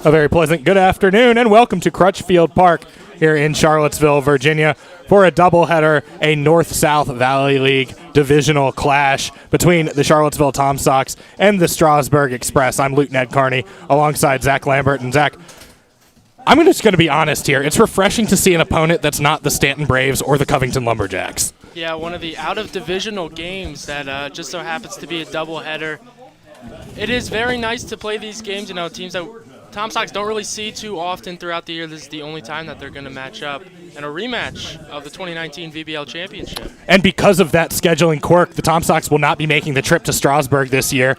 A very pleasant good afternoon and welcome to Crutchfield Park here in Charlottesville, Virginia for a doubleheader, a North-South Valley League divisional clash between the Charlottesville Tom Sox and the Strasburg Express. I'm Luke Ned Carney alongside Zach Lambert. And Zach, I'm just going to be honest here. It's refreshing to see an opponent that's not the Stanton Braves or the Covington Lumberjacks. Yeah, one of the out-of-divisional games that just so happens to be a doubleheader. It is very nice to play these games, teams that Tom Sox don't really see too often throughout the year. This is the only time that they're going to match up in a rematch of the 2019 VBL Championship. And because of that scheduling quirk, the Tom Sox will not be making the trip to Strasburg this year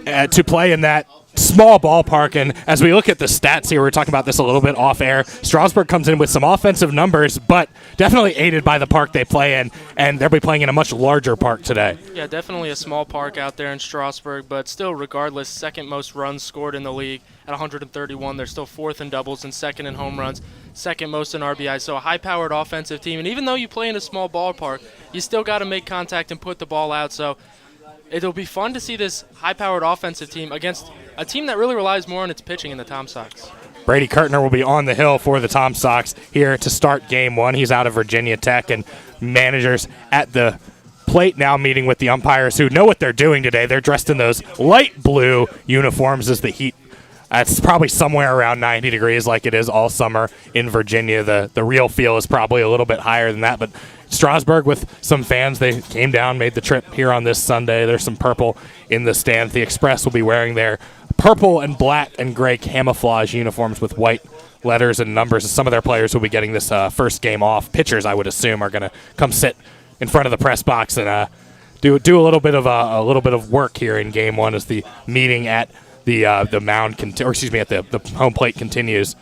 to play in that small ballpark. And as we look at the stats here, we were talking about this a little bit off air. Strasburg comes in with some offensive numbers, but definitely aided by the park they play in, and they'll be playing in a much larger park today. Yeah, definitely a small park out there in Strasburg, but still, regardless, second most runs scored in the league at 131. They're still fourth in doubles and second in home runs, second most in RBI. So a high-powered offensive team, and even though you play in a small ballpark, you still got to make contact and put the ball out. So it'll be fun to see this high-powered offensive team against a team that really relies more on its pitching in the Tom Sox. Brady Kurtner will be on the hill for the Tom Sox here to start game one. He's out of Virginia Tech, and managers at the plate now meeting with the umpires who know what they're doing today. They're dressed in those light blue uniforms as the heat. It's probably somewhere around 90 degrees like it is all summer in Virginia. The real feel is probably a little bit higher than that, but Strasburg with some fans, they came down, made the trip here on this Sunday. There's some purple in the stands. The Express will be wearing their purple and black and gray camouflage uniforms with white letters and numbers. Some of their players will be getting this first game off. Pitchers, I would assume, are going to come sit in front of the press box and do a little bit of work here in game one as the meeting at the mound at the home plate continues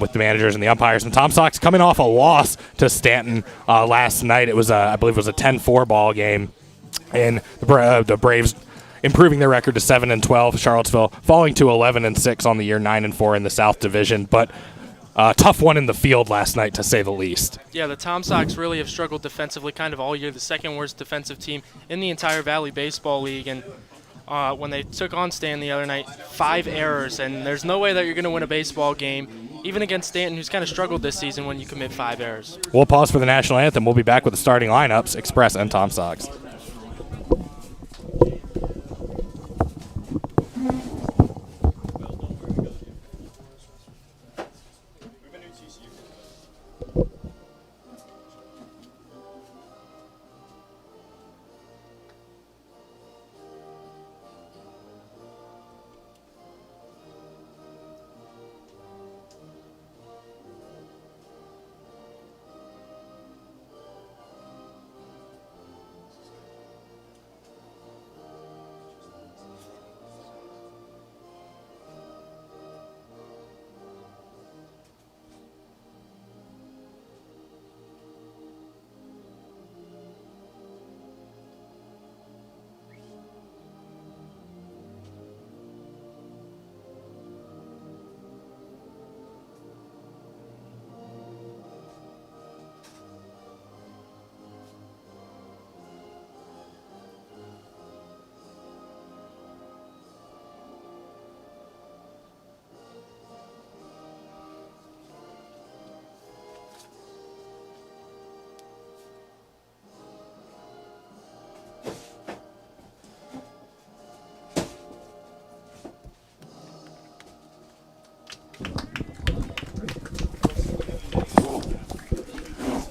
with the managers and the umpires. And Tom Sox coming off a loss to Stanton last night. It was I believe it was a 10-4 ball game, and the Braves improving their record to 7-12. Charlottesville falling to 11-6 on the year, 9-4 in the South Division, but tough one in the field last night, to say the least. Yeah, the Tom Sox really have struggled defensively kind of all year. The second worst defensive team in the entire Valley Baseball League, and when they took on Stanton the other night, 5 errors, and there's no way that you're going to win a baseball game, even against Stanton, who's kind of struggled this season when you commit 5 errors. We'll pause for the national anthem. We'll be back with the starting lineups, Express and Tom Sox.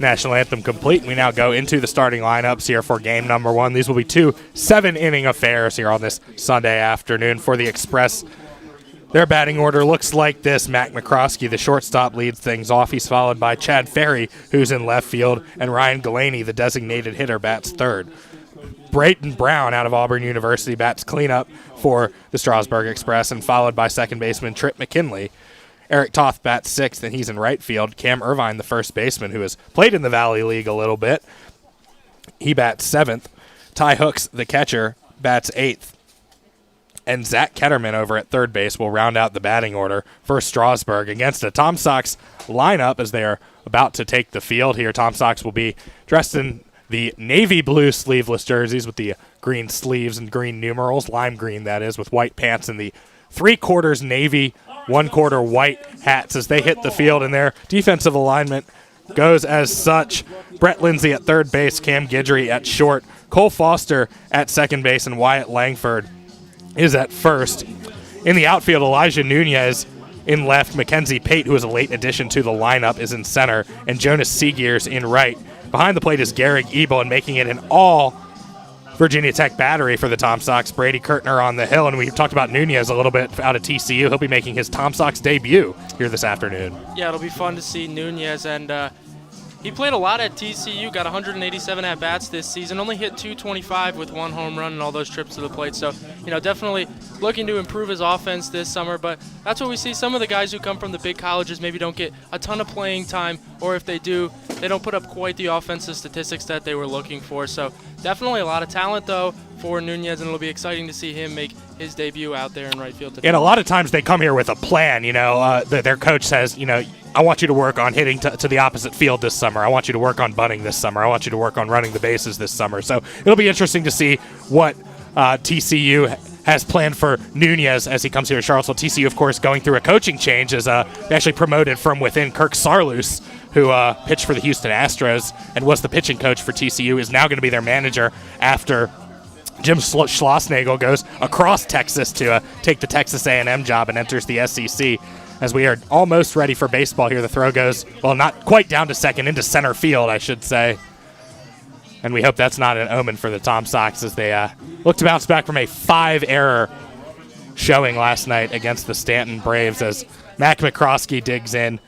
National anthem complete. We now go into the starting lineups here for game number one. These will be 2 7-inning affairs here on this Sunday afternoon for the Express. Their batting order looks like this. Mac McCroskey, the shortstop, leads things off. He's followed by Chad Ferry, who's in left field, and Ryan Galaney, the designated hitter, bats third. Brayton Brown out of Auburn University bats cleanup for the Strasburg Express, and followed by second baseman Trip McKinley. Eric Toth bats sixth, and he's in right field. Cam Irvine, the first baseman, who has played in the Valley League a little bit, he bats seventh. Ty Hooks, the catcher, bats eighth. And Zach Ketterman over at third base will round out the batting order for Strasburg against a Tom Sox lineup as they are about to take the field here. Tom Sox will be dressed in the navy blue sleeveless jerseys with the green sleeves and green numerals, lime green that is, with white pants and the 3/4 navy one-quarter white hats as they hit the field, and their defensive alignment goes as such. Brett Lindsay at third base, Cam Guidry at short, Cole Foster at second base, and Wyatt Langford is at first. In the outfield, Elijah Nunez in left, Mackenzie Pate, who is a late addition to the lineup, is in center, and Jonas Seegears in right. Behind the plate is Garrick Ebel, and making it an all Virginia Tech battery for the Tom Sox, Brady Kurtner on the hill. And we talked about Nunez a little bit out of TCU. He'll be making his Tom Sox debut here this afternoon. Yeah, it'll be fun to see Nunez, and he played a lot at TCU, got 187 at-bats this season, only hit 225 with 1 home run and all those trips to the plate. So, definitely looking to improve his offense this summer. But that's what we see. Some of the guys who come from the big colleges maybe don't get a ton of playing time, or if they do, they don't put up quite the offensive statistics that they were looking for. So definitely a lot of talent, though, for Nunez, and it'll be exciting to see him make his debut out there in right field today. And a lot of times they come here with a plan. Their coach says, I want you to work on hitting to the opposite field this summer. I want you to work on bunting this summer. I want you to work on running the bases this summer. So it'll be interesting to see what TCU has planned for Nunez as he comes here to Charlottesville. TCU, of course, going through a coaching change as they actually promoted from within. Kirk Sarloos, who pitched for the Houston Astros and was the pitching coach for TCU, is now going to be their manager after Jim Schlossnagel goes across Texas to take the Texas A&M job and enters the SEC. As we are almost ready for baseball here, the throw goes, well, not quite down to second, into center field, I should say. And we hope that's not an omen for the Tom Sox as they look to bounce back from a 5-error showing last night against the Stanton Braves as Mac McCroskey digs in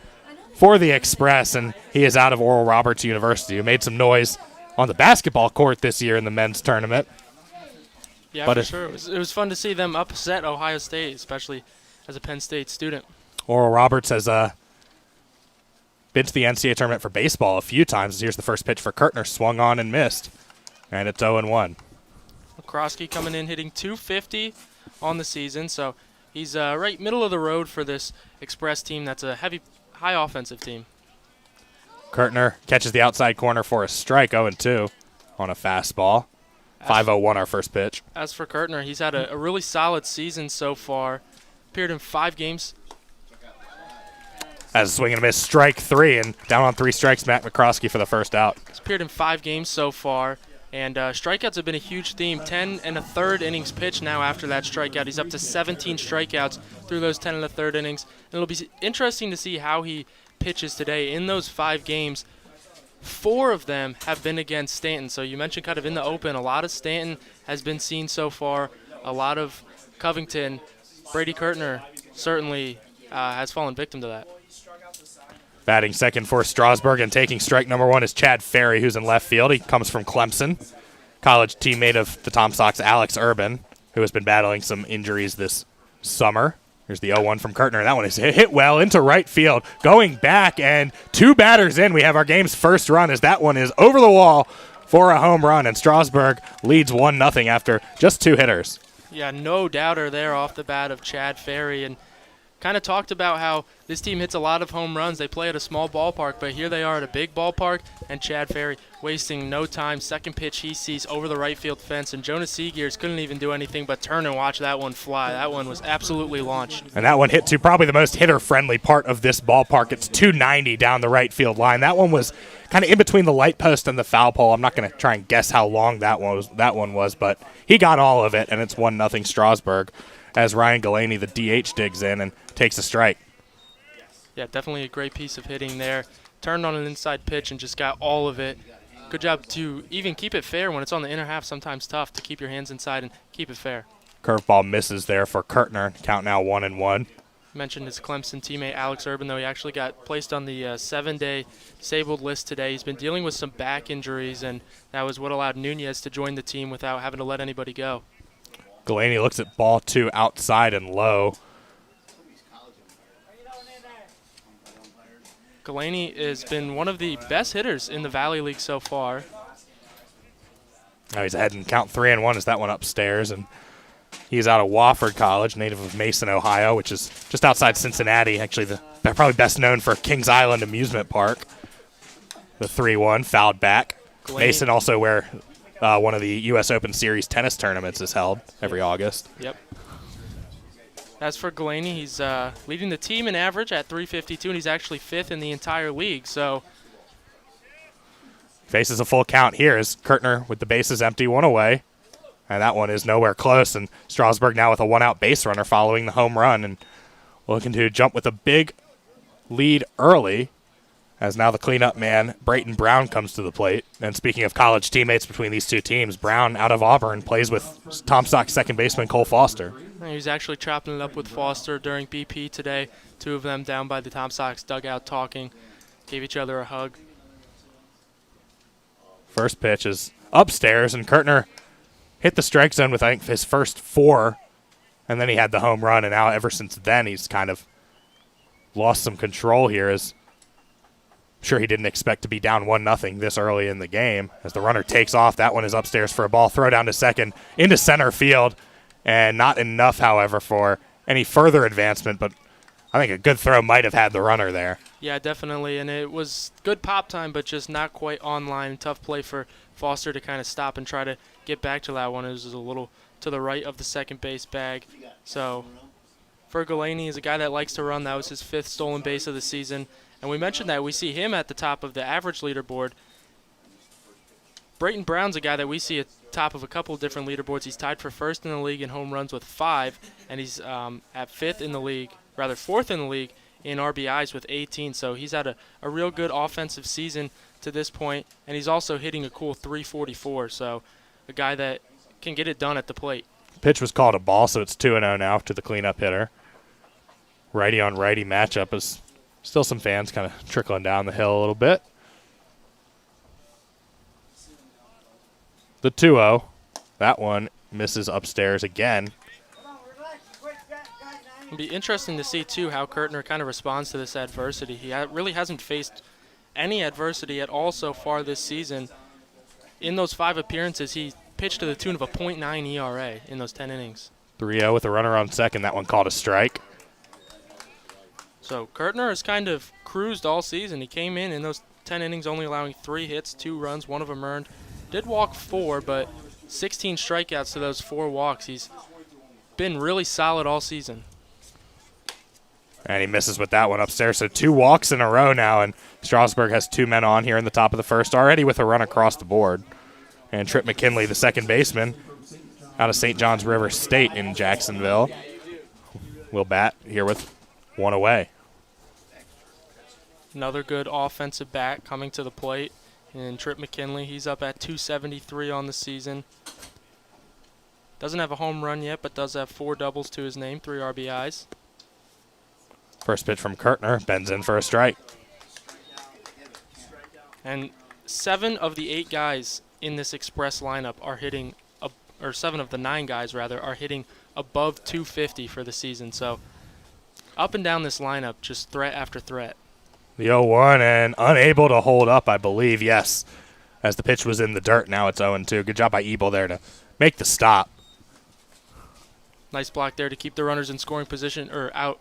for the Express, and he is out of Oral Roberts University, who made some noise on the basketball court this year in the men's tournament. Yeah, for sure. It was fun to see them upset Ohio State, especially as a Penn State student. Oral Roberts has been to the NCAA tournament for baseball a few times. Here's the first pitch for Kurtner, swung on and missed, and it's 0-1. McCroskey coming in hitting .250 on the season, so he's right middle of the road for this Express team that's a high offensive team. Kurtner catches the outside corner for a strike, 0-2 on a fastball. 5-0-1 our first pitch. As for Kurtner, he's had a really solid season so far. Appeared in 5 games. As a swing and a miss, strike 3, and down on 3 strikes, Matt McCroskey for the first out. He's appeared in 5 games so far, and strikeouts have been a huge theme. 10 1/3 innings pitched now after that strikeout. He's up to 17 strikeouts through those 10 1/3 innings. And it'll be interesting to see how he pitches today. In those 5 games, 4 of them have been against Stanton. So you mentioned kind of in the open, a lot of Stanton has been seen so far, a lot of Covington. Brady Kurtner certainly has fallen victim to that. Batting second for Strasburg and taking strike number 1 is Chad Ferry, who's in left field. He comes from Clemson, college teammate of the Tom Sox, Alex Urban, who has been battling some injuries this summer. Here's the 0-1 from Kurtner. That one is hit well into right field. Going back, and 2 batters in, we have our game's first run as that one is over the wall for a home run, and Strasburg leads 1-0 after just 2 hitters. Yeah, no doubter there off the bat of Chad Ferry, and kind of talked about how this team hits a lot of home runs. They play at a small ballpark, but here they are at a big ballpark, and Chad Ferry wasting no time. Second pitch he sees over the right field fence, and Jonas Seegears couldn't even do anything but turn and watch that one fly. That one was absolutely launched. And that one hit to probably the most hitter-friendly part of this ballpark. It's 290 down the right field line. That one was kind of in between the light post and the foul pole. I'm not going to try and guess how long that one was, but he got all of it, and it's 1-0 Strasburg as Ryan Galaney, the DH, digs in and takes a strike. Yeah, definitely a great piece of hitting there. Turned on an inside pitch and just got all of it. Good job to even keep it fair when it's on the inner half. Sometimes tough to keep your hands inside and keep it fair. Curveball misses there for Kurtner. Count now 1-1. Mentioned his Clemson teammate Alex Urban, though he actually got placed on the 7-day disabled list today. He's been dealing with some back injuries, and that was what allowed Nunez to join the team without having to let anybody go. Galaney looks at ball 2 outside and low. Galaney has been one of the best hitters in the Valley League so far. Now he's ahead in count 3-1 as that one upstairs, and he's out of Wofford College, native of Mason, Ohio, which is just outside Cincinnati. Actually, they're probably best known for Kings Island Amusement Park. The 3-1 fouled back. Galaney. Mason also where one of the U.S. Open Series tennis tournaments is held every August. Yep. As for Galaney, he's leading the team in average at 352, and he's actually 5th in the entire league. So faces a full count here as Kurtner with the bases empty, one away. And that one is nowhere close. And Strasburg now with a one-out base runner following the home run and looking to jump with a big lead early as now the cleanup man, Brayton Brown, comes to the plate. And speaking of college teammates between these two teams, Brown out of Auburn plays with Tom Stock's second baseman Cole Foster. He was actually chopping it up with Foster during BP today. Two of them down by the Tom Sox dugout talking, gave each other a hug. First pitch is upstairs, and Kurtner hit the strike zone with, I think, his first 4, and then he had the home run, and now ever since then he's kind of lost some control here. As I'm sure he didn't expect to be down 1-0 this early in the game. As the runner takes off, that one is upstairs for a ball, throw down to second, into center field, and not enough, however, for any further advancement, but I think a good throw might have had the runner there. Yeah, definitely, and it was good pop time, but just not quite online. Tough play for Foster to kind of stop and try to get back to that one. It was a little to the right of the second base bag. So for Galaney, is a guy that likes to run. That was his 5th stolen base of the season. And we mentioned that we see him at the top of the average leaderboard. Brayton Brown's a guy that we see at top of a couple of different leaderboards. He's tied for 1st in the league in home runs with 5, and he's at 5th in the league, rather 4th in the league in RBIs with 18. So he's had a real good offensive season to this point, and he's also hitting a cool 344. So a guy that can get it done at the plate. Pitch was called a ball, so it's 2-0 now to the cleanup hitter. Righty on righty matchup is still some fans kind of trickling down the hill a little bit. The 2-0, that one misses upstairs again. It'll be interesting to see, too, how Kurtner kind of responds to this adversity. He really hasn't faced any adversity at all so far this season. In those 5 appearances, he pitched to the tune of a .9 ERA in those 10 innings. 3-0 with a runner on second. That one called a strike. So Kurtner has kind of cruised all season. He came in those 10 innings only allowing 3 hits, 2 runs, 1 of them earned. Did walk 4, but 16 strikeouts to those 4 walks. He's been really solid all season. And he misses with that one upstairs. So 2 walks in a row now, and Strasburg has 2 men on here in the top of the first already with a run across the board. And Trip McKinley, the second baseman, out of St. John's River State in Jacksonville, will bat here with 1 away. Another good offensive bat coming to the plate. And Trip McKinley, he's up at 273 on the season. Doesn't have a home run yet, but does have 4 doubles to his name, 3 RBIs. First pitch from Kurtner, bends in for a strike. And 7 of the 8 guys in this Express lineup are hitting, or 7 of the 9 guys, rather, are hitting above 250 for the season. So up and down this lineup, just threat after threat. The 0-1 and unable to hold up, I believe, yes. As the pitch was in the dirt, now it's 0-2. Good job by Ebel there to make the stop. Nice block there to keep the runners in scoring position, or out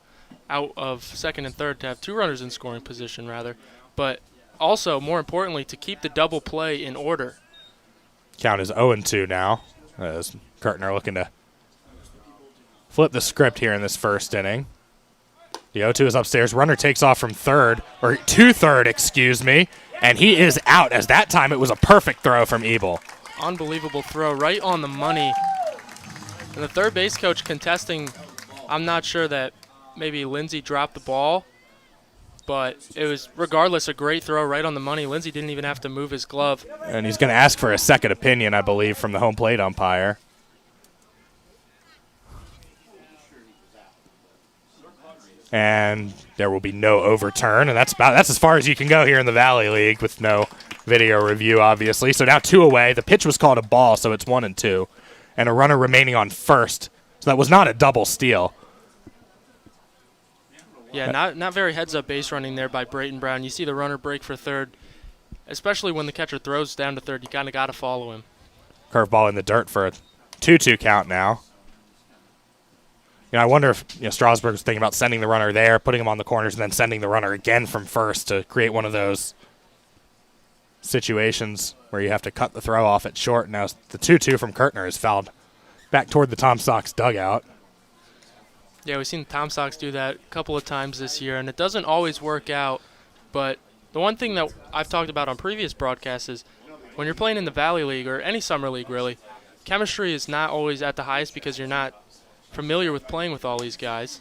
of second and third to have 2 runners in scoring position, rather. But also, more importantly, to keep the double play in order. Count is 0-2 now, as Kurtner looking to flip the script here in this first inning. The 0-2 is upstairs. Runner takes off from third, or to third, excuse me, and he is out, as that time it was a perfect throw from Ebel. Unbelievable throw, right on the money. And the third base coach contesting, I'm not sure that maybe Lindsey dropped the ball, but it was, regardless, a great throw right on the money. Lindsey didn't even have to move his glove. And he's going to ask for a second opinion, I believe, from the home plate umpire. And there will be no overturn, and that's as far as you can go here in the Valley League with no video review, obviously. So now 2 away. The pitch was called a ball, so it's 1-2. And a runner remaining on first. So that was not a double steal. Yeah, not very heads-up base running there by Brayton Brown. You see the runner break for third, especially when the catcher throws down to third. You kind of got to follow him. Curveball in the dirt for a 2-2 count now. I wonder if Strasburg was thinking about sending the runner there, putting him on the corners, and then sending the runner again from first to create one of those situations where you have to cut the throw off at short. Now the 2-2 from Kurtner is fouled back toward the Tom Sox dugout. Yeah, we've seen the Tom Sox do that a couple of times this year, and it doesn't always work out. But the one thing that I've talked about on previous broadcasts is when you're playing in the Valley League or any summer league, really, chemistry is not always at the highest because you're not familiar with playing with all these guys.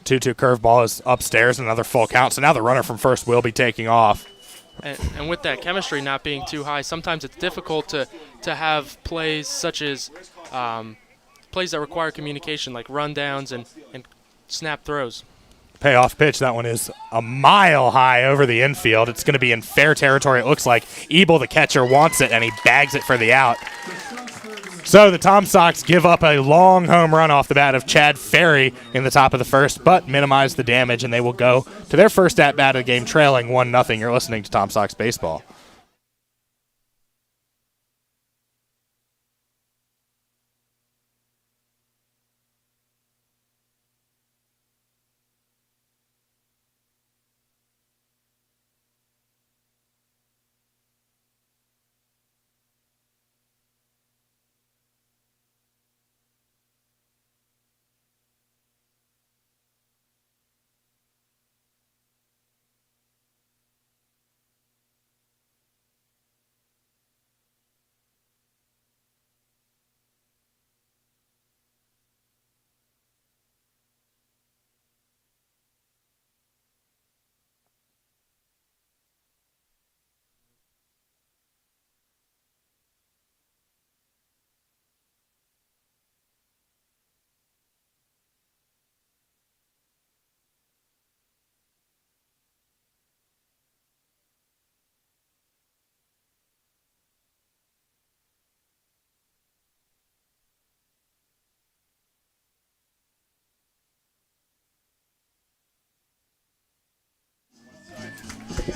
2-2 curveball is upstairs, another full count. So now the runner from first will be taking off. And with that chemistry not being too high, sometimes it's difficult to have plays such as plays that require communication, like rundowns and snap throws. Payoff pitch, that one is a mile high over the infield. It's going to be in fair territory, it looks like. Ebel, the catcher, wants it, and he bags it for the out. So the Tom Sox give up a long home run off the bat of Chad Ferry in the top of the first, but minimize the damage, and they will go to their first at-bat of the game, trailing 1-0. You're listening to Tom Sox Baseball.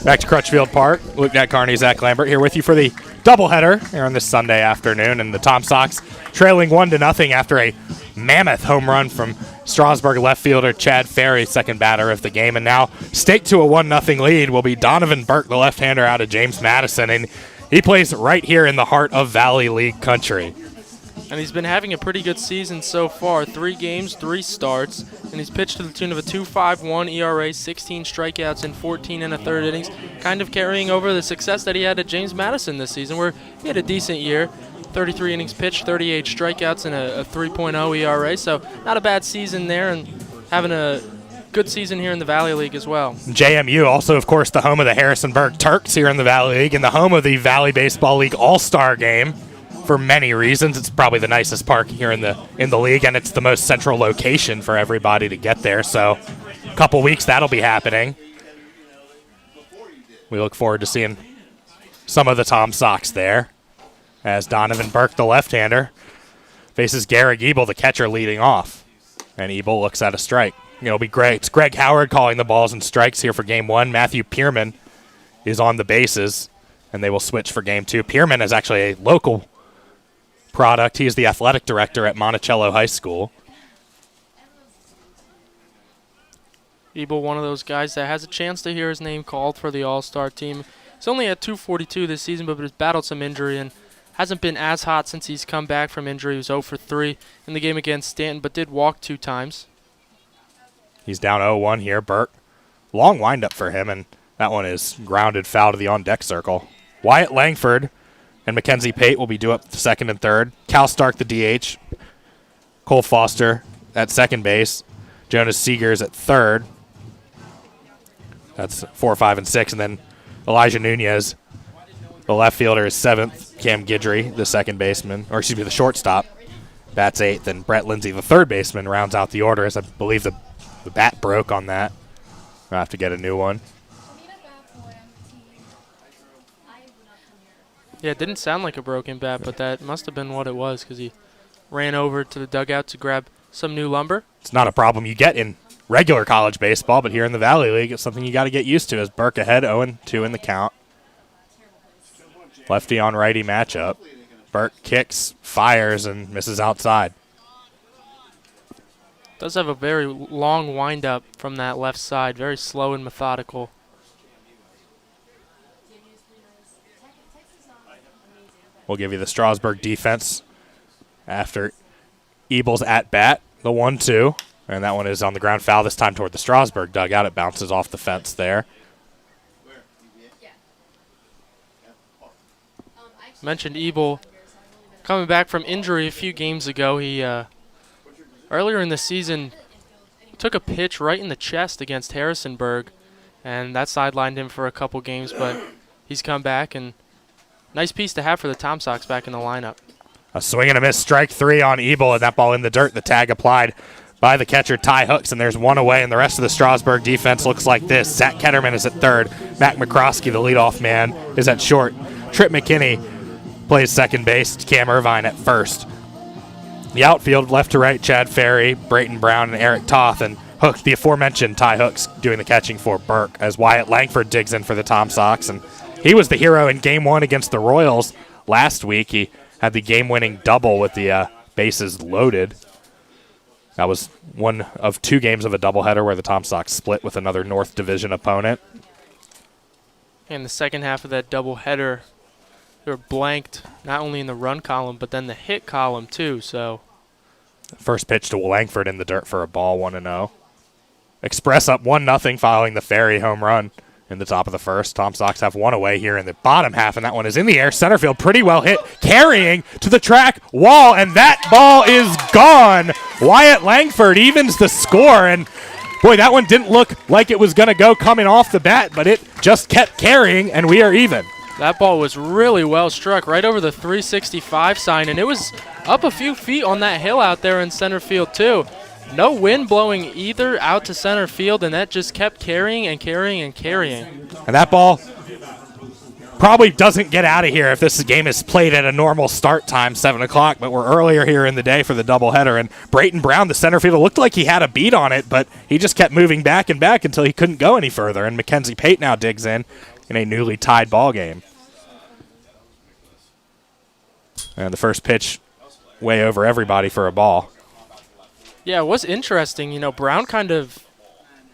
Back to Crutchfield Park. Luke Nat Carney, Zach Lambert here with you for the doubleheader here on this Sunday afternoon. And the Tom Sox trailing 1-0 after a mammoth home run from Strasburg left fielder Chad Ferry, second batter of the game. And now staked to a 1-0 lead will be Donovan Burke, the left-hander out of James Madison. And he plays right here in the heart of Valley League country. And he's been having a pretty good season so far. 3 games, 3 starts, and he's pitched to the tune of a 2.51 ERA, 16 strikeouts in 14 and a third innings, kind of carrying over the success that he had at James Madison this season, where he had a decent year. 33 innings pitched, 38 strikeouts, and a 3.0 ERA, so not a bad season there, and having a good season here in the Valley League as well. JMU, also, of course, the home of the Harrisonburg Turks here in the Valley League, and the home of the Valley Baseball League All-Star Game. For many reasons, it's probably the nicest park here in the league, and it's the most central location for everybody to get there. So, a couple weeks that'll be happening. We look forward to seeing some of the Tom Sox there, as Donovan Burke, the left-hander, faces Garrick Ebel, the catcher, leading off, and Ebel looks at a strike. It'll be great. It's Greg Howard calling the balls and strikes here for Game 1. Matthew Pierman is on the bases, and they will switch for Game 2. Pierman is actually a local product. He is the athletic director at Monticello High School. Ebel, one of those guys that has a chance to hear his name called for the All-Star team. He's only at 242 this season, but has battled some injury and hasn't been as hot since he's come back from injury. He was 0 for 3 in the game against Stanton, but did walk 2 times. He's down 0-1 here. Burke, long windup for him, and that one is grounded foul to the on-deck circle. Wyatt Langford and Mackenzie Pate will be due up second and third. Cal Stark, the DH. Cole Foster at second base. Jonas Seegers at third. That's 4, 5, and 6. And then Elijah Nunez, the left fielder, is seventh. Cam Guidry, the second baseman, or excuse me, the shortstop, bats eighth. And Brett Lindsay, the third baseman, rounds out the order, as I believe the bat broke on that. I'll have to get a new one. Yeah, it didn't sound like a broken bat, but that must have been what it was, because he ran over to the dugout to grab some new lumber. It's not a problem you get in regular college baseball, but here in the Valley League, it's something you got to get used to. As Burke ahead, 0-2 in the count. Lefty on righty matchup. Burke kicks, fires, and misses outside. Does have a very long windup from that left side, very slow and methodical. We'll give you the Strasburg defense after Ebel's at-bat, the 1-2. And that one is on the ground foul, this time toward the Strasburg dugout. It bounces off the fence there. Mentioned Ebel coming back from injury a few games ago. He earlier in the season took a pitch right in the chest against Harrisonburg, and that sidelined him for a couple games, but he's come back, and nice piece to have for the Tom Sox back in the lineup. A swing and a miss, strike 3 on Ebel, and that ball in the dirt. The tag applied by the catcher, Ty Hooks, and there's one away, and the rest of the Strasburg defense looks like this. Zach Ketterman is at third. Mac McCroskey, the leadoff man, is at short. Trip McKinney plays second base. Cam Irvine at first. The outfield, left to right, Chad Ferry, Brayton Brown, and Eric Toth, and Hook, the aforementioned Ty Hooks, doing the catching for Burke, as Wyatt Langford digs in for the Tom Sox, and he was the hero in Game 1 against the Royals last week. He had the game-winning double with the bases loaded. That was one of 2 games of a doubleheader where the Tom Sox split with another North Division opponent. And the second half of that doubleheader, they were blanked not only in the run column, but then the hit column too. So, first pitch to Langford in the dirt for a ball, 1-0. Express up 1-0 following the Ferry home run in the top of the first. Tom Sox have one away here in the bottom half, and that one is in the air. Center field pretty well hit, carrying to the track wall, and that ball is gone. Wyatt Langford evens the score, and boy, that one didn't look like it was going to go coming off the bat, but it just kept carrying, and we are even. That ball was really well struck right over the 365 sign, and it was up a few feet on that hill out there in center field too. No wind blowing either out to center field, and that just kept carrying and carrying and carrying. And that ball probably doesn't get out of here if this game is played at a normal start time, 7 o'clock, but we're earlier here in the day for the doubleheader. And Brayton Brown, the center fielder, looked like he had a beat on it, but he just kept moving back and back until he couldn't go any further. And Mackenzie Pate now digs in a newly tied ball game. And the first pitch way over everybody for a ball. Yeah, it was interesting. You know, Brown kind of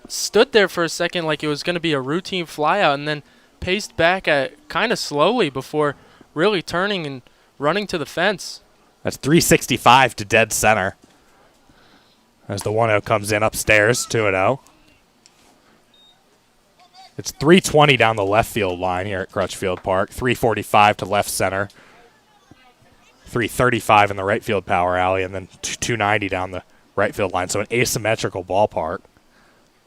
stood there for a second like it was going to be a routine flyout, and then paced back at kind of slowly before really turning and running to the fence. That's 365 to dead center as the 1-0 comes in upstairs, 2-0. It's 320 down the left field line here at Crutchfield Park, 345 to left center, 335 in the right field power alley, and then 290 down the right field line. So an asymmetrical ballpark.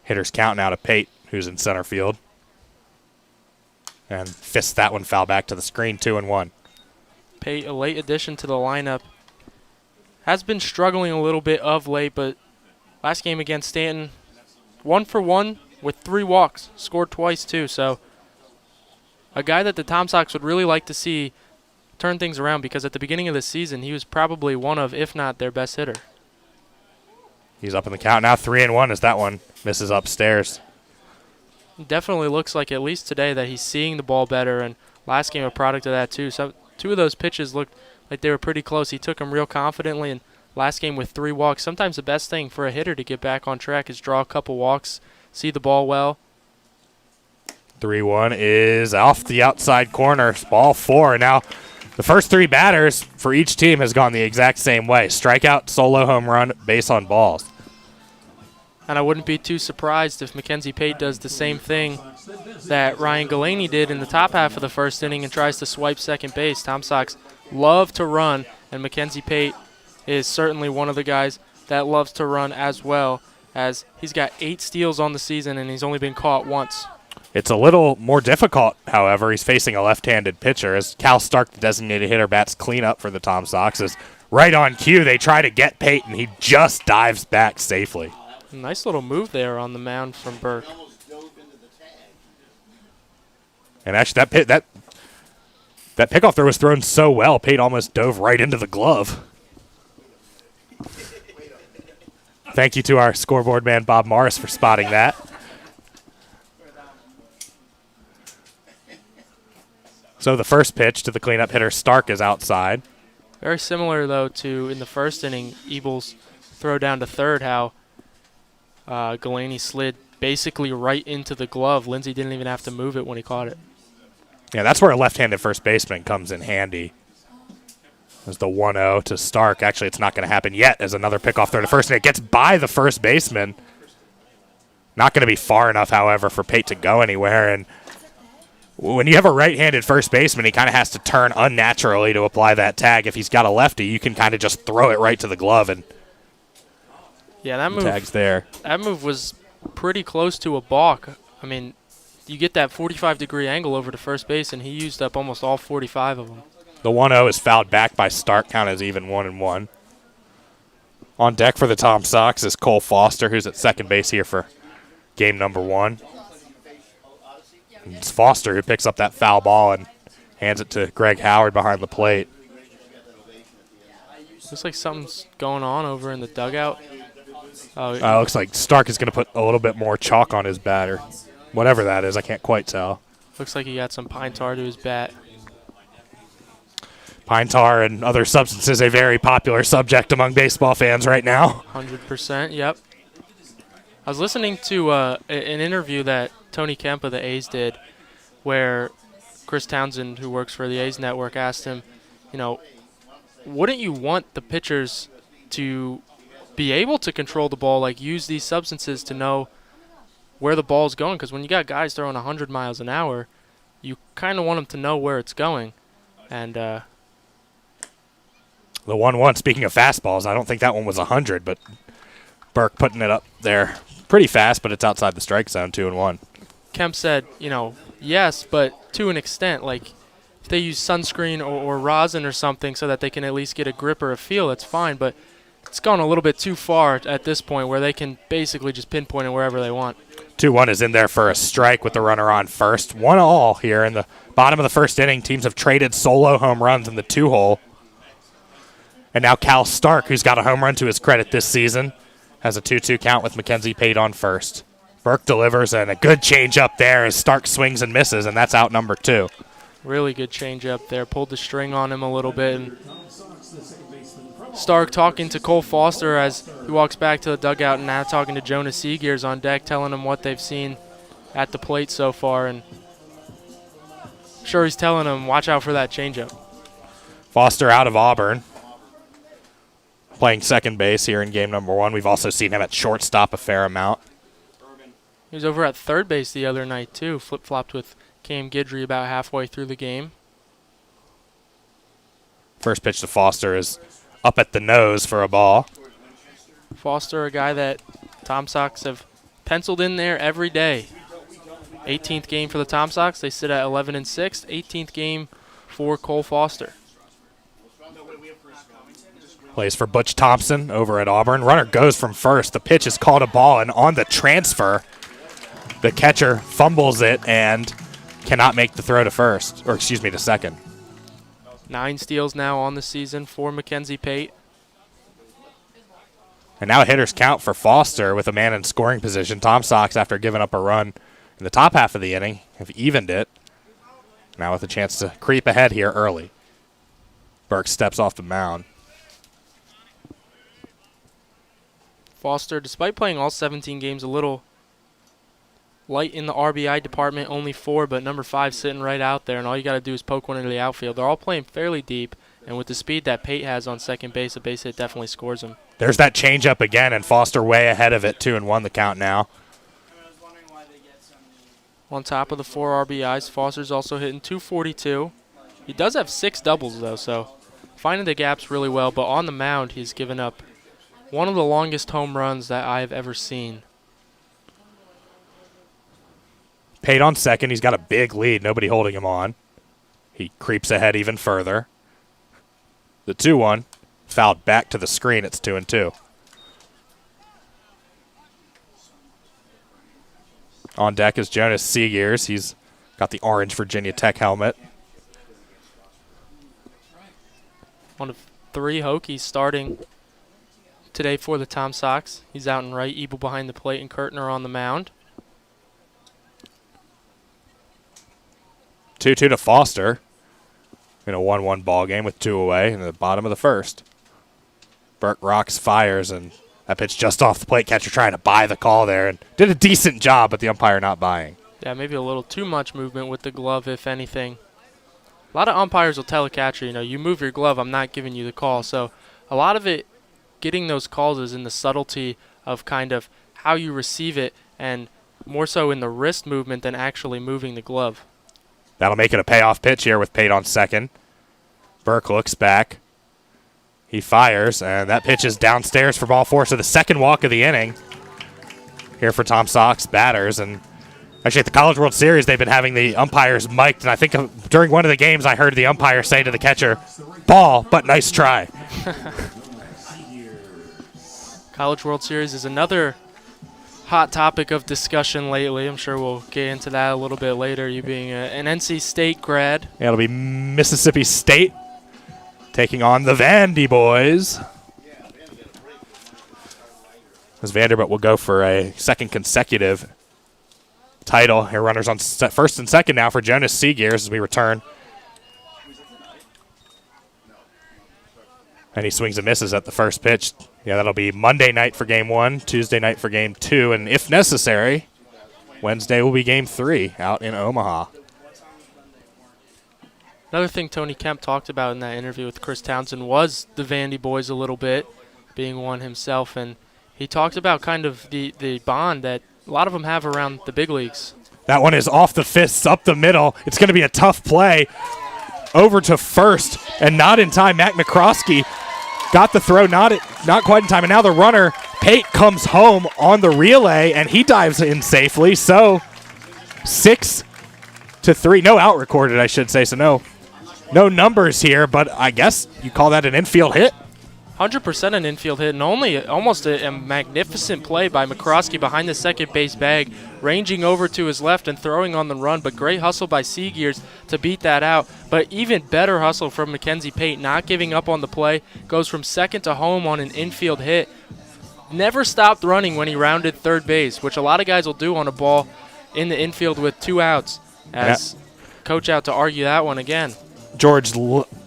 Hitters count now to Pate, who's in center field. And fists that one foul back to the screen, 2-1. Pate, a late addition to the lineup. Has been struggling a little bit of late, but last game against Stanton, 1 for 1 with 3 walks. Scored twice, too. So a guy that the Tom Sox would really like to see turn things around, because at the beginning of the season, he was probably one of, if not their best hitter. He's up in the count now, 3-1 as that one misses upstairs. Definitely looks like, at least today, that he's seeing the ball better, and last game a product of that too. So 2 of those pitches looked like they were pretty close. He took them real confidently, and last game with 3 walks. Sometimes the best thing for a hitter to get back on track is draw a couple walks, see the ball well. 3-1 is off the outside corner, ball 4. Now the first 3 batters for each team has gone the exact same way. Strikeout, solo home run, base on balls. And I wouldn't be too surprised if Mackenzie Pate does the same thing that Ryan Galaney did in the top half of the first inning and tries to swipe second base. Tom Sox love to run, and Mackenzie Pate is certainly one of the guys that loves to run as well, as he's got 8 steals on the season and he's only been caught once. It's a little more difficult, however. He's facing a left-handed pitcher as Cal Stark, the designated hitter, bats cleanup for the Tom Sox. As right on cue, they try to get Pate, and he just dives back safely. Nice little move there on the mound from Burke. And actually, that pickoff throw was thrown so well, Pate almost dove right into the glove. Thank you to our scoreboard man, Bob Morris, for spotting that. So the first pitch to the cleanup hitter, Stark, is outside. Very similar, though, to in the first inning, Ebel's throw down to third, how Galaney slid basically right into the glove. Lindsey didn't even have to move it when he caught it. Yeah, that's where a left-handed first baseman comes in handy. There's the 1-0 to Stark. Actually, it's not going to happen yet as another pickoff throw to first, and it gets by the first baseman. Not going to be far enough, however, for Pate to go anywhere. And when you have a right-handed first baseman, he kind of has to turn unnaturally to apply that tag. If he's got a lefty, you can kind of just throw it right to the glove, and yeah, that move, tag's there. That move was pretty close to a balk. I mean, you get that 45-degree angle over to first base, and he used up almost all 45 of them. The 1-0 is fouled back by Stark, count as even 1-1. On deck for the Tom Sox is Cole Foster, who's at second base here for game number 1. It's Foster who picks up that foul ball and hands it to Greg Howard behind the plate. Looks like something's going on over in the dugout. Looks like Stark is going to put a little bit more chalk on his bat, or whatever that is. I can't quite tell. Looks like he got some pine tar to his bat. Pine tar and other substances, a very popular subject among baseball fans right now. 100%, yep. I was listening to an interview that Tony Kemp of the A's did, where Chris Townsend, who works for the A's network, asked him, you know, wouldn't you want the pitchers to be able to control the ball, like use these substances to know where the ball's going? Because when you got guys throwing 100 miles an hour, you kind of want them to know where it's going. And the 1-1, speaking of fastballs, I don't think that one was 100, but Burke putting it up there pretty fast, but it's outside the strike zone, 2-1. Kemp said, you know, yes, but to an extent. Like, if they use sunscreen or rosin or something so that they can at least get a grip or a feel, that's fine. But it's gone a little bit too far at this point where they can basically just pinpoint it wherever they want. 2-1 is in there for a strike with the runner on first. 1-1 here in the bottom of the first inning. Teams have traded solo home runs in the 2-hole. And now Cal Stark, who's got a home run to his credit this season, has a 2-2 count with Mackenzie Pate on first. Burke delivers, and a good change up there as Stark swings and misses, and that's out number 2. Really good change up there. Pulled the string on him a little bit. And Stark talking to Cole Foster as he walks back to the dugout, and now talking to Jonas Seegears on deck, telling him what they've seen at the plate so far. And I'm sure he's telling him, watch out for that changeup. Foster out of Auburn, playing second base here in game number 1. We've also seen him at shortstop a fair amount. He was over at third base the other night, too. Flip-flopped with Cam Guidry about halfway through the game. First pitch to Foster is up at the nose for a ball. Foster, a guy that Tom Sox have penciled in there every day. 18th game for the Tom Sox. They sit at 11-6. 18th game for Cole Foster. Plays for Butch Thompson over at Auburn. Runner goes from first. The pitch is called a ball, and on the transfer, the catcher fumbles it and cannot make the throw to first, or excuse me, to second. 9 steals now on the season for Mackenzie Pate. And now hitters count for Foster with a man in scoring position. Tom Sox, after giving up a run in the top half of the inning, have evened it. Now with a chance to creep ahead here early. Burke steps off the mound. Foster, despite playing all 17 games, a little light in the RBI department, only 4, but number 5 sitting right out there, and all you got to do is poke one into the outfield. They're all playing fairly deep, and with the speed that Pate has on second base, a base hit definitely scores him. There's that changeup again, and Foster way ahead of it, 2-1 the count now. On top of the 4 RBIs, Foster's also hitting .242. He does have 6 doubles, though, so finding the gaps really well, but on the mound, he's given up one of the longest home runs that I've ever seen. Pate on second. He's got a big lead. Nobody holding him on. He creeps ahead even further. The 2-1 fouled back to the screen. It's 2-2. On deck is Jonas Seegears. He's got the orange Virginia Tech helmet. One of 3 Hokies starting today for the Tom Sox. He's out in right, Ebel behind the plate, and Kurtner on the mound. 2-2 to Foster in a 1-1 ball game with 2 away in the bottom of the first. Burke rocks, fires, and that pitch just off the plate. Catcher trying to buy the call there and did a decent job, but the umpire not buying. Yeah, maybe a little too much movement with the glove, if anything. a lot of umpires will tell a catcher, you move your glove, I'm not giving you the call. So a lot of it, getting those calls is in the subtlety of kind of how you receive it, and more so in the wrist movement than actually moving the glove. That'll make it a payoff pitch here with Pate on second. Burke looks back. He fires, and that pitch is downstairs for ball 4. So the second walk of the inning here for Tom Sock's batters. And actually at the College World Series, they've been having the umpires mic'd. And I think during one of the games, I heard the umpire say to the catcher, "Ball, but nice try." College World Series is another hot topic of discussion lately. I'm sure we'll get into that a little bit later, you being an NC State grad. Yeah, it'll be Mississippi State taking on the Vandy boys. As Vanderbilt will go for a second consecutive title. Here runners on first and second now for Jonas Seagears as we return. And he swings and misses at the first pitch. Yeah, that'll be Monday night for game 1, Tuesday night for game 2, and if necessary, Wednesday will be game 3 out in Omaha. Another thing Tony Kemp talked about in that interview with Chris Townsend was the Vandy boys a little bit, being one himself, and he talked about kind of the bond that a lot of them have around the big leagues. That one is off the fists, up the middle. It's going to be a tough play. Over to first, and not in time. Matt McCroskey got the throw, not quite in time, and now the runner, Pate, comes home on the relay, and he dives in safely. So 6-3. No out recorded, I should say, so no numbers here, but I guess you call that an infield hit. 100% an infield hit, and almost a magnificent play by McCroskey behind the second base bag, ranging over to his left and throwing on the run, but great hustle by Seagears to beat that out. But even better hustle from Mackenzie Pate, not giving up on the play, goes from second to home on an infield hit. Never stopped running when he rounded third base, which a lot of guys will do on a ball in the infield with 2 outs. As coach out to argue that one again. George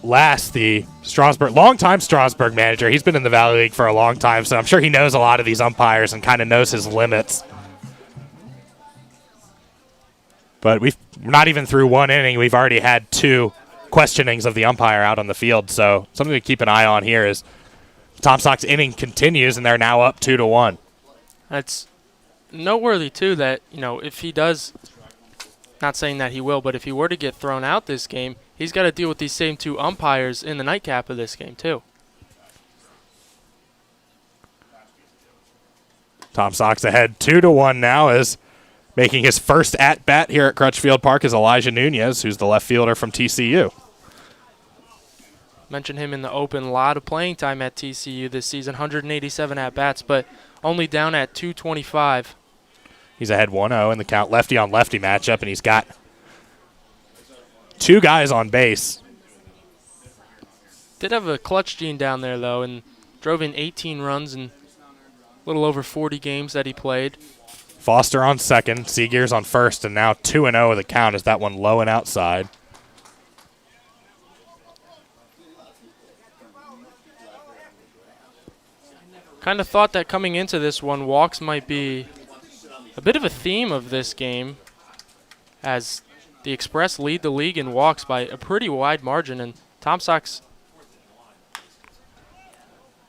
Last, the longtime Strasburg manager. He's been in the Valley League for a long time, so I'm sure he knows a lot of these umpires and kind of knows his limits. But we're not even through 1 inning. We've already had 2 questionings of the umpire out on the field, so something to keep an eye on here is Tom Sock's inning continues, and they're now up 2-1. That's noteworthy, too, that, if he does, not saying that he will, but if he were to get thrown out this game, he's got to deal with these same 2 umpires in the nightcap of this game, too. Tom Sock's ahead 2-1 now, as making his first at-bat here at Crutchfield Park is Elijah Nunez, who's the left fielder from TCU. Mentioned him in the open. A lot of playing time at TCU this season, 187 at-bats, but only down at 225. He's ahead 1-0 in the count lefty-on-lefty matchup, and he's got 2 guys on base. Did have a clutch gene down there, though, and drove in 18 runs in a little over 40 games that he played. Foster on second, Seagears on first, and now 2-0 the count as that one low and outside. Kind of thought that coming into this one, walks might be a bit of a theme of this game, as the Express lead the league in walks by a pretty wide margin, and Tom Sock's.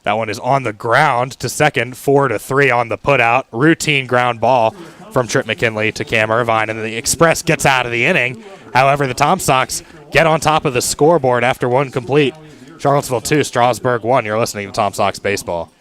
That one is on the ground to second, 4-3 on the putout. Routine ground ball from Trip McKinley to Cam Irvine, and the Express gets out of the inning. However, the Tom Socks get on top of the scoreboard after 1 complete. Charlottesville 2, Strasburg 1. You're listening to Tom Sox Baseball.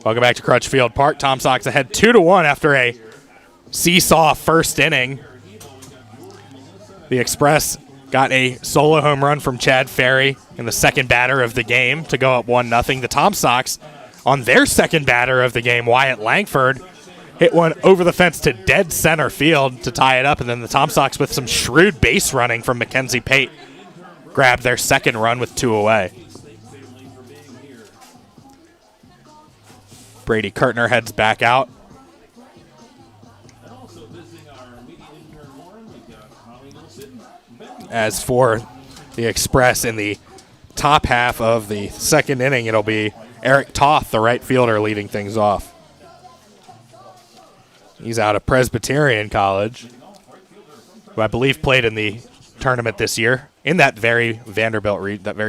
Welcome back to Crutchfield Park. Tom Sox ahead 2-1 after a seesaw first inning. The Express got a solo home run from Chad Ferry in the second batter of the game to go up 1-0. The Tom Sox, on their second batter of the game, Wyatt Langford, hit one over the fence to dead center field to tie it up. And then the Tom Sox, with some shrewd base running from Mackenzie Pate, grabbed their second run with 2 away. Brady Kurtner heads back out. As for the Express in the top half of the second inning, it'll be Eric Toth, the right fielder, leading things off. He's out of Presbyterian College, who I believe played in the tournament this year in that very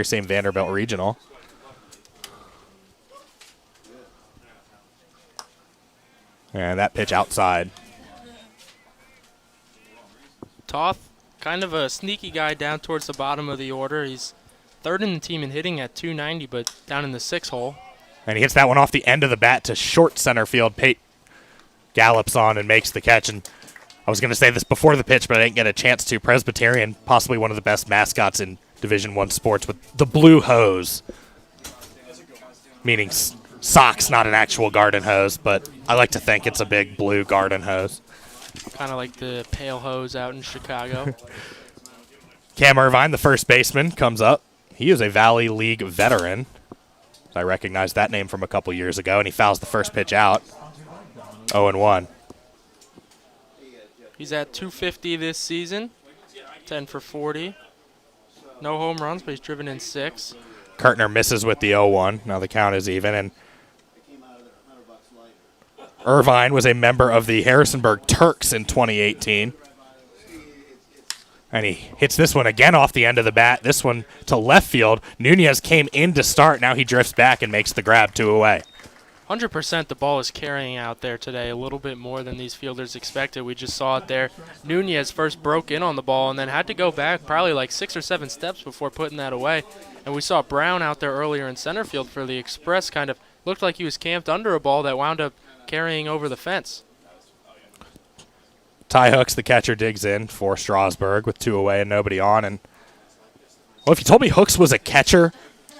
same Vanderbilt regional. And that pitch outside. Toth, kind of a sneaky guy down towards the bottom of the order. He's third in the team in hitting at .290, but down in the 6 hole. And he hits that one off the end of the bat to short center field. Pate gallops on and makes the catch. And I was going to say this before the pitch, but I didn't get a chance to. Presbyterian, possibly one of the best mascots in Division I sports, with the blue hose, meaning socks, not an actual garden hose, but I like to think it's a big blue garden hose. Kind of like the pale hose out in Chicago. Cam Irvine, the first baseman, comes up. He is a Valley League veteran. I recognize that name from a couple years ago, and he fouls the first pitch out. 0-1. He's at .250 this season, 10 for 40. No home runs, but he's driven in 6. Kurtner misses with the 0-1. Now the count is even, and Irvine was a member of the Harrisonburg Turks in 2018. And he hits this one again off the end of the bat, this one to left field. Nunez came in to start. Now he drifts back and makes the grab 2 away. 100% the ball is carrying out there today, a little bit more than these fielders expected. We just saw it there. Nunez first broke in on the ball and then had to go back probably like 6 or 7 steps before putting that away. And we saw Brown out there earlier in center field for the Express, kind of looked like he was camped under a ball that wound up carrying over the fence. Ty Hooks, the catcher, digs in for Strasburg with 2 away and nobody on. And well, if you told me Hooks was a catcher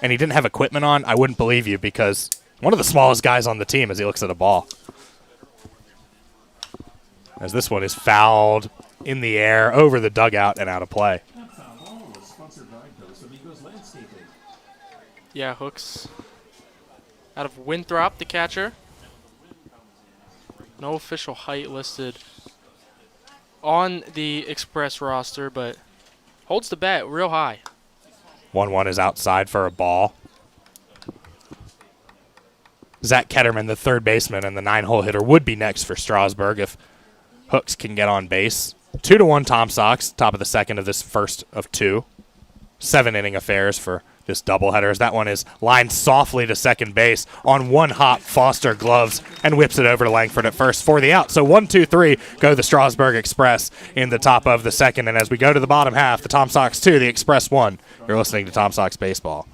and he didn't have equipment on, I wouldn't believe you, because one of the smallest guys on the team as he looks at a ball. As this one is fouled in the air, over the dugout, and out of play. Yeah, Hooks out of Winthrop, the catcher. No official height listed on the Express roster, but holds the bat real high. 1-1 is outside for a ball. Zach Ketterman, the third baseman and the 9-hole hitter, would be next for Strasburg if Hooks can get on base. 2-1 Tom Sox, top of the second of this first of 2. 7-inning affairs for this doubleheader, as that one is lined softly to second base. On one hop, Foster gloves and whips it over to Langford at first for the out. So 1-2-3 go the Strasburg Express in the top of the second. And as we go to the bottom half, the Tom Sox 2, the Express 1. You're listening to Tom Sox Baseball.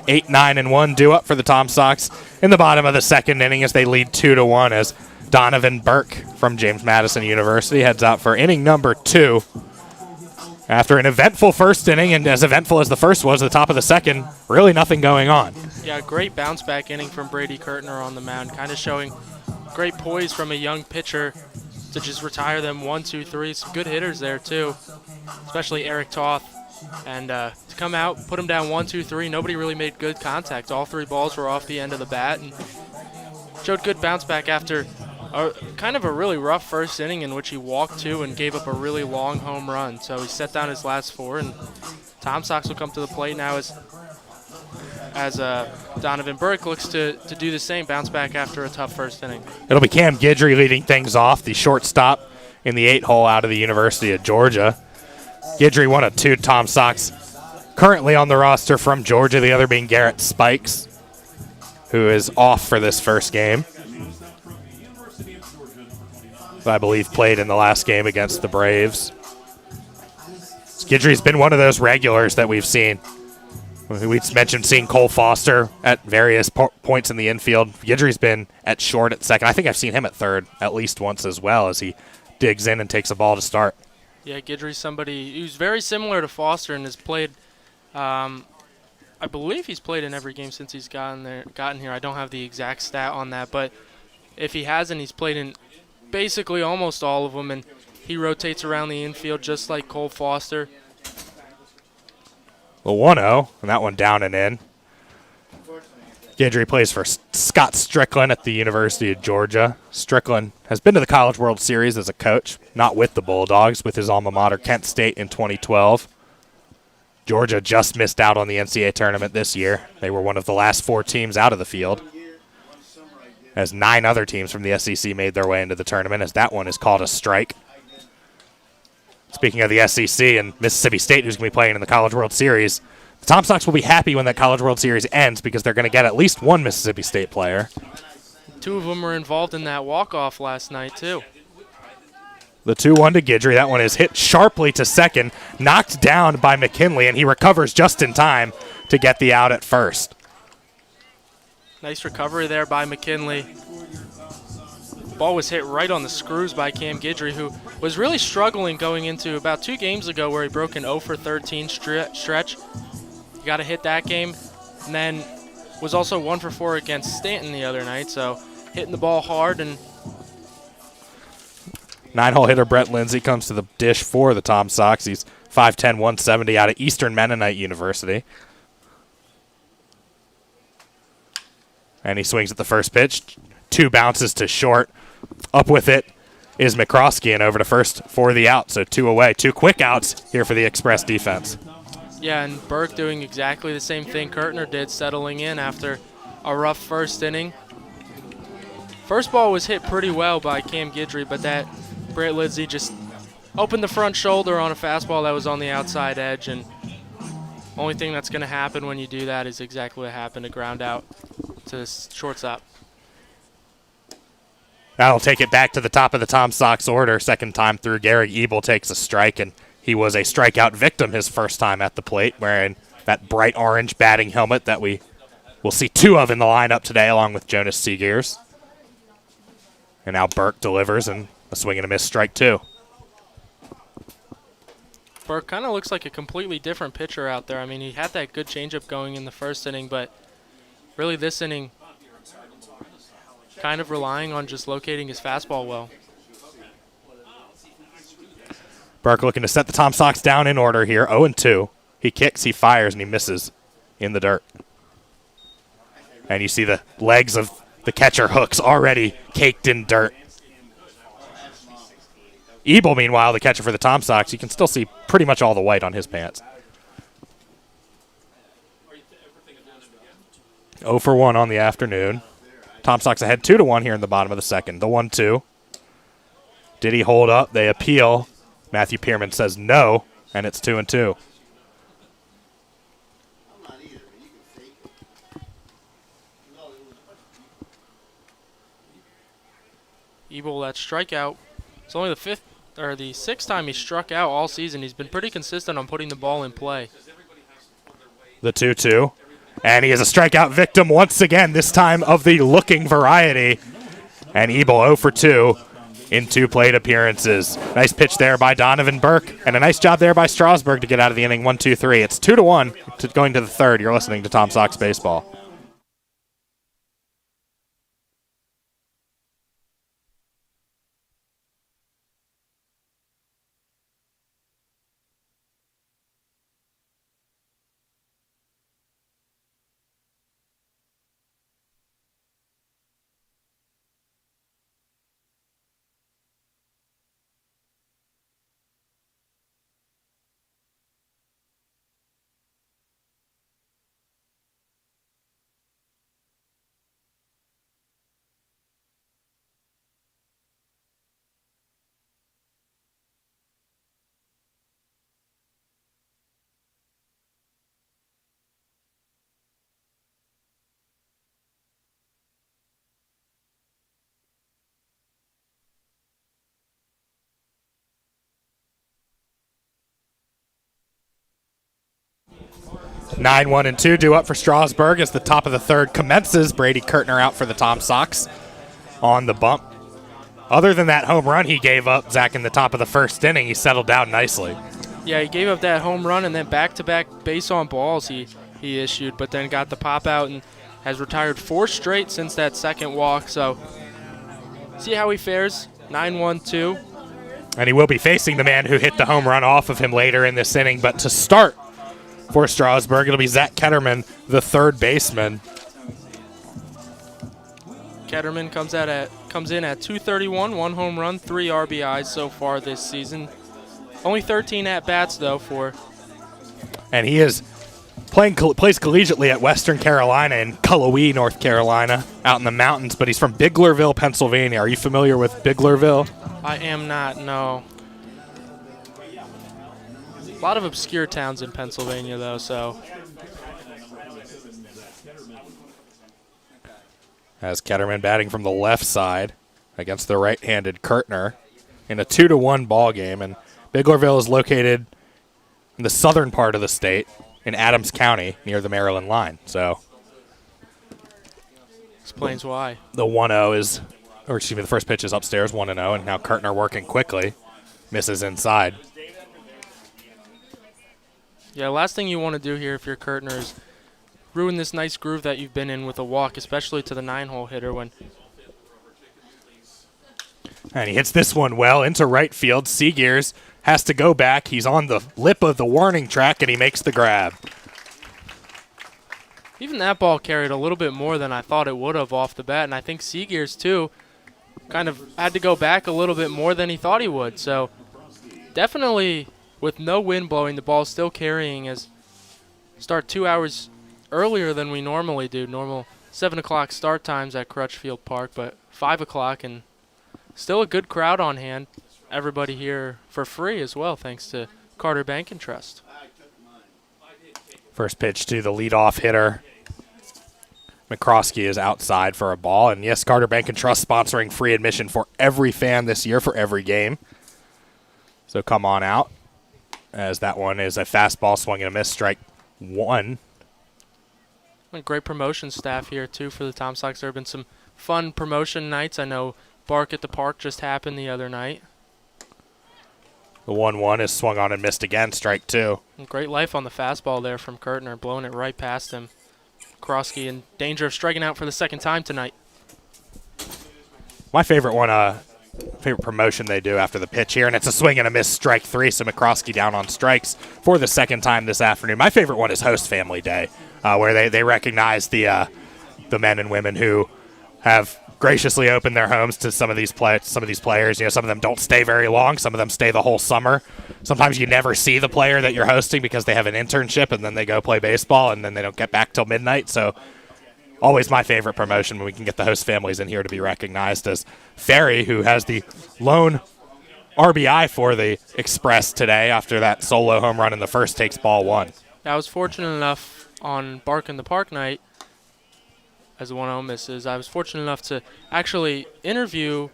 Eight, 9, and 1 due up for the Tom Sox in the bottom of the second inning as they lead 2-1 as Donovan Burke from James Madison University heads out for inning number 2. After an eventful first inning, and as eventful as the first was, at the top of the second, really nothing going on. Yeah, great bounce back inning from Brady Kurtner on the mound, kind of showing great poise from a young pitcher to just retire them 1, 2, 3. Some good hitters there too, especially Eric Toth. And to come out, put him down 1, 2, 3. Nobody really made good contact. All 3 balls were off the end of the bat, and showed good bounce back after kind of a really rough first inning in which he walked 2 and gave up a really long home run. So he set down his last 4, and Tom Sox will come to the plate now as Donovan Burke looks to do the same, bounce back after a tough first inning. It'll be Cam Guidry leading things off, the shortstop in the 8-hole out of the University of Georgia. Guidry, one of 2 Tom Sox currently on the roster from Georgia, the other being Garrett Spikes, who is off for this first game. I believe played in the last game against the Braves. Guidry's been one of those regulars that we've seen. We mentioned seeing Cole Foster at various points in the infield. Guidry's been at short at second. I think I've seen him at third at least once as well as he digs in and takes a ball to start. Yeah, Guidry's somebody who's very similar to Foster and has played, I believe he's played in every game since he's gotten here. I don't have the exact stat on that, but if he hasn't, he's played in basically almost all of them, and he rotates around the infield just like Cole Foster. The 1-0, and that one down and in. Guidry plays for Scott Strickland at the University of Georgia. Strickland has been to the College World Series as a coach, not with the Bulldogs, with his alma mater, Kent State, in 2012. Georgia just missed out on the NCAA tournament this year. They were one of the last 4 teams out of the field, as 9 other teams from the SEC made their way into the tournament, as that one is called a strike. Speaking of the SEC and Mississippi State, who's going to be playing in the College World Series, the Tom Sox will be happy when that College World Series ends because they're going to get at least 1 Mississippi State player. 2 of them were involved in that walk-off last night, too. The 2-1 to Guidry. That one is hit sharply to second, knocked down by McKinley, and he recovers just in time to get the out at first. Nice recovery there by McKinley. Ball was hit right on the screws by Cam Guidry, who was really struggling going into about 2 games ago where he broke an 0 for 13 stretch. He got a hit that game, and then was also 1 for 4 against Stanton the other night, so hitting the ball hard. And 9-hole hitter Brett Lindsay comes to the dish for the Tom Sox. He's 5'10", 170 out of Eastern Mennonite University. And he swings at the first pitch. 2 bounces to short. Up with it is McCroskey, and over to first for the out. So 2 away. 2 quick outs here for the Express defense. Yeah, and Burke doing exactly the same thing Kurtner did, settling in after a rough first inning. First ball was hit pretty well by Cam Guidry, but that Brett Lindsay just opened the front shoulder on a fastball that was on the outside edge, and only thing that's going to happen when you do that is exactly what happened, a ground out to shortstop. That'll take it back to the top of the Tom Sox order. Second time through, Gary Ebel takes a strike, and he was a strikeout victim his first time at the plate, wearing that bright orange batting helmet that we will see 2 of in the lineup today, along with Jonas Seegers. And now Burke delivers, and a swing and a miss, strike 2. Burke kind of looks like a completely different pitcher out there. I mean, he had that good changeup going in the first inning, but really this inning kind of relying on just locating his fastball well. Burke looking to set the Tom Sox down in order here, 0-2. He kicks, he fires, and he misses in the dirt. And you see the legs of the catcher hooks already caked in dirt. Ebel, meanwhile, the catcher for the Tom Sox, you can still see pretty much all the white on his pants. 0 for 1 on the afternoon. Tom Sox ahead 2-1 here in the bottom of the second. The 1-2. Did he hold up? They appeal. Matthew Pearman says no, and it's 2-2. Ebel, that strikeout. It's only the 6th time he struck out all season. He's been pretty consistent on putting the ball in play. The 2-2. And he is a strikeout victim once again, this time of the looking variety. And Ebel 0 for 2 in 2 plate appearances. Nice pitch there by Donovan Burke, and a nice job there by Strasburg to get out of the inning, 1-2-3. It's 2-1 going to the third. You're listening to Tom Sox Baseball. 9-1 and 2 due up for Strasburg as the top of the third commences. Brady Kurtner out for the Tom Sox on the bump. Other than that home run he gave up, Zach, in the top of the first inning, he settled down nicely. Yeah, he gave up that home run and then back-to-back base on balls he issued, but then got the pop out and has retired 4 straight since that second walk. So see how he fares. 9-1-2. And he will be facing the man who hit the home run off of him later in this inning. But to start for Strasburg, it'll be Zach Ketterman, the third baseman. Ketterman comes in at 231, 1 home run, 3 RBIs so far this season. Only 13 at-bats, though, for... And he is plays collegiately at Western Carolina in Cullowhee, North Carolina, out in the mountains, but he's from Biglerville, Pennsylvania. Are you familiar with Biglerville? I am not, no. A lot of obscure towns in Pennsylvania, though, so... As Ketterman batting from the left side against the right-handed Kurtner in a 2-1 ball game. And Biglerville is located in the southern part of the state in Adams County near the Maryland line. So explains why. The 1-0 is, or excuse me, the first pitch is upstairs 1-0, and now Kurtner working quickly. Misses inside. Yeah, last thing you want to do here if you're Kurtner is ruin this nice groove that you've been in with a walk, especially to the 9-hole hitter when... And he hits this one well into right field. Seegears has to go back. He's on the lip of the warning track, and he makes the grab. Even that ball carried a little bit more than I thought it would have off the bat, and I think Seegears, too, kind of had to go back a little bit more than he thought he would. So definitely, with no wind blowing, the ball's still carrying as start 2 hours earlier than we normally do. Normal 7 o'clock start times at Crutchfield Park, but 5 o'clock, and still a good crowd on hand. Everybody here for free as well, thanks to Carter Bank and Trust. First pitch to the leadoff hitter. McCroskey is outside for a ball. And yes, Carter Bank and Trust sponsoring free admission for every fan this year for every game. So come on out, as that one is a fastball swing and a miss, strike 1. And great promotion staff here, too, for the Tom Sox. There have been some fun promotion nights. I know Bark at the Park just happened the other night. The 1-1 is swung on and missed again, strike 2. And great life on the fastball there from Kurtner, blowing it right past him. Krosky in danger of striking out for the second time tonight. My favorite one, favorite promotion they do after the pitch here, and it's a swing and a miss, strike 3, so McCroskey down on strikes for the second time this afternoon. My favorite one is Host Family Day, where they recognize the men and women who have graciously opened their homes to some of these players. You know, some of them don't stay very long. Some of them stay the whole summer. Sometimes you never see the player that you're hosting because they have an internship and then they go play baseball and then they don't get back till midnight. So always my favorite promotion when we can get the host families in here to be recognized, as Ferry, who has the lone RBI for the Express today after that solo home run in the first, takes ball 1. I was fortunate enough on Bark in the Park night, as the 1-0 misses, I was fortunate enough to actually interview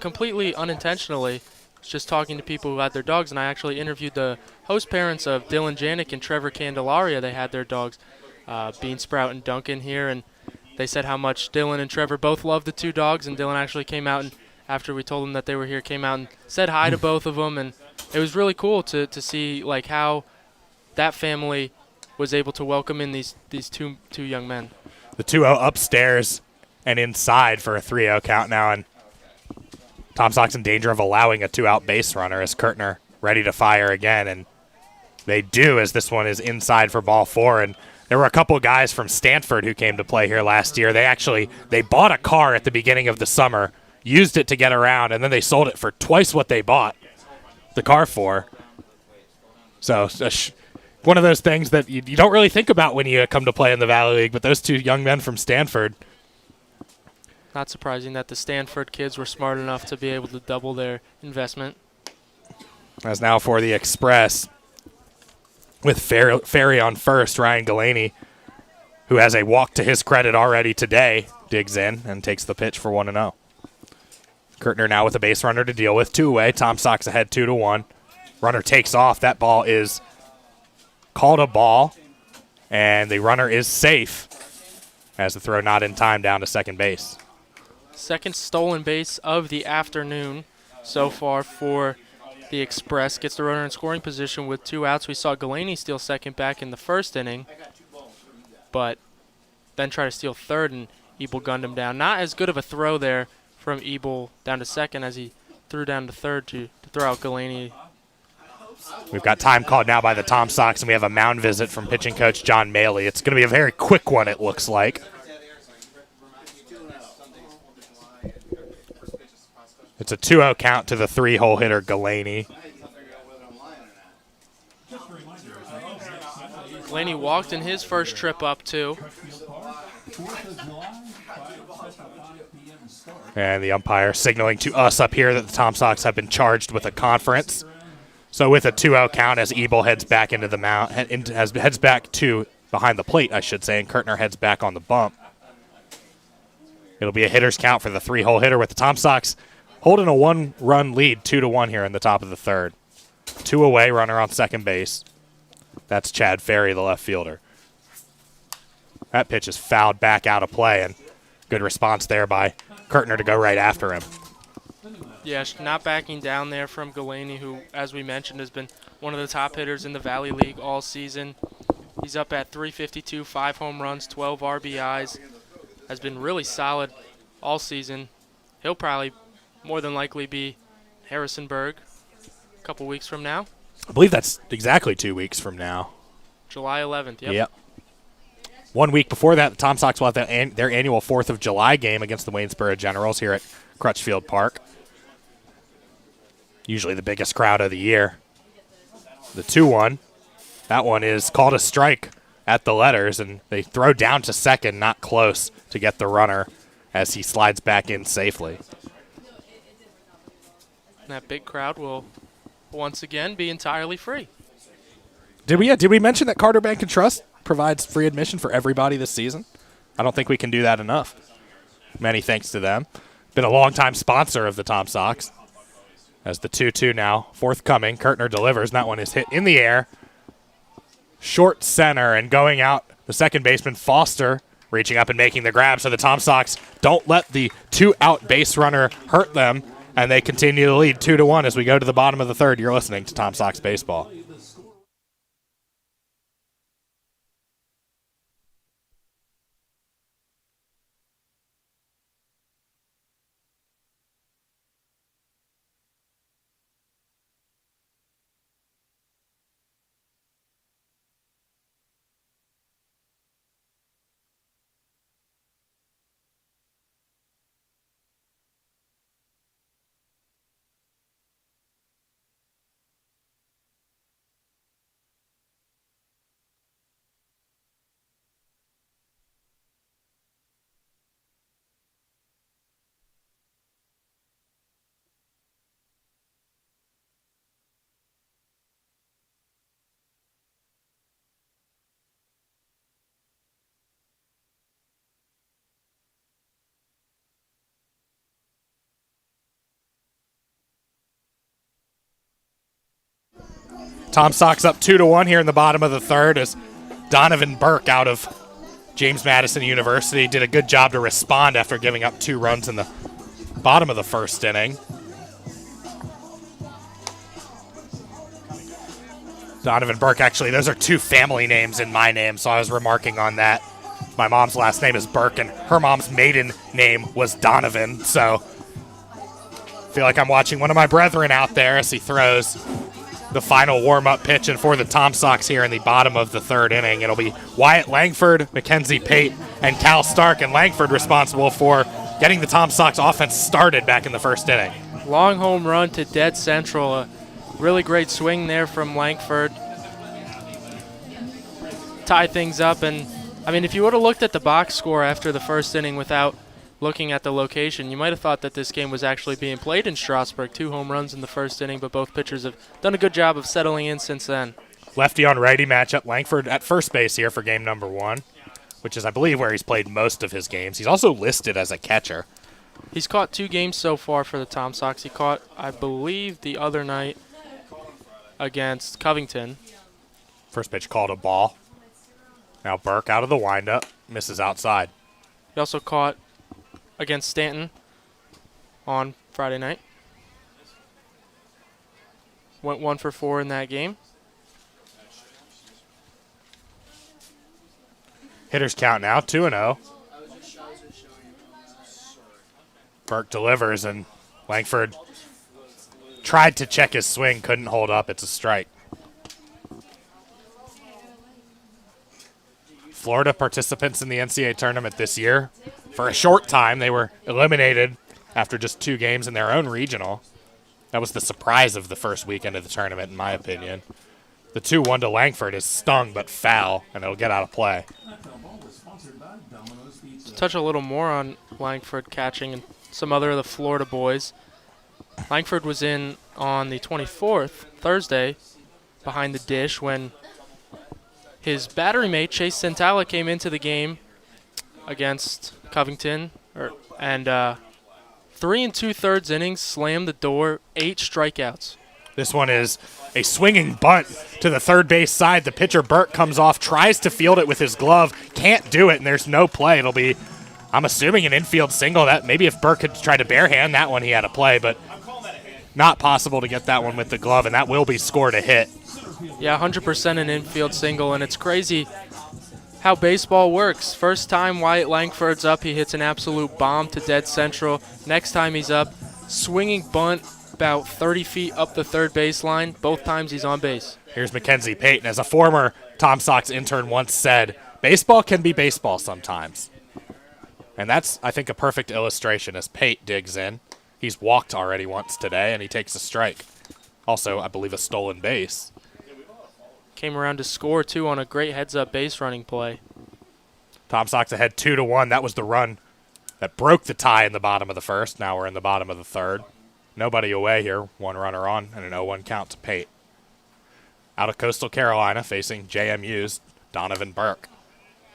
completely unintentionally, just talking to people who had their dogs, and I actually interviewed the host parents of Dylan Janik and Trevor Candelaria. They had their dogs, Bean Sprout and Duncan, here, and they said how much Dylan and Trevor both loved the 2 dogs, and Dylan actually came out, and after we told them that they were here, came out and said hi to both of them, and it was really cool to see like how that family was able to welcome in these two young men. The 2-0 upstairs and inside for a 3-0 count now, and Tom Sox in danger of allowing a 2-out base runner as Kurtner ready to fire again, and they do, as this one is inside for ball 4. And there were a couple of guys from Stanford who came to play here last year. They bought a car at the beginning of the summer, used it to get around, and then they sold it for twice what they bought the car for. So one of those things that you don't really think about when you come to play in the Valley League, but those 2 young men from Stanford. Not surprising that the Stanford kids were smart enough to be able to double their investment. As now for the Express, with Ferry on first, Ryan Galaney, who has a walk to his credit already today, digs in and takes the pitch for 1-0. Kurtner now with a base runner to deal with, 2 away. Tom Sox ahead 2-1. Runner takes off. That ball is called a ball, And the runner is safe as the throw not in time down to second base. Second stolen base of the afternoon so far for the Express. Gets the runner in scoring position with 2 outs. We saw Galaney steal second back in the first inning, but then try to steal third, and Ebel gunned him down. Not as good of a throw there from Ebel down to second as he threw down to third to throw out Galaney. We've got time called now by the Tom Sox, and we have a mound visit from pitching coach John Maley. It's going to be a very quick one, it looks like. It's a 2-0 count to the 3-hole hitter Galaney. Galaney walked in his first trip up, too. And the umpire signaling to us up here that the Tom Sox have been charged with a conference. So with a 2-0 count as Ebel heads back into the mound, heads back to behind the plate, I should say, and Kurtner heads back on the bump. It'll be a hitter's count for the 3-hole hitter with the Tom Sox holding a 1-run lead, 2-1 here in the top of the third. 2 away, runner on second base. That's Chad Ferry, the left fielder. That pitch is fouled back out of play, and good response there by Kurtner to go right after him. Yeah, not backing down there from Galaney, who, as we mentioned, has been one of the top hitters in the Valley League all season. He's up at .352, 5 home runs, 12 RBIs. Has been really solid all season. He'll probably more than likely be Harrisonburg a couple weeks from now. I believe that's exactly 2 weeks from now. July 11th, Yep. 1 week before that, the Tom Sox will have their annual 4th of July game against the Waynesboro Generals here at Crutchfield Park. Usually the biggest crowd of the year. The 2-1, that one is called a strike at the letters, and they throw down to second, not close, to get the runner as he slides back in safely. That big crowd will once again be entirely free. Did we mention that Carter Bank and Trust provides free admission for everybody this season? I don't think we can do that enough. Many thanks to them. Been a longtime sponsor of the Tom Sox. As the 2-2 now forthcoming, Kurtner delivers, and that one is hit in the air. Short center, and going out, the second baseman Foster reaching up and making the grab, so the Tom Sox don't let the 2-out base runner hurt them, and they continue to lead 2-1 as we go to the bottom of the third. You're listening to Tom Sox Baseball. Tom Sox up 2-1 here in the bottom of the third as Donovan Burke out of James Madison University did a good job to respond after giving up 2 runs in the bottom of the first inning. Donovan Burke, actually, those are 2 family names in my name, so I was remarking on that. My mom's last name is Burke, and her mom's maiden name was Donovan, so I feel like I'm watching one of my brethren out there as he throws the final warm-up pitch, and for the Tom Sox here in the bottom of the third inning, it'll be Wyatt Langford, Mackenzie Pate, and Cal Stark, and Langford responsible for getting the Tom Sox offense started back in the first inning. Long home run to dead central. A really great swing there from Langford. Tie things up, and I mean, if you would have looked at the box score after the first inning without looking at the location, you might have thought that this game was actually being played in Strasburg. 2 home runs in the first inning, but both pitchers have done a good job of settling in since then. Lefty on righty matchup. Langford at first base here for game number 1, which is, I believe, where he's played most of his games. He's also listed as a catcher. He's caught 2 games so far for the Tom Sox. He caught, I believe, the other night against Covington. First pitch called a ball. Now Burke out of the windup, misses outside. He also caught against Stanton on Friday night. Went 1 for 4 in that game. Hitters count now, 2-0. Burke delivers, and Langford tried to check his swing, couldn't hold up. It's a strike. Florida participants in the NCAA tournament this year. For a short time, they were eliminated after just 2 games in their own regional. That was the surprise of the first weekend of the tournament, in my opinion. The 2-1 to Langford is stung but foul, and it'll get out of play. To touch a little more on Langford catching and some other of the Florida boys. Langford was in on the 24th, Thursday, behind the dish when his battery mate, Chase Santala, came into the game against Covington, and 3 2/3 innings, slammed the door, 8 strikeouts. This one is a swinging bunt to the third base side. The pitcher, Burke, comes off, tries to field it with his glove, can't do it, and there's no play. It'll be, I'm assuming, an infield single. That maybe if Burke had tried to barehand that one, he had a play, but not possible to get that one with the glove, and that will be scored a hit. Yeah, 100% an infield single, and it's crazy how baseball works. First time Wyatt Langford's up, he hits an absolute bomb to dead central. Next time he's up, swinging bunt about 30 feet up the third baseline. Both times he's on base. Here's Mackenzie Payton. As a former Tom Sox intern once said, baseball can be baseball sometimes. And that's, I think, a perfect illustration as Pate digs in. He's walked already once today, and he takes a strike. Also, I believe, a stolen base. Came around to score, too, on a great heads-up base running play. Tom Sox ahead 2-1. That was the run that broke the tie in the bottom of the first. Now we're in the bottom of the third. Nobody away here. 1 runner on and an 0-1 count to Pate. Out of Coastal Carolina, facing JMU's Donovan Burke.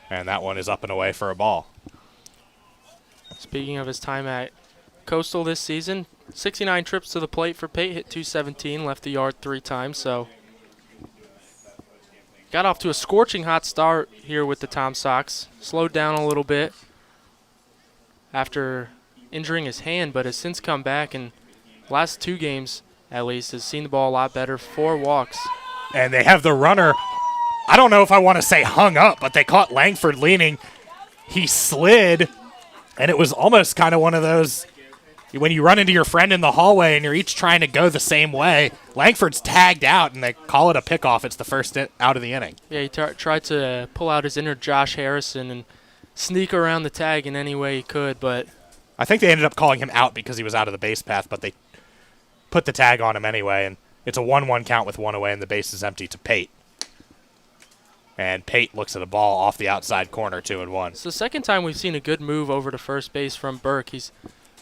And that one is up and away for a ball. Speaking of his time at Coastal this season, 69 trips to the plate for Pate, hit .217, left the yard 3 times, so got off to a scorching hot start here with the Tom Sox. Slowed down a little bit after injuring his hand, but has since come back, and last 2 games, at least, has seen the ball a lot better. 4 walks. And they have the runner, I don't know if I want to say hung up, but they caught Langford leaning. He slid, and it was almost kind of one of those, when you run into your friend in the hallway and you're each trying to go the same way, Langford's tagged out, and they call it a pickoff. It's the first out of the inning. Yeah, he tried to pull out his inner Josh Harrison and sneak around the tag in any way he could, but I think they ended up calling him out because he was out of the base path, but they put the tag on him anyway, and it's a 1-1 count with 1 away, and the base is empty to Pate. And Pate looks at a ball off the outside corner, 2-1. It's the second time we've seen a good move over to first base from Burke. He's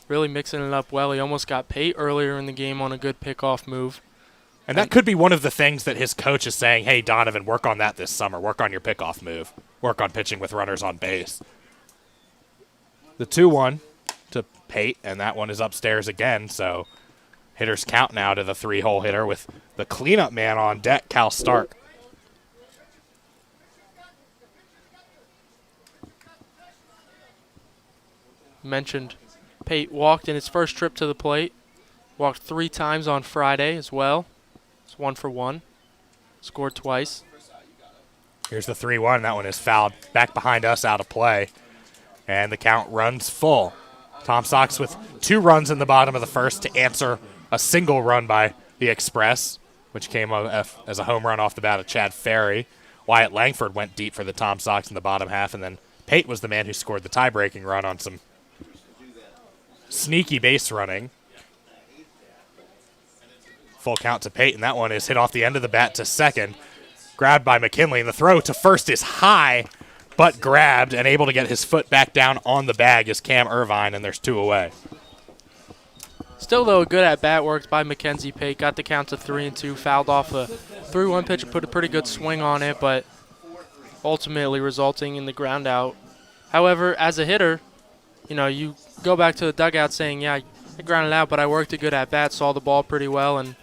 really mixing it up well. He almost got Pate earlier in the game on a good pickoff move. And that could be one of the things that his coach is saying, hey, Donovan, work on that this summer. Work on your pickoff move. Work on pitching with runners on base. The 2-1 to Pate, and that one is upstairs again, so hitters count now to the 3-hole hitter with the cleanup man on deck, Cal Stark. Mentioned Pate walked in his first trip to the plate. Walked 3 times on Friday as well. It's 1 for 1. Scored twice. Here's the 3-1. That one is fouled back behind us, out of play. And the count runs full. Tom Sox with 2 runs in the bottom of the first to answer a single run by the Express, which came as a home run off the bat of Chad Ferry. Wyatt Langford went deep for the Tom Sox in the bottom half, and then Pate was the man who scored the tie-breaking run on some sneaky base running. Full count to Pate, and that one is hit off the end of the bat to second. Grabbed by McKinley, and the throw to first is high, but grabbed and able to get his foot back down on the bag is Cam Irvine, and there's 2 away. Still, though, a good at-bat worked by Mackenzie Pate. Got the count to 3-2, fouled off a 3-1 pitch and put a pretty good swing on it, but ultimately resulting in the ground out. However, as a hitter, you know, you go back to the dugout saying, yeah, I grounded out, but I worked a good at-bat, saw the ball pretty well, and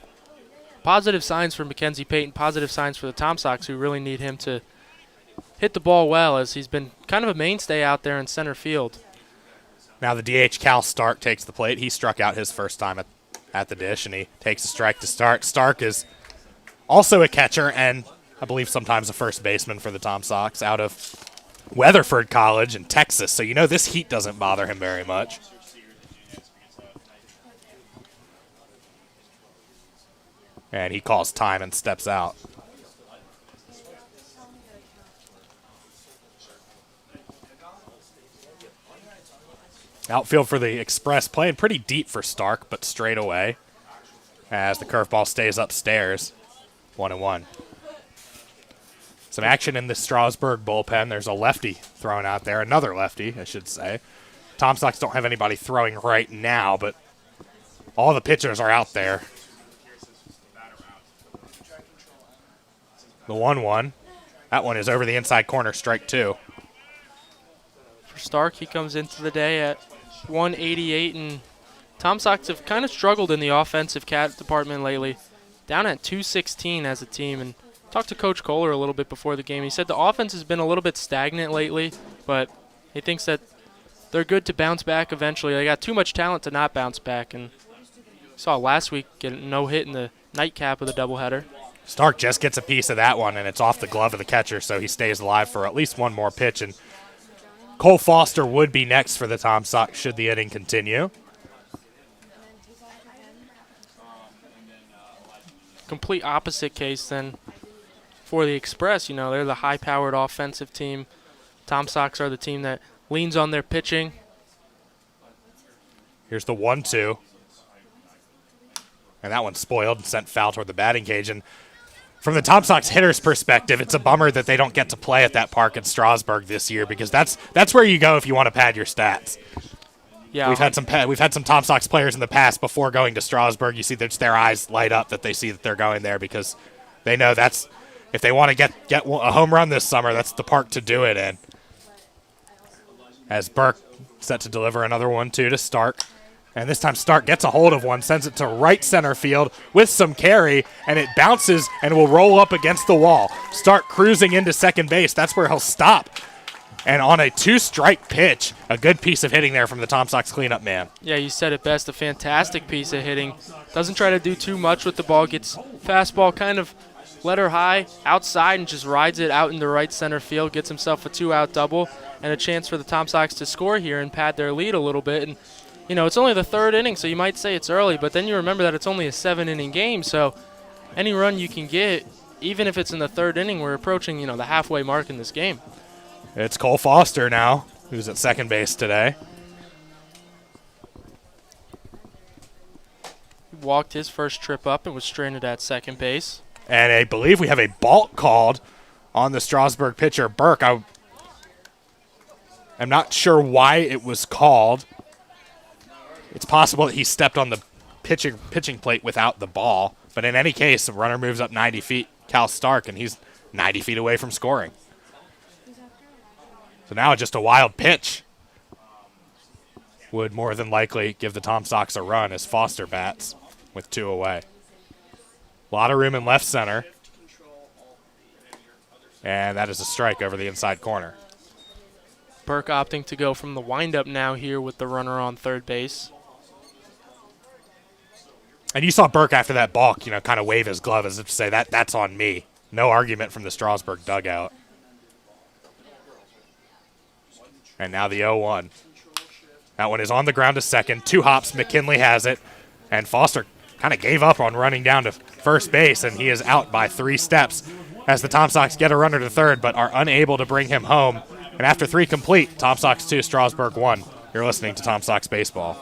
positive signs for Mackenzie Pate and positive signs for the Tom Sox, who really need him to hit hit the ball well, as he's been kind of a mainstay out there in center field. Now the DH Cal Stark takes the plate. He struck out his first time at the dish, and he takes a strike to start. Stark is also a catcher and I believe sometimes a first baseman for the Tom Sox out of Weatherford College in Texas. So you know this heat doesn't bother him very much. And he calls time and steps out. Outfield for the Express playing pretty deep for Stark, but straight away as the curveball stays upstairs. 1-1. Some action in the Strasburg bullpen. There's a lefty thrown out there, another lefty, I should say. Tom Sox don't have anybody throwing right now, but all the pitchers are out there. The 1-1. That one is over the inside corner, strike 2. For Stark, he comes into the day at 188, and Tom Sox have kind of struggled in the offensive department lately. Down at 216 as a team, and talked to Coach Kohler a little bit before the game. He said the offense has been a little bit stagnant lately, but he thinks that they're good to bounce back eventually. They got too much talent to not bounce back, and saw last week get a no-hit in the nightcap of the doubleheader. Stark just gets a piece of that one, and it's off the glove of the catcher, so he stays alive for at least one more pitch. And Cole Foster would be next for the Tom Sox should the inning continue. Complete opposite case then for the Express. You know, they're the high-powered offensive team. Tom Sox are the team that leans on their pitching. Here's the 1-2. And that one's spoiled and sent foul toward the batting cage. And from the Tom Sox hitter's perspective, it's a bummer that they don't get to play at that park in Strasburg this year, because that's where you go if you want to pad your stats. Yeah, we've had some Tom Sox players in the past before going to Strasburg. You see their eyes light up that they see that they're going there, because they know that's, if they want to get a home run this summer, that's the park to do it in. As Burke set to deliver another 1-2 to Stark. And this time Stark gets a hold of one, sends it to right center field with some carry, and it bounces and will roll up against the wall. Stark cruising into second base. That's where he'll stop. And on a 2-strike pitch, a good piece of hitting there from the Tom Sox cleanup man. Yeah, you said it best. A fantastic piece of hitting. Doesn't try to do too much with the ball. Gets fastball kind of let her high outside and just rides it out into right center field. Gets himself a 2-out double and a chance for the Tom Sox to score here and pad their lead a little bit. And you know, it's only the third inning, so you might say it's early, but then you remember that it's only a 7-inning game, so any run you can get, even if it's in the third inning, we're approaching, you know, the halfway mark in this game. It's Cole Foster now, who's at second base today. He walked his first trip up and was stranded at second base. And I believe we have a balk called on the Strasburg pitcher, Burke. I'm not sure why it was called. It's possible that he stepped on the pitching plate without the ball. But in any case, the runner moves up 90 feet, Cal Stark, and he's 90 feet away from scoring. So now just a wild pitch would more than likely give the Tom Sox a run as Foster bats with 2 away. A lot of room in left center. And that is a strike over the inside corner. Burke opting to go from the windup now here with the runner on third base. And you saw Burke after that balk, you know, kind of wave his glove as if to say, that's on me. No argument from the Strasburg dugout. And now the 0-1. That one is on the ground to second. 2 hops, McKinley has it. And Foster kind of gave up on running down to first base, and he is out by 3 steps as the Tom Sox get a runner to third but are unable to bring him home. And after 3 complete, Tom Sox 2, Strasburg 1. You're listening to Tom Sox Baseball.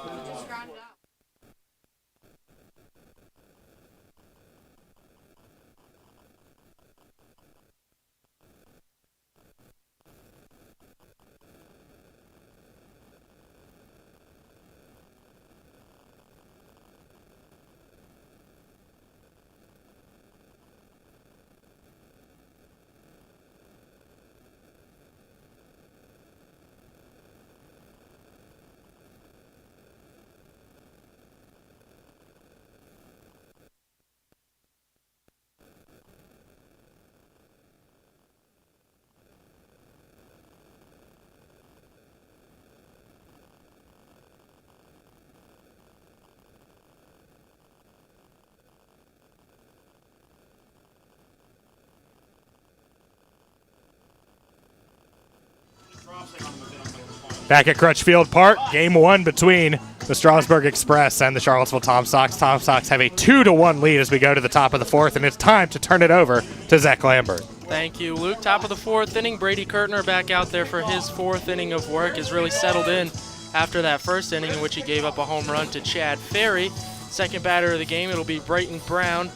Back at Crutchfield Park, game one between the Strasburg Express and the Charlottesville Tom Sox. Tom Sox have a 2-1 lead as we go to the top of the fourth, and it's time to turn it over to Zach Lambert. Thank you, Luke. Top of the fourth inning, Brady Kurtner back out there for his fourth inning of work. Has really settled in after that first inning in which he gave up a home run to Chad Ferry. Second batter of the game, it'll be Brayton Brown,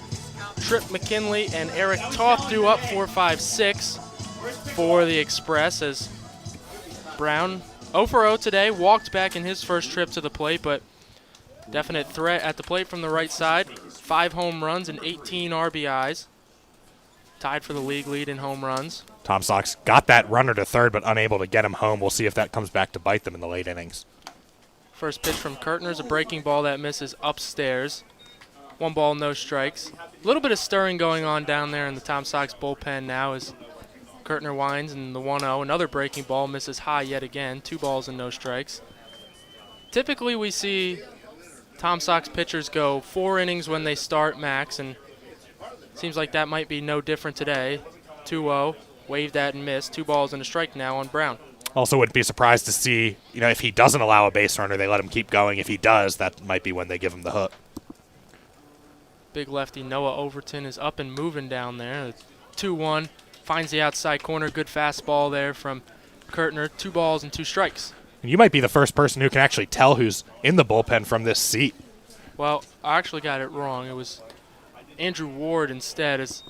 Trip McKinley, and Eric Toth due up 4-5-6 for the Express as Brown 0 for 0 today, walked back in his first trip to the plate, but definite threat at the plate from the right side. 5 home runs and 18 RBIs. Tied for the league lead in home runs. Tom Sox got that runner to third, but unable to get him home. We'll see if that comes back to bite them in the late innings. First pitch from Kurtner is a breaking ball that misses upstairs. 1 ball, no strikes. A little bit of stirring going on down there in the Tom Sox bullpen now as Kurtner winds in the 1-0. Another breaking ball misses high yet again. 2 balls and no strikes. Typically we see Tom Sox pitchers go 4 innings when they start max, and seems like that might be no different today. 2-0, waved at and missed. 2 balls and a strike now on Brown. Also wouldn't be surprised to see, if he doesn't allow a base runner, they let him keep going. If he does, that might be when they give him the hook. Big lefty Noah Overton is up and moving down there. 2-1, finds the outside corner. Good fastball there from Kurtner. 2 balls and 2 strikes. And you might be the first person who can actually tell who's in the bullpen from this seat. Well, I actually got it wrong. It was Andrew Ward instead as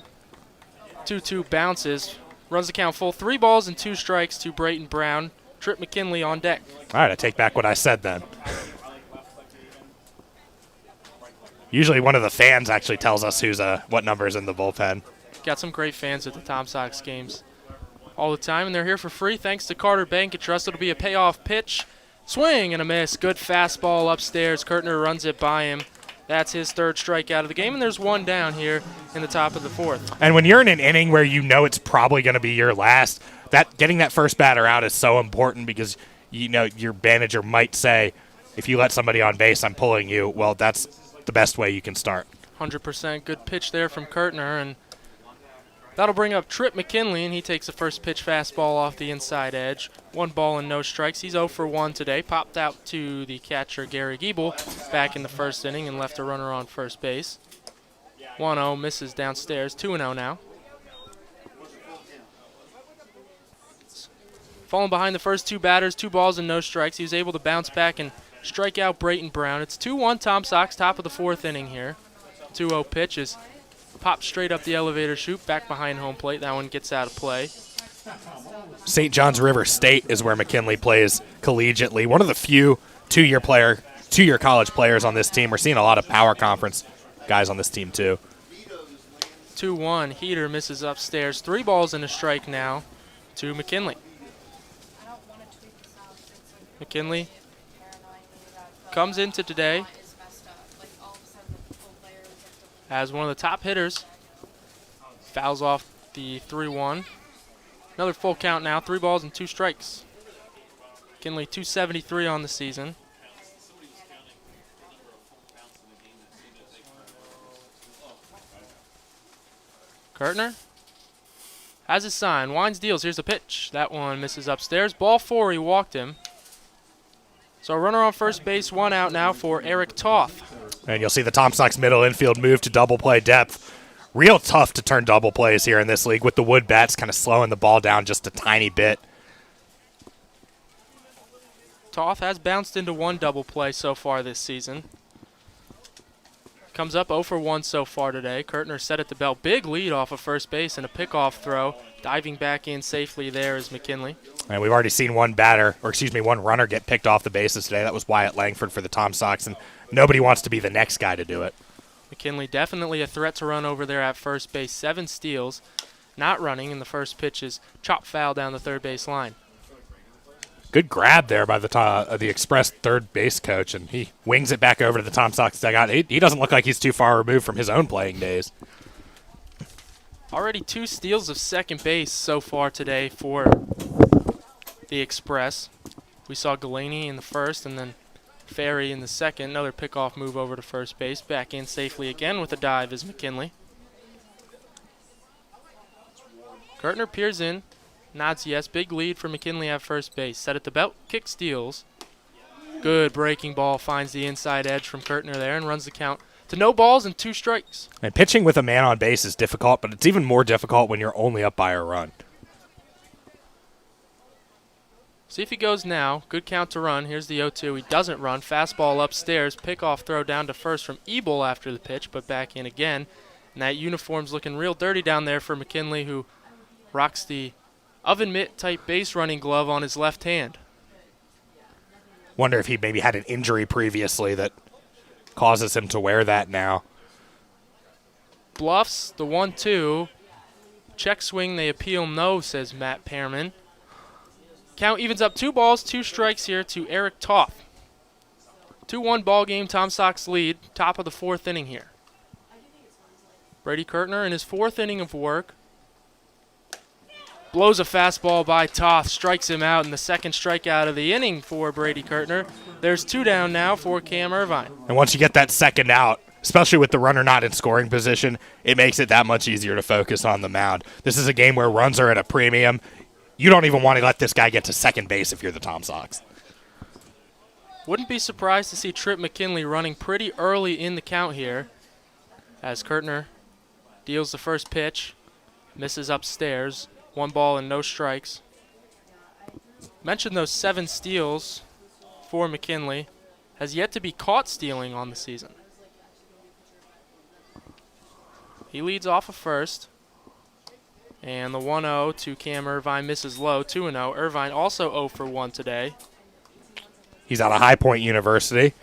2-2 bounces. Runs the count full. 3 balls and 2 strikes to Brayton Brown. Trip McKinley on deck. All right, I take back what I said then. Usually one of the fans actually tells us what number's in the bullpen. Got some great fans at the Tom Sox games all the time, and they're here for free thanks to Carter Bank and Trust. It'll be a payoff pitch. Swing and a miss. Good fastball upstairs. Kurtner runs it by him. That's his 3rd strikeout of the game, and there's 1 down here in the top of the 4th. And when you're in an inning where you know it's probably going to be your last, getting that first batter out is so important because your manager might say, if you let somebody on base, I'm pulling you. Well, that's the best way you can start. 100% good pitch there from Kurtner, and that'll bring up Trip McKinley, and he takes a first pitch fastball off the inside edge. 1 ball and no strikes. He's 0 for 1 today. Popped out to the catcher, Gary Giebel, back in the first inning and left a runner on first base. 1-0, misses downstairs. 2-0 now. Falling behind the first 2 batters, 2 balls and no strikes. He was able to bounce back and strike out Brayton Brown. It's 2-1 Tom Sox, top of the 4th inning here. 2-0 pitch is popped straight up the elevator chute, back behind home plate. That one gets out of play. St. John's River State is where McKinley plays collegiately. One of the few two-year college players on this team. We're seeing a lot of power conference guys on this team too. 2-1, Heater misses upstairs. 3 balls and a strike now to McKinley. McKinley comes into today as one of the top hitters. Fouls off the 3-1. Another full count now, 3 balls and 2 strikes. McKinley 273 on the season. Kurtner has his sign, winds, deals. Here's the pitch. That one misses upstairs. Ball 4, he walked him. So a runner on first base, 1 out now for Eric Toth. And you'll see the Tom Sox middle infield move to double play depth. Real tough to turn double plays here in this league with the wood bats kind of slowing the ball down just a tiny bit. Toth has bounced into 1 double play so far this season. Comes up 0 for 1 so far today. Kurtner set at the belt. Big lead off of first base and a pickoff throw. Diving back in safely there is McKinley. And we've already seen one runner get picked off the bases today. That was Wyatt Langford for the Tom Sox, and nobody wants to be the next guy to do it. McKinley definitely a threat to run over there at first base. 7 steals, not running, and the first pitch is chop foul down the third base line. Good grab there by the Express third base coach, and he wings it back over to the Tom Sox dugout. He doesn't look like he's too far removed from his own playing days. Already 2 steals of second base so far today for the Express. We saw Galaney in the first and then Ferry in the second. Another pickoff move over to first base. Back in safely again with a dive is McKinley. Kurtner peers in. nods yes. Big lead for McKinley at first base. Set at the belt, kick steals. Good breaking ball, finds the inside edge from Kurtner there and runs the count to no balls and 2 strikes. And pitching with a man on base is difficult, but it's even more difficult when you're only up by a run. See if he goes now. Good count to run. Here's the 0-2. He doesn't run. Fastball upstairs. Pickoff throw down to first from Ebel after the pitch, but back in again. And that uniform's looking real dirty down there for McKinley, who rocks the oven mitt type base running glove on his left hand. Wonder if he maybe had an injury previously that causes him to wear that now. Bluffs the 1-2. Check swing. They appeal no, says Matt Pearman. Count evens up 2 balls, 2 strikes here to Eric Toth. 2-1 ball game, Tom Sox lead, top of the 4th inning here. Brady Kurtner in his 4th inning of work. Blows a fastball by Toth, strikes him out in the 2nd strikeout of the inning for Brady Kurtner. There's 2 down now for Cam Irvine. And once you get that second out, especially with the runner not in scoring position, it makes it that much easier to focus on the mound. This is a game where runs are at a premium. You don't even want to let this guy get to second base if you're the Tom Sox. Wouldn't be surprised to see Trip McKinley running pretty early in the count here as Kurtner deals the first pitch, misses upstairs, 1 ball and no strikes. Mentioned those 7 steals for McKinley. Has yet to be caught stealing on the season. He leads off of first. And the 1-0 to Cam Irvine misses low, 2-0. Irvine also 0 for 1 today. He's out of High Point University,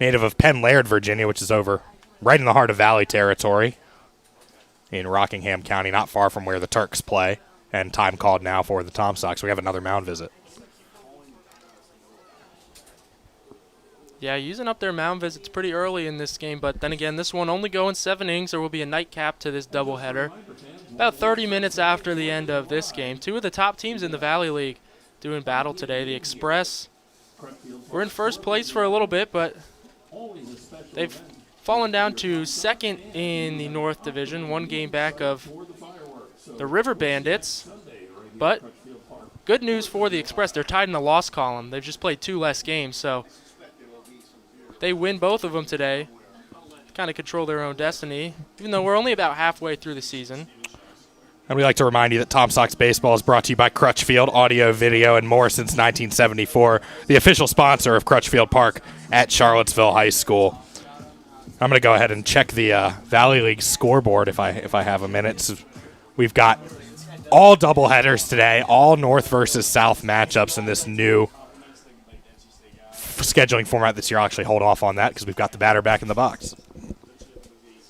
native of Penn Laird, Virginia, which is over right in the heart of Valley territory in Rockingham County, not far from where the Turks play. And time called now for the Tom Sox. We have another mound visit. Yeah, using up their mound visits pretty early in this game, but then again, this one only going 7 innings. There will be a nightcap to this doubleheader. About 30 minutes after the end of this game, 2 of the top teams in the Valley League doing battle today. The Express were in first place for a little bit, but they've fallen down to 2nd in the North Division, 1 game back of the River Bandits. But good news for the Express, they're tied in the loss column. They've just played 2 less games, so they win both of them today. Kind of control their own destiny, even though we're only about halfway through the season. And we'd like to remind you that Tom Sox Baseball is brought to you by Crutchfield Audio, Video, and more since 1974, the official sponsor of Crutchfield Park at Charlottesville High School. I'm going to go ahead and check the Valley League scoreboard if I have a minute. So we've got all doubleheaders today, all North versus South matchups in this new scheduling format this year. I'll actually hold off on that because we've got the batter back in the box.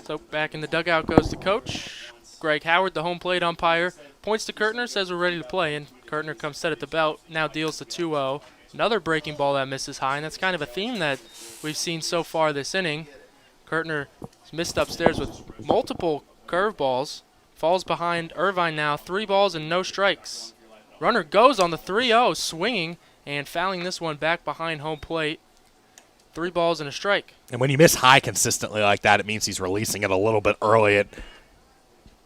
So back in the dugout goes the coach. Greg Howard, the home plate umpire, points to Kurtner, says we're ready to play, and Kurtner comes set at the belt, now deals the 2-0. Another breaking ball that misses high, and that's kind of a theme that we've seen so far this inning. Kurtner missed upstairs with multiple curveballs, falls behind Irvine now, 3 balls and no strikes. Runner goes on the 3-0, swinging and fouling this one back behind home plate. 3 balls and a strike. And when you miss high consistently like that, it means he's releasing it a little bit early.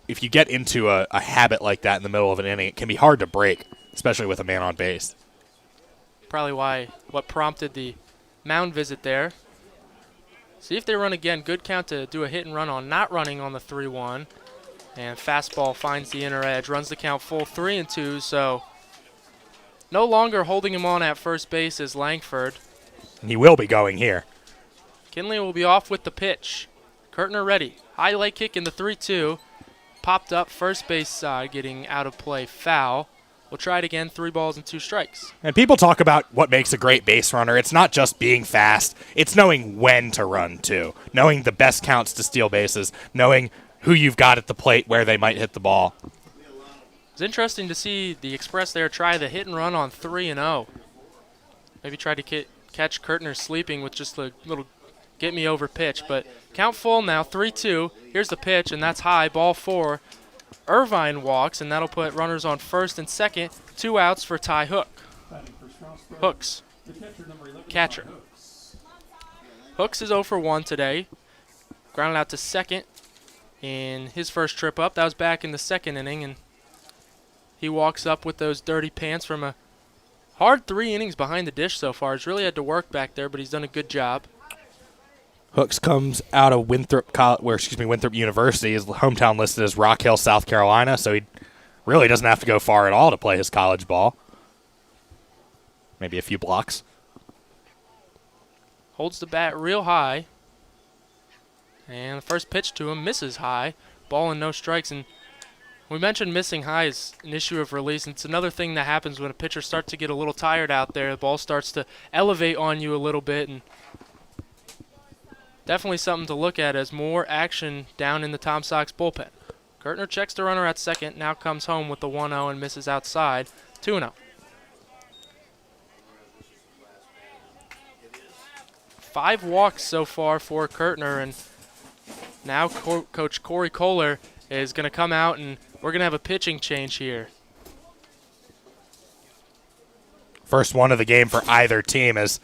If you get into a habit like that in the middle of an inning, it can be hard to break, especially with a man on base. Probably what prompted the mound visit there. See if they run again. Good count to do a hit and run on not running on the 3-1. And fastball finds the inner edge, runs the count full 3-2. So no longer holding him on at first base is Langford. And he will be going here. Kinley will be off with the pitch. Kurtner ready. High leg kick in the 3-2. Popped up first base side, getting out of play, foul. We'll try it again, 3 balls and 2 strikes. And people talk about what makes a great base runner. It's not just being fast. It's knowing when to run, too. Knowing the best counts to steal bases. Knowing who you've got at the plate, where they might hit the ball. It's interesting to see the Express there try the hit and run on 3-0. Maybe try to catch Kurtner sleeping with just a little get-me-over pitch. But count full now, 3-2. Here's the pitch, and that's high, ball 4. Irvine walks, and that'll put runners on first and second. 2 outs for Ty Hooks. Catcher. Hooks is 0 for 1 today. Grounded out to second in his first trip up. That was back in the 2nd inning, and he walks up with those dirty pants from a hard 3 innings behind the dish so far. He's really had to work back there, but he's done a good job. Hooks comes out of Winthrop University. His hometown listed as Rock Hill, South Carolina, so he really doesn't have to go far at all to play his college ball. Maybe a few blocks. Holds the bat real high. And the first pitch to him misses high. Ball and no strikes. And we mentioned missing high is an issue of release. And it's another thing that happens when a pitcher starts to get a little tired out there. The ball starts to elevate on you a little bit. And definitely something to look at as more action down in the Tom Sox bullpen. Gertner checks the runner at second. Now comes home with the 1-0 and misses outside. 2-0. 5 walks so far for Gertner, and now Coach Corey Kohler is going to come out, and we're going to have a pitching change here. First one of the game for either team is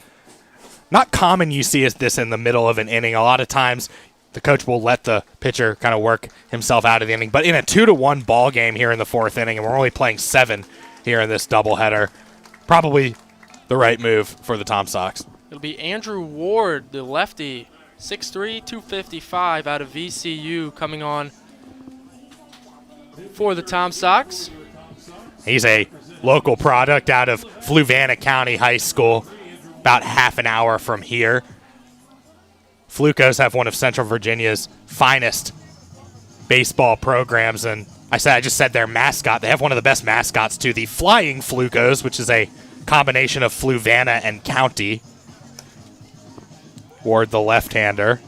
not common. You see this in the middle of an inning. A lot of times the coach will let the pitcher kind of work himself out of the inning. But in a 2-1 ball game here in the 4th inning, and we're only playing 7 here in this doubleheader, probably the right move for the Tom Sox. It'll be Andrew Ward, the lefty, 6'3", 255 out of VCU, coming on for the Tom Sox. He's a local product out of Fluvanna County High School, about half an hour from here. Flukos have one of Central Virginia's finest baseball programs, and I just said their mascot. They have one of the best mascots too, the Flying Flukos, which is a combination of Fluvanna and County. Ward, the left-hander.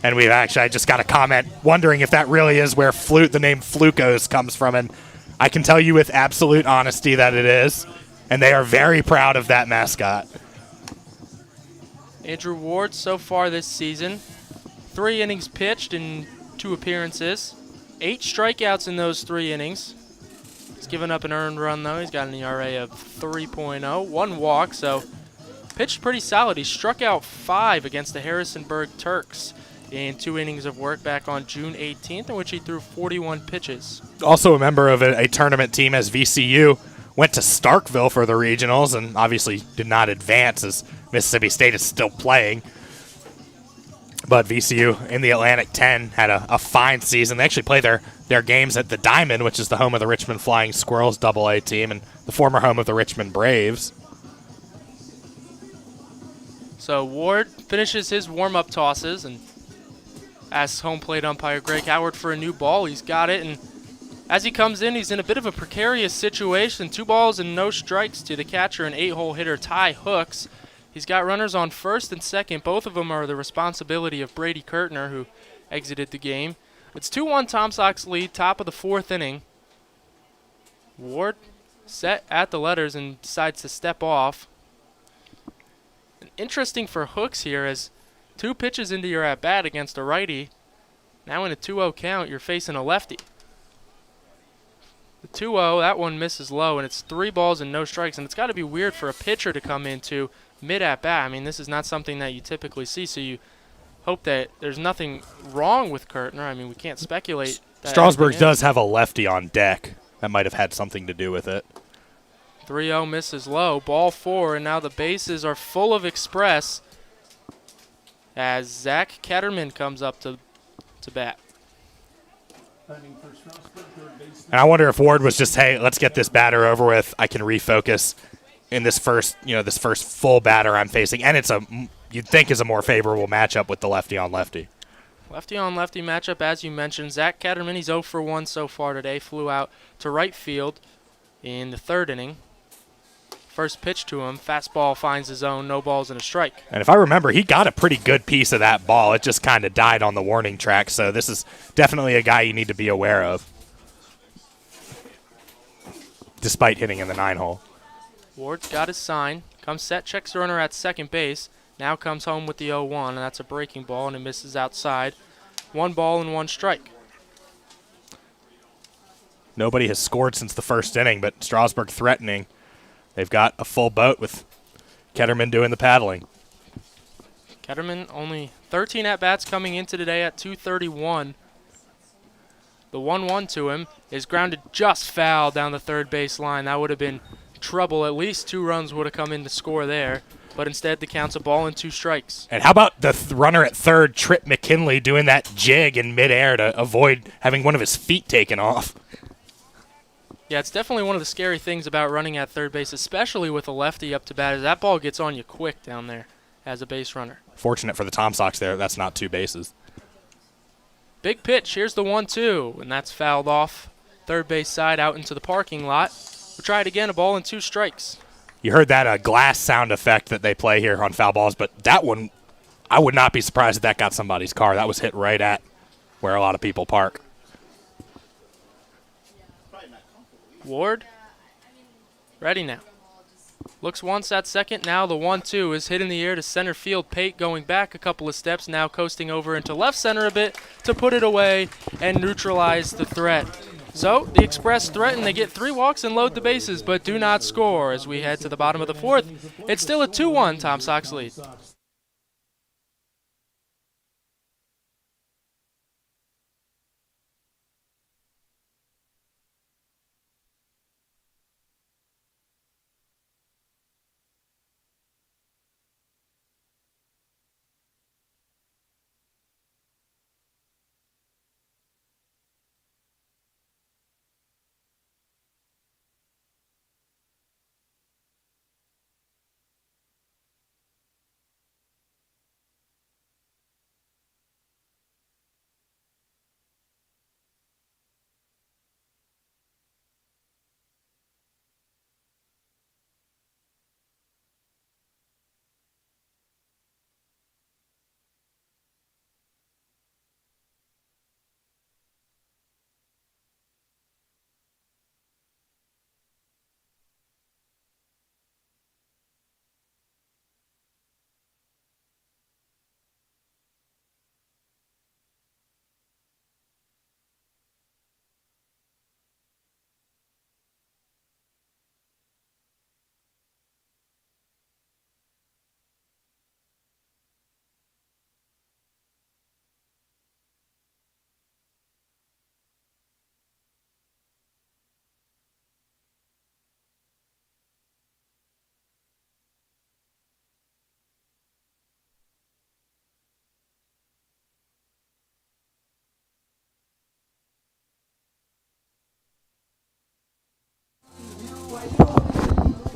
And I just got a comment wondering if that really is where the name Flukos comes from, and I can tell you with absolute honesty that it is, and they are very proud of that mascot. Andrew Ward so far this season, 3 innings pitched in 2 appearances. 8 strikeouts in those 3 innings. He's given up an earned run, though. He's got an ERA of 3.0. 1 walk, so pitched pretty solid. He struck out 5 against the Harrisonburg Turks in 2 innings of work back on June 18th, in which he threw 41 pitches. Also a member of a tournament team as VCU. Went to Starkville for the regionals and obviously did not advance as Mississippi State is still playing. But VCU in the Atlantic 10 had a fine season. They actually play their games at the Diamond, which is the home of the Richmond Flying Squirrels AA team and the former home of the Richmond Braves. So Ward finishes his warm-up tosses and asks home plate umpire Greg Howard for a new ball. He's got it, and as he comes in, he's in a bit of a precarious situation. 2 balls and no strikes to the catcher and 8-hole hitter Ty Hooks. He's got runners on first and second. Both of them are the responsibility of Brady Gertner, who exited the game. It's 2-1 Tom Sox lead, top of the 4th inning. Ward set at the letters and decides to step off. And interesting for Hooks here, as 2 pitches into your at-bat against a righty. Now in a 2-0 count, you're facing a lefty. The 2-0, that one misses low, and it's 3 balls and no strikes. And it's got to be weird for a pitcher to come into mid-at-bat. I mean, this is not something that you typically see, so you hope that there's nothing wrong with Gertner. I mean, we can't speculate. Strasburg does have a lefty on deck. That might have had something to do with it. 3-0 misses low. Ball 4, and now the bases are full of express as Zach Ketterman comes up to bat. And I wonder if Ward was just, hey, let's get this batter over with. I can refocus in this first full batter I'm facing. And it's you'd think is a more favorable matchup with the lefty on lefty. Lefty on lefty matchup, as you mentioned. Zach Ketterman, he's 0 for 1 so far today. Flew out to right field in the 3rd inning. First pitch to him, fastball finds his own, no balls and a strike. And if I remember, he got a pretty good piece of that ball. It just kind of died on the warning track, so this is definitely a guy you need to be aware of, despite hitting in the 9-hole. Ward's got his sign, comes set, checks the runner at second base, now comes home with the 0-1, and that's a breaking ball, and it misses outside. 1 ball and 1 strike. Nobody has scored since the 1st inning, but Strasburg threatening. They've got a full boat with Ketterman doing the paddling. Ketterman only 13 at-bats coming into today at 231. The 1-1 to him is grounded just foul down the third base line. That would have been trouble. At least 2 runs would have come in to score there. But instead, the count's a ball and 2 strikes. And how about the runner at third, Trip McKinley, doing that jig in midair to avoid having one of his feet taken off? Yeah, it's definitely one of the scary things about running at third base, especially with a lefty up to bat, is that ball gets on you quick down there as a base runner. Fortunate for the Tom Sox there, that's not 2 bases. Big pitch, here's the 1-2, and that's fouled off. Third base side out into the parking lot. We'll try it again, a ball and 2 strikes. You heard that glass sound effect that they play here on foul balls, but that one, I would not be surprised if that got somebody's car. That was hit right at where a lot of people park. Ward, ready now. Looks once at second, now the 1-2 is hit in the air to center field. Pate going back a couple of steps, now coasting over into left center a bit to put it away and neutralize the threat. So the Express threaten, they get 3 walks and load the bases, but do not score as we head to the bottom of the 4th. It's still a 2-1 Tom Sox lead.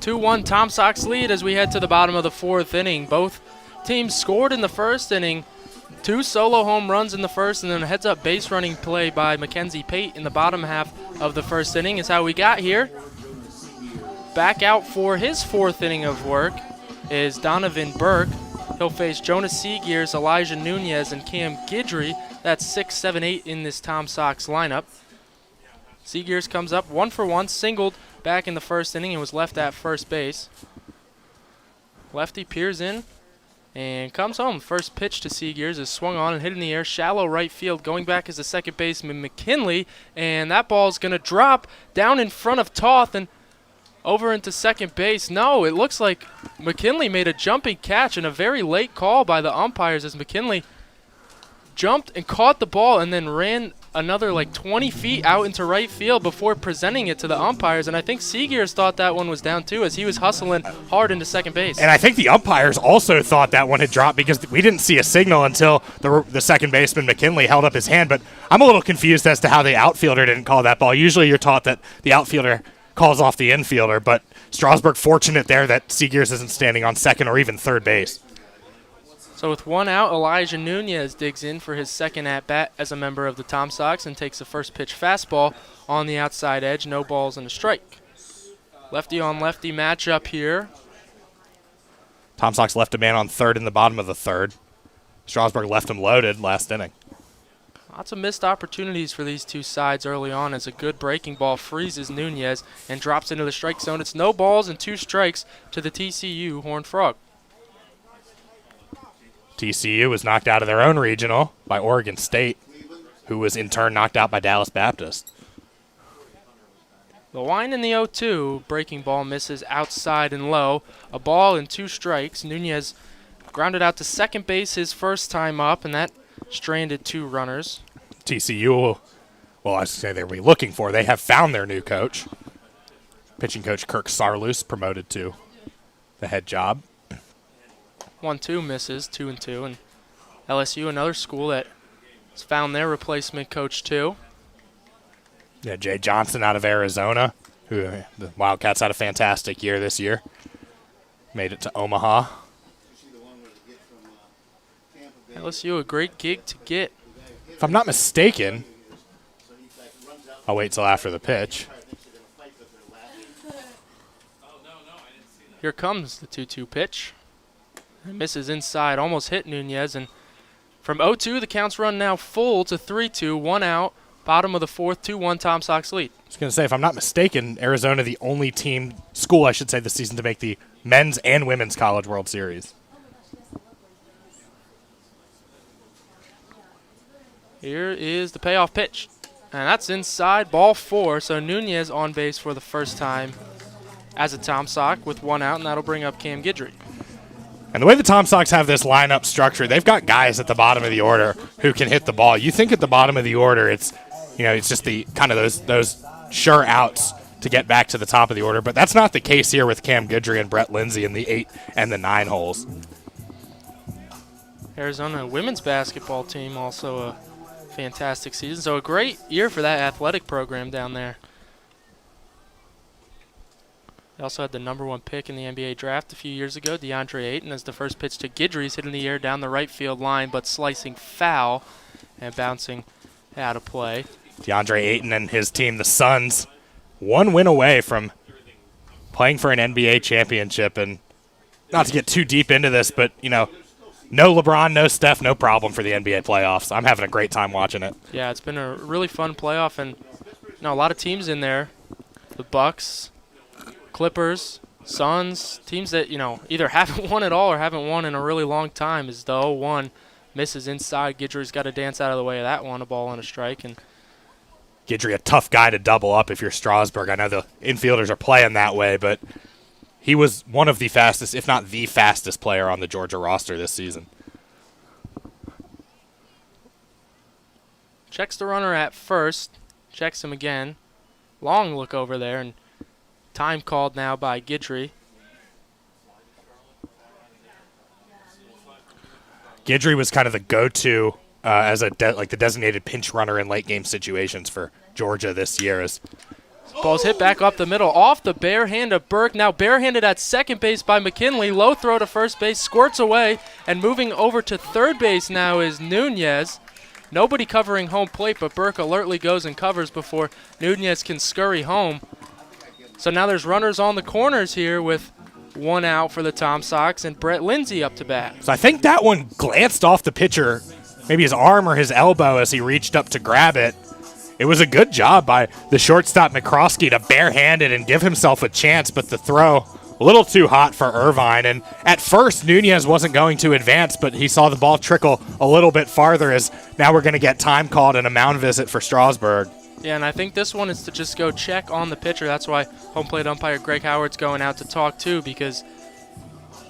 Two-one Tom Sox lead as we head to the bottom of the 4th inning. Both teams scored in the first inning. 2 solo home runs in the first, and then a heads-up base running play by Mackenzie Pate in the bottom half of the first inning is how we got here. Back out for his 4th inning of work is Donovan Burke. He'll face Jonas Seegears, Elijah Nunez, and Cam Guidry. That's 6, 7, 8 in this Tom Sox lineup. Seegears comes up 1 for 1, singled back in the first inning and was left at first base. Lefty peers in and comes home. First pitch to Seegears is swung on and hit in the air, shallow right field. Going back is the second baseman McKinley, and that ball's going to drop down in front of Toth and over into second base. No, it looks like McKinley made a jumping catch and a very late call by the umpires as McKinley jumped and caught the ball and then ran another like 20 feet out into right field before presenting it to the umpires. And I think Seegears thought that one was down too as he was hustling hard into second base. And I think the umpires also thought that one had dropped because we didn't see a signal until the second baseman McKinley held up his hand. But I'm a little confused as to how the outfielder didn't call that ball. Usually you're taught that the outfielder calls off the infielder, but Strasburg fortunate there that Seegears isn't standing on second or even third base. So with 1 out, Elijah Nunez digs in for his second at-bat as a member of the Tom Sox and takes a first pitch fastball on the outside edge. No balls and a strike. Lefty on lefty matchup here. Tom Sox left a man on third in the bottom of the 3rd. Strasburg left him loaded last inning. Lots of missed opportunities for these two sides early on as a good breaking ball freezes Nunez and drops into the strike zone. It's no balls and 2 strikes to the TCU Horned Frog. TCU was knocked out of their own regional by Oregon State, who was in turn knocked out by Dallas Baptist. The line in the 0-2, breaking ball misses outside and low. A ball and 2 strikes. Nunez grounded out to second base his first time up, and that stranded 2 runners. TCU, well, I should say they'll be looking for. They have found their new coach. Pitching coach Kirk Sarloos promoted to the head job. 1-2 misses, 2-2, and LSU, another school that has found their replacement coach too. Yeah, Jay Johnson out of Arizona, who the Wildcats had a fantastic year this year. Made it to Omaha. LSU, a great gig to get. If I'm not mistaken, I'll wait till after the pitch. Here comes the 2-2 pitch. It misses inside, almost hit Nunez, and from 0-2, the count's run now full to 3-2, 1 out, bottom of the 4th, 2-1 Tom Sox lead. I was going to say, if I'm not mistaken, Arizona the only school I should say this season to make the men's and women's College World Series. Here is the payoff pitch, and that's inside, ball 4, so Nunez on base for the first time as a Tom Sock with 1 out, and that'll bring up Cam Guidry. And the way the Tom Sox have this lineup structure, they've got guys at the bottom of the order who can hit the ball. You think at the bottom of the order, it's just the kind of those sure outs to get back to the top of the order, but that's not the case here with Cam Guidry and Brett Lindsay in the 8 and the 9 holes. Arizona women's basketball team also a fantastic season, so a great year for that athletic program down there. They also had the #1 pick in the NBA draft a few years ago, DeAndre Ayton, as the first pitch to Guidry's hit in the air down the right field line, but slicing foul and bouncing out of play. DeAndre Ayton and his team, the Suns, 1 win away from playing for an NBA championship. And not to get too deep into this, but, no LeBron, no Steph, no problem for the NBA playoffs. I'm having a great time watching it. Yeah, it's been a really fun playoff, and a lot of teams in there. The Bucks, Clippers, Suns, teams that, either haven't won at all or haven't won in a really long time, as the 0-1 misses inside. Guidry's got to dance out of the way of that one, a ball and a strike. And Guidry, a tough guy to double up if you're Strasburg. I know the infielders are playing that way, but he was one of the fastest, if not the fastest player on the Georgia roster this season. Checks the runner at first, checks him again. Long look over there, and time called now by Guidry. Guidry was kind of the go-to as the designated pinch runner in late game situations for Georgia this year. Ball's hit back up the middle, off the bare hand of Burke. Now barehanded at second base by McKinley. Low throw to first base, squirts away, and moving over to third base now is Nunez. Nobody covering home plate, but Burke alertly goes and covers before Nunez can scurry home. So now there's runners on the corners here with 1 out for the Tom Sox and Brett Lindsay up to bat. So I think that one glanced off the pitcher, maybe his arm or his elbow as he reached up to grab it. It was a good job by the shortstop McCroskey to barehand it and give himself a chance, but the throw a little too hot for Irvine. And at first, Nunez wasn't going to advance, but he saw the ball trickle a little bit farther as now we're going to get time called and a mound visit for Strasburg. Yeah, and I think this one is to just go check on the pitcher. That's why home plate umpire Greg Howard's going out to talk too, because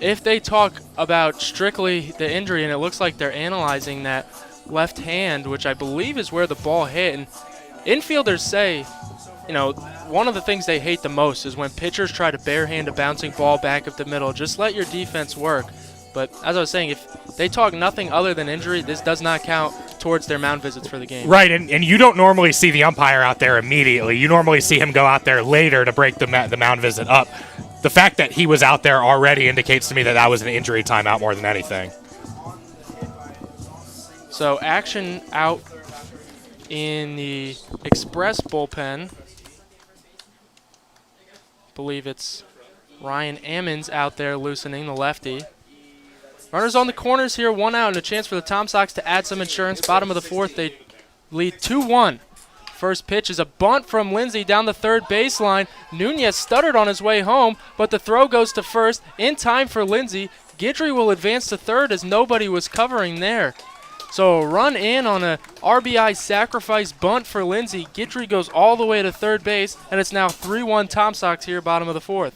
if they talk about strictly the injury, and it looks like they're analyzing that left hand, which I believe is where the ball hit, and infielders say, one of the things they hate the most is when pitchers try to barehand a bouncing ball back up the middle. Just let your defense work. But as I was saying, if they talk nothing other than injury, this does not count towards their mound visits for the game. Right, and you don't normally see the umpire out there immediately. You normally see him go out there later to break the mound visit up. The fact that he was out there already indicates to me that was an injury timeout more than anything. So action out in the Express bullpen. I believe it's Ryan Ammons out there loosening, the lefty. Runners on the corners here, 1 out, and a chance for the Tom Sox to add some insurance. Bottom of the 4th, they lead 2-1. First pitch is a bunt from Lindsay down the third baseline. Nunez stuttered on his way home, but the throw goes to first in time for Lindsay. Guidry will advance to third as nobody was covering there. So a run in on a RBI sacrifice bunt for Lindsay. Guidry goes all the way to third base, and it's now 3-1 Tom Sox here, bottom of the 4th.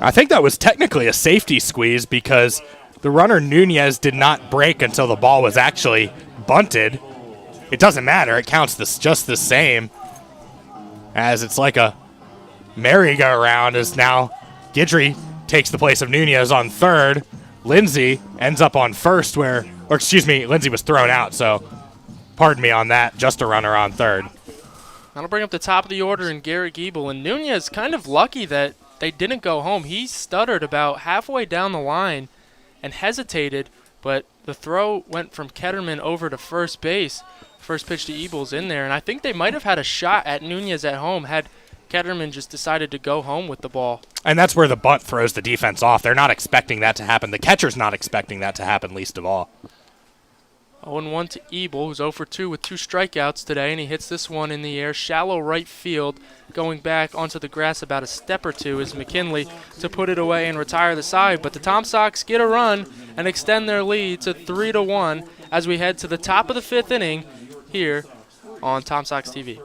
I think that was technically a safety squeeze because the runner Nunez did not break until the ball was actually bunted. It doesn't matter. It counts just the same, as it's like a merry-go-round as now Guidry takes the place of Nunez on third. Lindsay ends up on first Lindsay was thrown out, so pardon me on that. Just a runner on third. That'll bring up the top of the order in Garrett Giebel, and Nunez kind of lucky that they didn't go home. He stuttered about halfway down the line and hesitated, but the throw went from Ketterman over to first base. First pitch to Ebel's in there, and I think they might have had a shot at Nunez at home had Ketterman just decided to go home with the ball. And that's where the bunt throws the defense off. They're not expecting that to happen. The catcher's not expecting that to happen, least of all. 0-1 to Ebel, who's 0 for 2 with 2 strikeouts today, and he hits this one in the air. Shallow right field, going back onto the grass about a step or two is McKinley to put it away and retire the side. But the Tom Sox get a run and extend their lead to 3-1 as we head to the top of the 5th inning here on Tom Sox TV.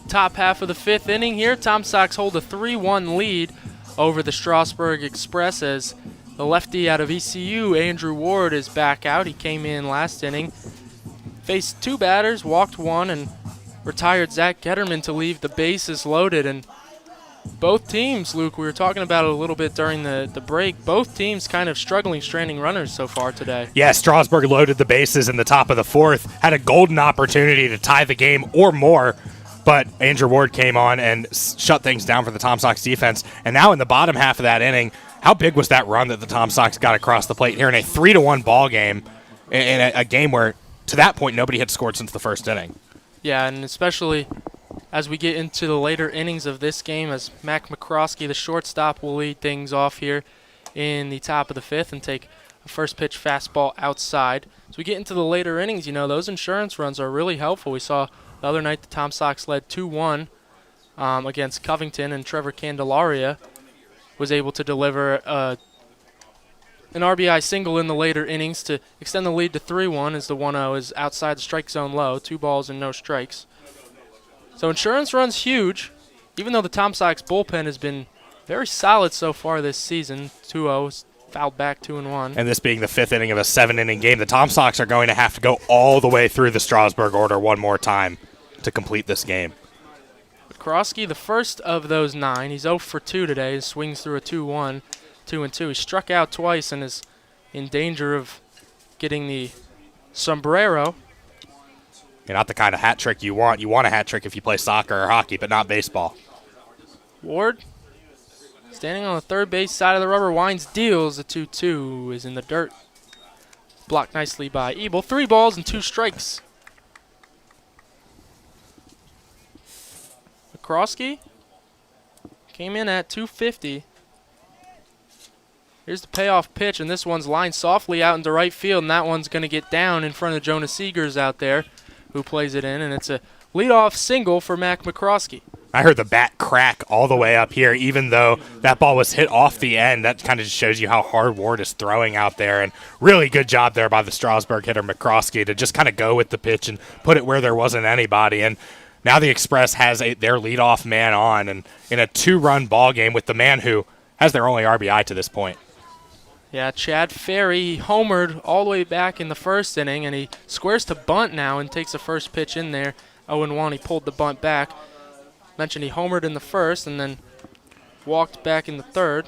Top half of the 5th inning here. Tom Sox hold a 3-1 lead over the Strasburg Express as the lefty out of ECU, Andrew Ward, is back out. He came in last inning, faced 2 batters, walked 1, and retired Zach Getterman to leave the bases loaded. And both teams, Luke, we were talking about it a little bit during the break, both teams kind of struggling stranding runners so far today. Yeah, Strasburg loaded the bases in the top of the 4th, had a golden opportunity to tie the game or more, but Andrew Ward came on and shut things down for the Tom Sox defense. And now in the bottom half of that inning, how big was that run that the Tom Sox got across the plate here in a 3-1 ball game, in a game where, to that point, nobody had scored since the first inning? Yeah, and especially as we get into the later innings of this game, as Mac McCroskey, the shortstop, will lead things off here in the top of the 5th and take a first pitch fastball outside. As we get into the later innings, those insurance runs are really helpful. We saw the other night the Tom Sox led 2-1 against Covington, and Trevor Candelaria was able to deliver an RBI single in the later innings to extend the lead to 3-1 as the 1-0 is outside the strike zone low, 2 balls and no strikes. So insurance runs huge, even though the Tom Sox bullpen has been very solid so far this season. 2-0, fouled back 2-1. And this being the 5th inning of a 7-inning game, the Tom Sox are going to have to go all the way through the Strasburg order one more time to complete this game. McCroskey, the first of those 9. He's 0 for 2 today. He swings through a 2-1, 2-2. He struck out twice and is in danger of getting the sombrero. You're not the kind of hat trick you want. You want a hat trick if you play soccer or hockey, but not baseball. Ward, standing on the third base side of the rubber, winds, deals. The 2-2 is in the dirt. Blocked nicely by Ebel. 3 balls and 2 strikes. McCroskey came in at 250. Here's the payoff pitch, and this one's lined softly out into right field, and that one's going to get down in front of Jonah Seegers out there, who plays it in, and it's a leadoff single for Mac McCroskey. I heard the bat crack all the way up here, even though that ball was hit off the end. That kind of just shows you how hard Ward is throwing out there. And really good job there by the Strasburg hitter, McCroskey, to just kind of go with the pitch and put it where there wasn't anybody. And now the Express has their leadoff man on, and in a 2-run ball game with the man who has their only RBI to this point. Yeah, Chad Ferry homered all the way back in the first inning, and he squares to bunt now and takes the first pitch in there. 0-1, he pulled the bunt back. Mentioned he homered in the first and then walked back in the third.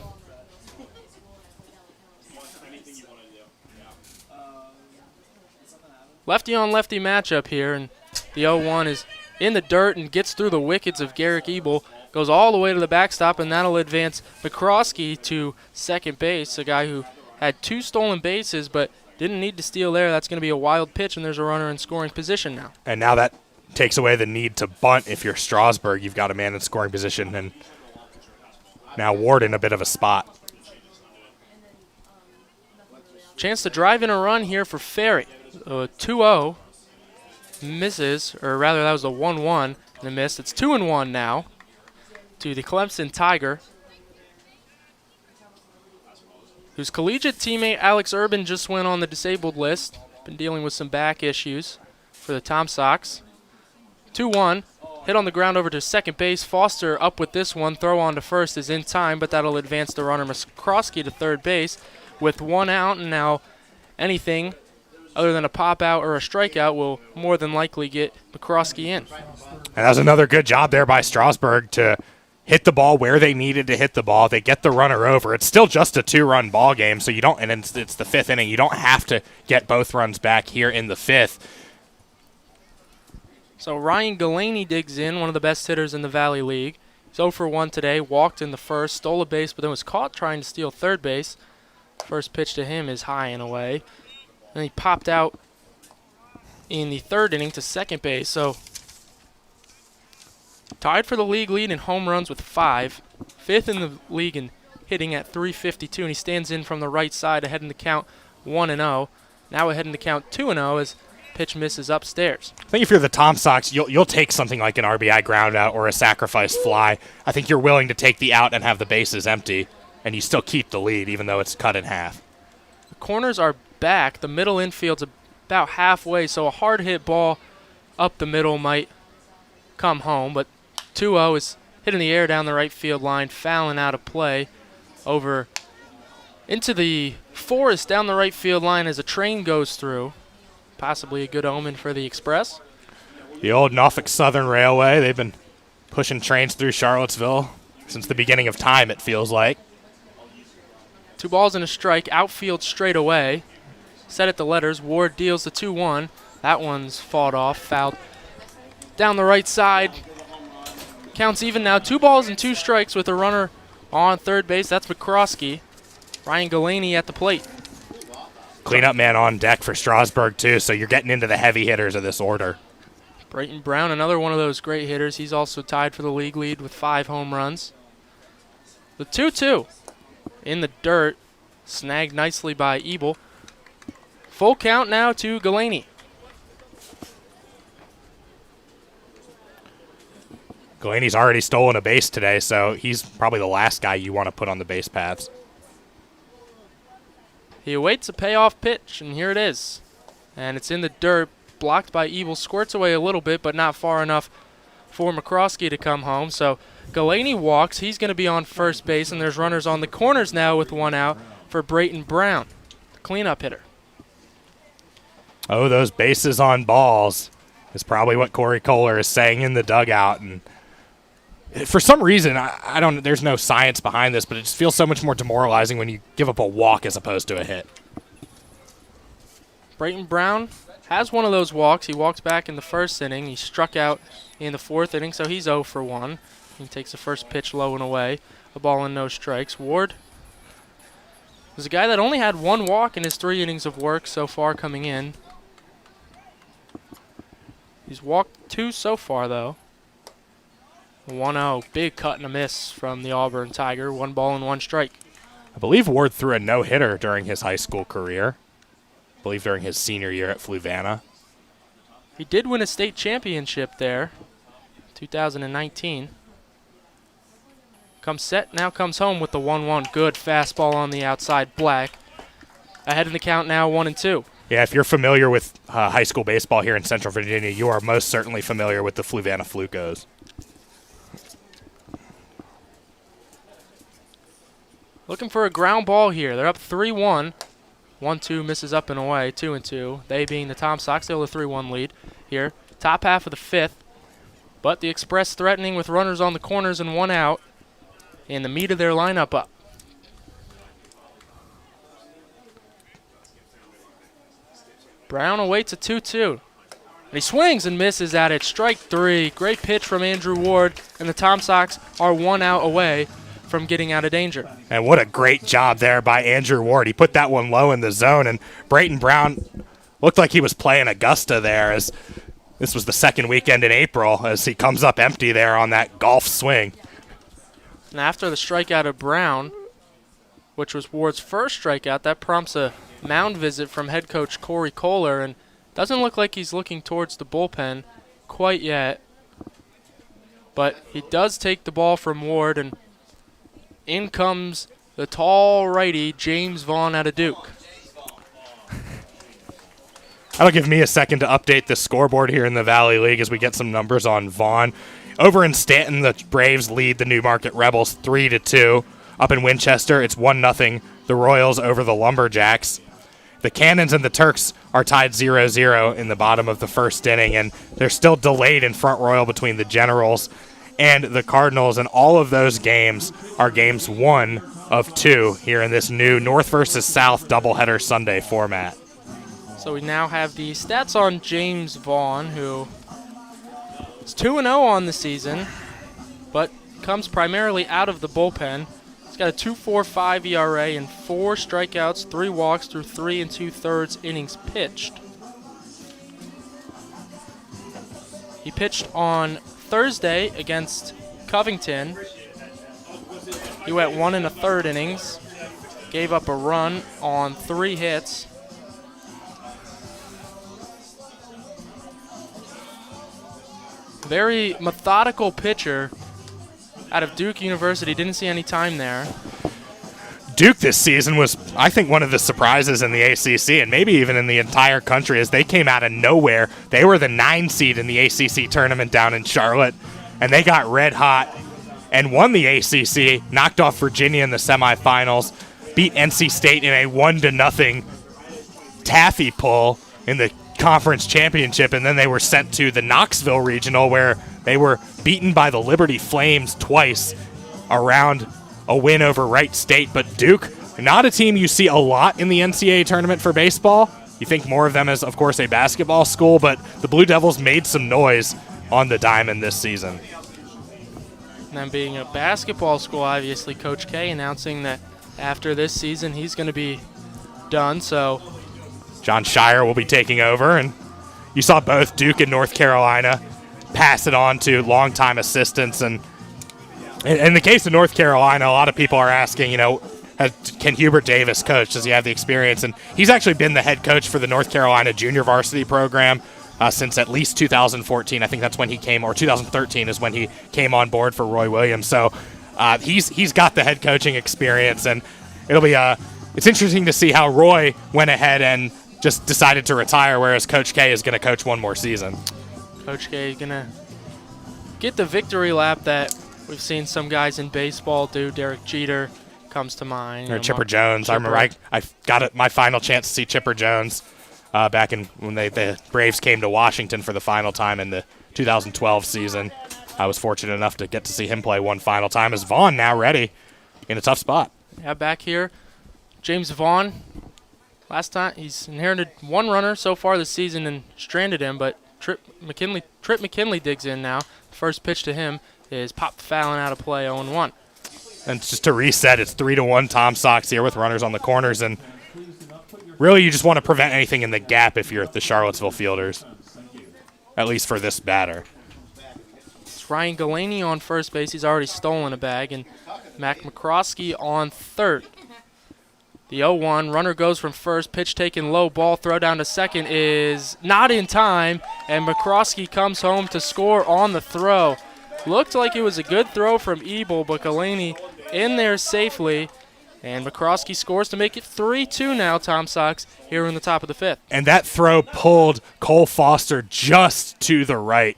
Lefty on lefty matchup here, and the 0-1 is in the dirt and gets through the wickets of Garrick Ebel, goes all the way to the backstop, and that'll advance McCroskey to second base, a guy who had 2 stolen bases but didn't need to steal there. That's going to be a wild pitch, and there's a runner in scoring position now. And now that takes away the need to bunt. If you're Strasburg, you've got a man in scoring position, and now Ward in a bit of a spot. Chance to drive in a run here for Ferry. 2-0 misses, or rather that was a 1-1 and a miss. It's 2-1 now to the Clemson Tiger, whose collegiate teammate Alex Urban just went on the disabled list. Been dealing with some back issues for the Tom Sox. 2-1, hit on the ground over to second base. Foster up with this one. Throw on to first is in time, but that'll advance the runner McCroskey to third base with 1 out, and now anything other than a pop out or a strikeout will more than likely get McCroskey in. And that was another good job there by Strasburg to hit the ball where they needed to hit the ball. They get the runner over. It's still just a 2-run ball game, so you don't, and it's the 5th inning. You don't have to get both runs back here in the 5th. So Ryan Galaney digs in, one of the best hitters in the Valley League. He's 0 for 1 today, walked in the first, stole a base, but then was caught trying to steal third base. First pitch to him is high and away. Then he popped out in the 3rd inning to second base. So tied for the league lead in home runs with 5. 5th in the league in hitting at .352, and he stands in from the right side ahead in the count 1-0. Now ahead in the count 2-0 as pitch misses upstairs. I think if you're the Tom Sox, you'll take something like an RBI ground out or a sacrifice fly. I think you're willing to take the out and have the bases empty, and you still keep the lead even though it's cut in half. The corners are back. The middle infield's about halfway, so a hard hit ball up the middle might come home, but 2-0 is hit in the air down the right field line, fouling out of play over into the forest down the right field line as a train goes through. Possibly a good omen for the Express. The old Norfolk Southern Railway, they've been pushing trains through Charlottesville since the beginning of time, it feels like. 2 balls and a strike, outfield straight away. Set at the letters, Ward deals the 2-1. That one's fought off, fouled down the right side. Counts even now, 2 balls and 2 strikes with a runner on third base. That's McCroskey. Ryan Galaney at the plate. Cleanup man on deck for Strasburg, too, so you're getting into the heavy hitters of this order. Brayton Brown, another one of those great hitters. He's also tied for the league lead with 5 home runs. The 2-2 in the dirt, snagged nicely by Ebel. Full count now to Galaney. Galaney's already stolen a base today, so he's probably the last guy you want to put on the base paths. He awaits a payoff pitch, and here it is. And it's in the dirt, blocked by Ebel. Squirts away a little bit, but not far enough for McCroskey to come home. So Galaney walks. He's going to be on first base, and there's runners on the corners now with 1 out for Brayton Brown, the cleanup hitter. Oh, those bases on balls is probably what Corey Kohler is saying in the dugout. And for some reason, I don't. There's no science behind this, but it just feels so much more demoralizing when you give up a walk as opposed to a hit. Brayton Brown has one of those walks. He walked back in the first inning. He struck out in the 4th inning, so he's 0 for 1. He takes the first pitch low and away. A ball and no strikes. Ward was a guy that only had 1 walk in his 3 innings of work so far coming in. He's walked 2 so far, though. 1-0, big cut and a miss from the Auburn Tiger. 1 ball and 1 strike. I believe Ward threw a no-hitter during his high school career. I believe during his senior year at Fluvanna. He did win a state championship there, 2019. Comes set, now comes home with the 1-1. Good fastball on the outside, Black. Ahead in the count now, 1-2. Yeah, if you're familiar with high school baseball here in Central Virginia, you are most certainly familiar with the Fluvanna Flukos. Looking for a ground ball here. They're up 3-1. 1-2 misses up and away, 2-2. They being the Tom Sox, still a 3-1 lead here. Top half of the fifth. But the Express threatening with runners on the corners and one out. And the meat of their lineup up. Brown awaits a 2-2. And he swings and misses at it. Strike 3. Great pitch from Andrew Ward. And the Tom Sox are one out away from getting out of danger. And what a great job there by Andrew Ward. He put that one low in the zone, and Brayton Brown looked like he was playing Augusta there, as this was the second weekend in April, as he comes up empty there on that golf swing. And after the strikeout of Brown, which was Ward's first strikeout, that prompts a mound visit from head coach Corey Kohler, and doesn't look like he's looking towards the bullpen quite yet. But he does take the ball from Ward, and in comes the tall righty, James Vaughn out of Duke. That'll give me a second to update the scoreboard here in the Valley League as we get some numbers on Vaughn. Over in Stanton, the Braves lead the Newmarket Rebels 3-2. Up in Winchester, it's 1-0, the Royals over the Lumberjacks. The Cannons and the Turks are tied 0-0 in the bottom of the first inning, and they're still delayed in Front Royal between the Generals and the Cardinals, and all of those games are games 1 of 2 here in this new North versus South doubleheader Sunday format. So we now have the stats on James Vaughn, who is 2-0 on the season, but comes primarily out of the bullpen. He's got a 2.45 ERA and 4 strikeouts, 3 walks through 3 2/3 innings pitched. He pitched on Thursday against Covington. He went 1 1/3 innings, gave up a run on 3 hits. Very methodical pitcher out of Duke University. Didn't see any time there. Duke this season was, I think, one of the surprises in the ACC and maybe even in the entire country, as they came out of nowhere. They were the 9 seed in the ACC tournament down in Charlotte, and they got red hot and won the ACC, knocked off Virginia in the semifinals, beat NC State in a 1-0 taffy pull in the conference championship, and then they were sent to the Knoxville Regional, where they were beaten by the Liberty Flames twice around a win over Wright State. But Duke, not a team you see a lot in the NCAA tournament for baseball. You think more of them as, of course, a basketball school, but the Blue Devils made some noise on the diamond this season. And then being a basketball school, obviously, Coach K announcing that after this season he's going to be done, so John Shire will be taking over, and you saw both Duke and North Carolina pass it on to longtime assistants. And in the case of North Carolina, a lot of people are asking, can Hubert Davis coach? Does he have the experience? And he's actually been the head coach for the North Carolina junior varsity program since at least 2014. I think that's when he came, or 2013 is when he came on board for Roy Williams. So he's got the head coaching experience, and it'll be it's interesting to see how Roy went ahead and just decided to retire, whereas Coach K is going to coach one more season. Coach K is going to get the victory lap that we've seen some guys in baseball do. Derek Jeter comes to mind. Or Chipper Jones. Chipper. I remember I got my final chance to see Chipper Jones back when the Braves came to Washington for the final time in the 2012 season. I was fortunate enough to get to see him play one final time, as Vaughn now ready in a tough spot. Yeah, back here, James Vaughn. Last time he's inherited 1 runner so far this season and stranded him, but Trip McKinley digs in now. The first pitch to him is popped foul and out of play, 0-1. And just to reset, it's 3-1 Tom Sox here with runners on the corners, and really you just want to prevent anything in the gap if you're the Charlottesville fielders, at least for this batter. It's Ryan Galaney on first base. He's already stolen a bag, and Mac McCroskey on third. The 0-1, runner goes from first, pitch taken low, ball throw down to second is not in time, and McCroskey comes home to score on the throw. Looked like it was a good throw from Ebel, but Galaney in there safely. And McCroskey scores to make it 3-2 now, Tom Sox, here in the top of the 5th. And that throw pulled Cole Foster just to the right.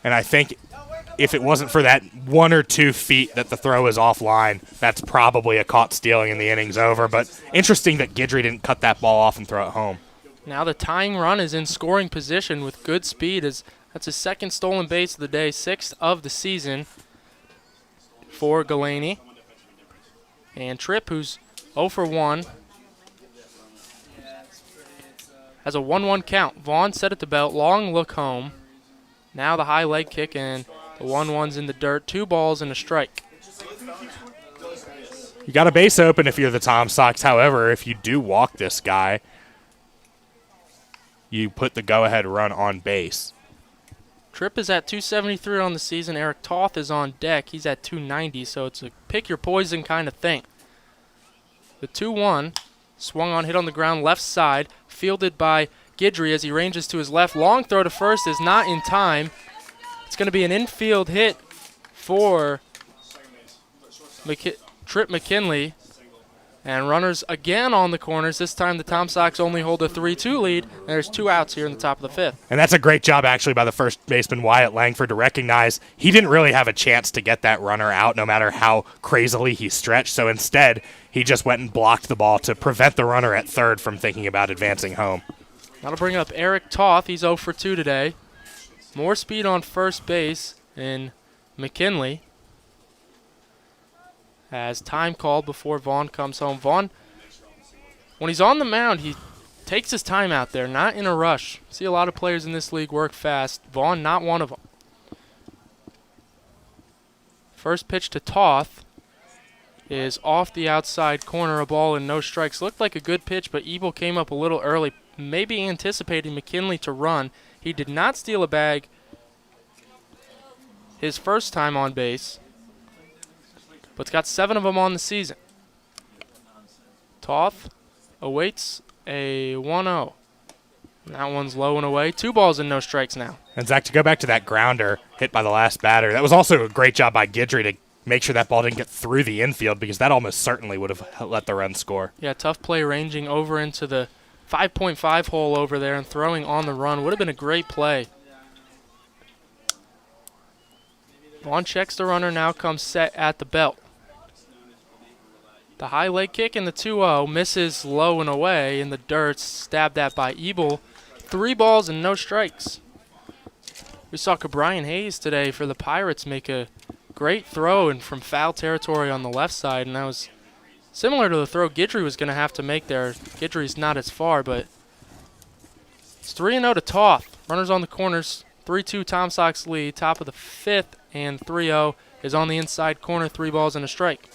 And I think if it wasn't for that 1 or 2 feet that the throw is offline, that's probably a caught stealing and the inning's over. But interesting that Guidry didn't cut that ball off and throw it home. Now the tying run is in scoring position with good speed. That's his 2nd stolen base of the day, 6th of the season for Galaney. And Tripp, who's 0 for 1, has a 1-1 count. Vaughn set at the belt, long look home. Now the high leg kick, and the 1-1's in the dirt. 2 balls and a strike. You got a base open if you're the Tom Sox. However, if you do walk this guy, you put the go-ahead run on base. Tripp is at 273 on the season. Eric Toth is on deck. He's at 290, so it's a pick your poison kind of thing. The 2-1 swung on, hit on the ground, left side, fielded by Guidry as he ranges to his left. Long throw to first is not in time. It's going to be an infield hit for Tripp McKinley. And runners again on the corners. This time the Tom Sox only hold a 3-2 lead. And there's 2 outs here in the top of the 5th. And that's a great job actually by the first baseman Wyatt Langford to recognize he didn't really have a chance to get that runner out no matter how crazily he stretched. So instead, he just went and blocked the ball to prevent the runner at third from thinking about advancing home. That'll bring up Eric Toth. He's 0 for 2 today. More speed on first base in McKinley. As time called before Vaughn comes home. Vaughn, when he's on the mound, he takes his time out there, not in a rush. See a lot of players in this league work fast. Vaughn, not one of them. First pitch to Toth is off the outside corner, a ball and no strikes. Looked like a good pitch, but Ebel came up a little early, maybe anticipating McKinley to run. He did not steal a bag his first time on base, but's got 7 of them on the season. Toth awaits a 1-0. That one's low and away. 2 balls and no strikes now. And Zach, to go back to that grounder hit by the last batter, that was also a great job by Guidry to make sure that ball didn't get through the infield because that almost certainly would have let the run score. Yeah, tough play ranging over into the 5.5 hole over there and throwing on the run. Would have been a great play. Vaughn checks the runner, now comes set at the belt. The high leg kick in the 2-0 misses low and away in the dirt, stabbed at by Ebel. 3 balls and no strikes. We saw Brian Hayes today for the Pirates make a great throw and from foul territory on the left side, and that was similar to the throw Guidry was going to have to make there. Guidry's not as far, but it's 3-0 to Toth. Runners on the corners, 3-2 Tom Sox lead, top of the 5th, and 3-0 is on the inside corner, 3 balls and a strike.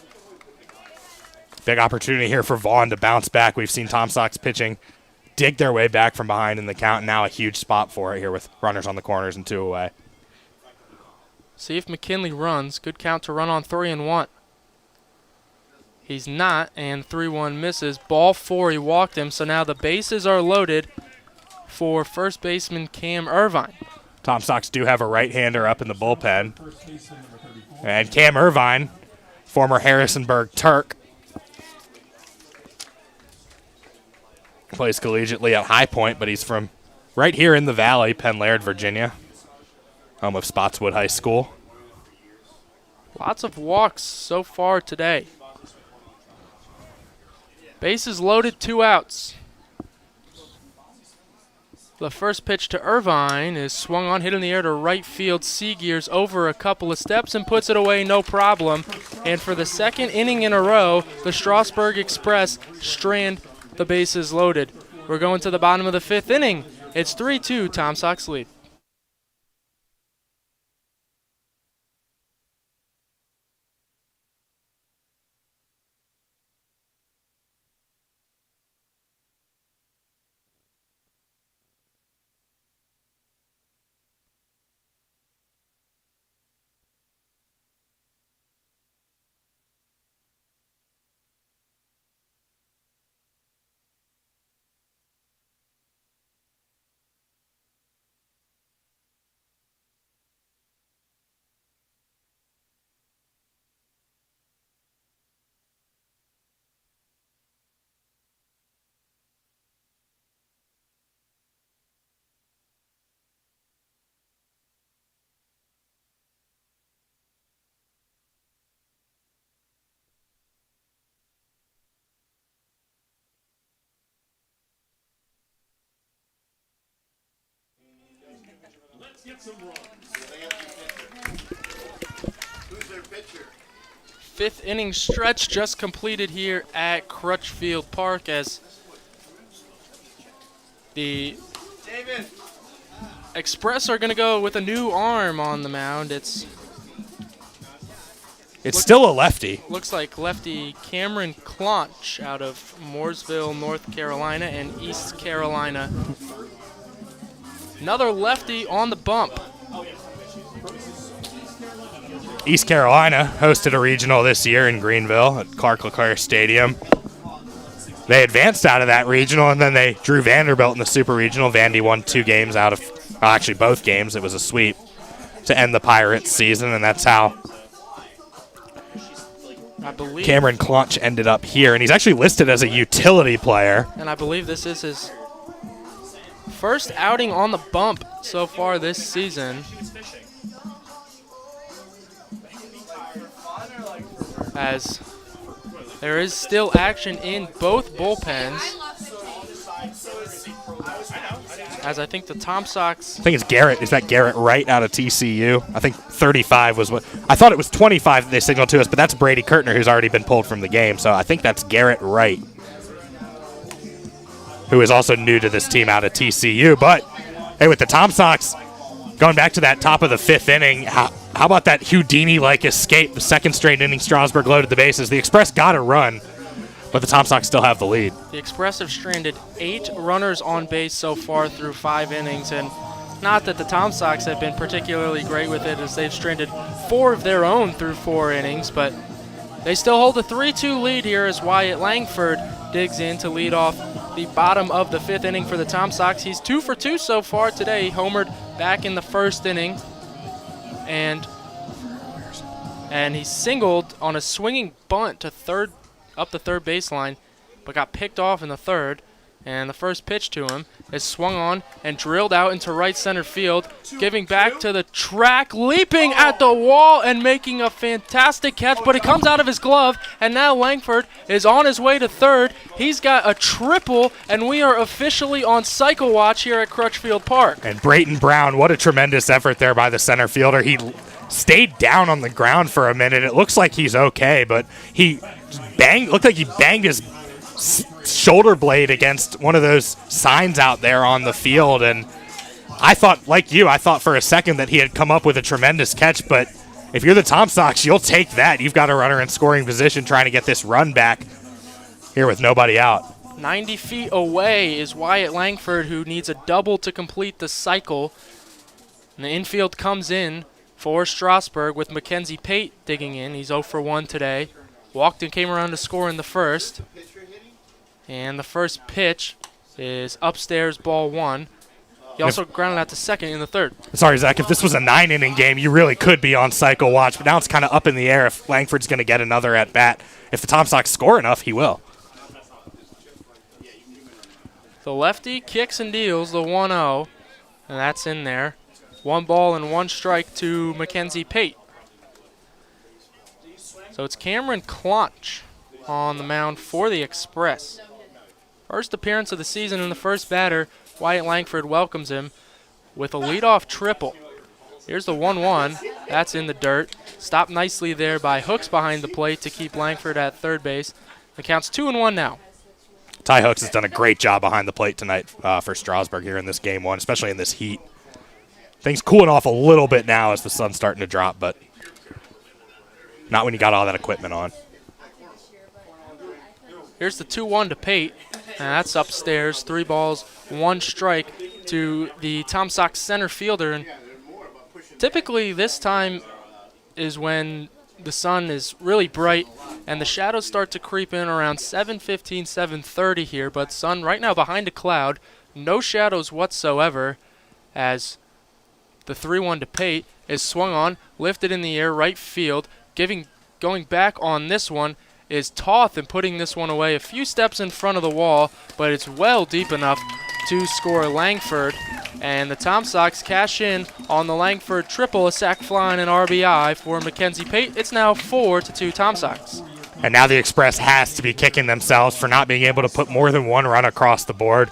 Big opportunity here for Vaughn to bounce back. We've seen Tom Sox pitching dig their way back from behind in the count. Now a huge spot for it here with runners on the corners and 2 away. See if McKinley runs. Good count to run on 3-1. He's not, and 3-1 misses. Ball 4, he walked him, so now the bases are loaded for first baseman Cam Irvine. Tom Sox do have a right-hander up in the bullpen. And Cam Irvine, former Harrisonburg Turk, plays collegiately at High Point, but he's from right here in the Valley, Penn Laird, Virginia, home of Spotswood High School. Lots of walks so far today. Bases loaded, 2 outs. The first pitch to Irvine is swung on, hit in the air to right field. Seegears over a couple of steps and puts it away, no problem. And for the 2nd inning in a row, the Strasburg Express strand the bases loaded. We're going to the bottom of the 5th inning. It's 3-2, Tom Sox lead. Fifth inning stretch just completed here at Crutchfield Park as the Express are going to go with a new arm on the mound. It's still a lefty. Looks like lefty Cameron Clonch out of Mooresville, North Carolina, and East Carolina. Another lefty on the bump. East Carolina hosted a regional this year in Greenville at Clark LeClaire Stadium. They advanced out of that regional, and then they drew Vanderbilt in the Super Regional. Vandy won 2 games out of, actually both games. It was a sweep to end the Pirates season, and that's how I believe Cameron Clonch ended up here. And he's actually listed as a utility player. And I believe this is his first outing on the bump so far this season. As there is still action in both bullpens. As I think the Tom Sox. I think it's Garrett. Is that Garrett Wright out of TCU? I think 35 was what. I thought it was 25 that they signaled to us, but that's Brady Kurtner, who's already been pulled from the game. So I think that's Garrett Wright, who is also new to this team out of TCU. But hey, with the Tom Sox going back to that top of the 5th inning, how about that Houdini-like escape? The second straight inning, Strasburg loaded the bases. The Express got a run, but the Tom Sox still have the lead. The Express have stranded 8 runners on base so far through 5 innings, and not that the Tom Sox have been particularly great with it, as they've stranded 4 of their own through 4 innings, but they still hold a 3-2 lead here as Wyatt Langford digs in to lead off the bottom of the 5th inning for the Tom Sox. He's 2 for 2 so far today. He homered back in the 1st inning, and he singled on a swinging bunt to up the third baseline, but got picked off in the 3rd. And the first pitch to him is swung on and drilled out into right center field, giving back to the track, leaping at the wall and making a fantastic catch, but it comes out of his glove, and now Langford is on his way to 3rd. He's got a triple, and we are officially on cycle watch here at Crutchfield Park. And Brayton Brown, what a tremendous effort there by the center fielder. He stayed down on the ground for a minute. It looks like he's okay, but he looked like he banged his shoulder blade against one of those signs out there on the field, and I thought, like you, I thought for a second that he had come up with a tremendous catch, but if you're the Tom Sox, you'll take that. You've got a runner in scoring position trying to get this run back here with nobody out. 90 feet away is Wyatt Langford, who needs a double to complete the cycle, and the infield comes in for Strasburg with Mackenzie Pate digging in. He's 0 for 1 today. Walked and came around to score in the 1st. And the first pitch is upstairs, ball 1. He also grounded out to 2nd in the 3rd. Sorry, Zach, if this was a 9-inning game, you really could be on cycle watch, but now it's kind of up in the air if Langford's going to get another at-bat. If the Tom Sox score enough, he will. The lefty kicks and deals the 1-0, and that's in there. 1 ball and 1 strike to Mackenzie Pate. So it's Cameron Clonch on the mound for the Express. First appearance of the season, and the first batter, Wyatt Langford, welcomes him with a leadoff triple. Here's the 1-1. That's in the dirt. Stopped nicely there by Hooks behind the plate to keep Langford at 3rd base. The count's 2-1 now. Ty Hooks has done a great job behind the plate tonight for Strasburg here in this game 1, especially in this heat. Things cooling off a little bit now as the sun's starting to drop, but not when you got all that equipment on. Here's the 2-1 to Pate, and that's upstairs. 3 balls, 1 strike to the Tom Sox center fielder. And typically this time is when the sun is really bright and the shadows start to creep in around 7:15, 7:30 here. But sun right now behind a cloud, no shadows whatsoever, as the 3-1 to Pate is swung on, lifted in the air, right field. Going back on this one is Toth and putting this one away a few steps in front of the wall, but it's well deep enough to score Langford. And the Tom Sox cash in on the Langford triple, a sac fly and an RBI for Mackenzie Pate. It's now 4-2 Tom Sox. And now the Express has to be kicking themselves for not being able to put more than 1 run across the board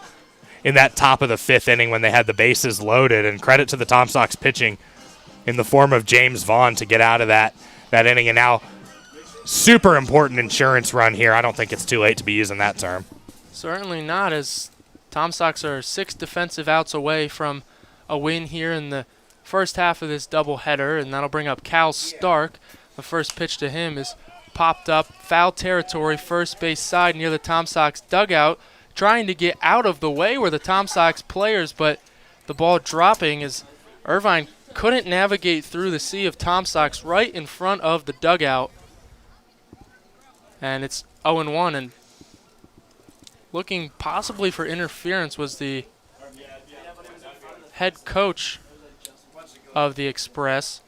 in that top of the 5th inning when they had the bases loaded. And credit to the Tom Sox pitching in the form of James Vaughn to get out of that inning. And now super important insurance run here. I don't think it's too late to be using that term. Certainly not, as Tom Sox are 6 defensive outs away from a win here in the first half of this doubleheader, and that'll bring up Cal Stark. The first pitch to him is popped up, foul territory, first base side near the Tom Sox dugout, trying to get out of the way were the Tom Sox players, but the ball dropping as Irvine couldn't navigate through the sea of Tom Sox right in front of the dugout. And it's 0-1, and looking possibly for interference was the head coach of the Express,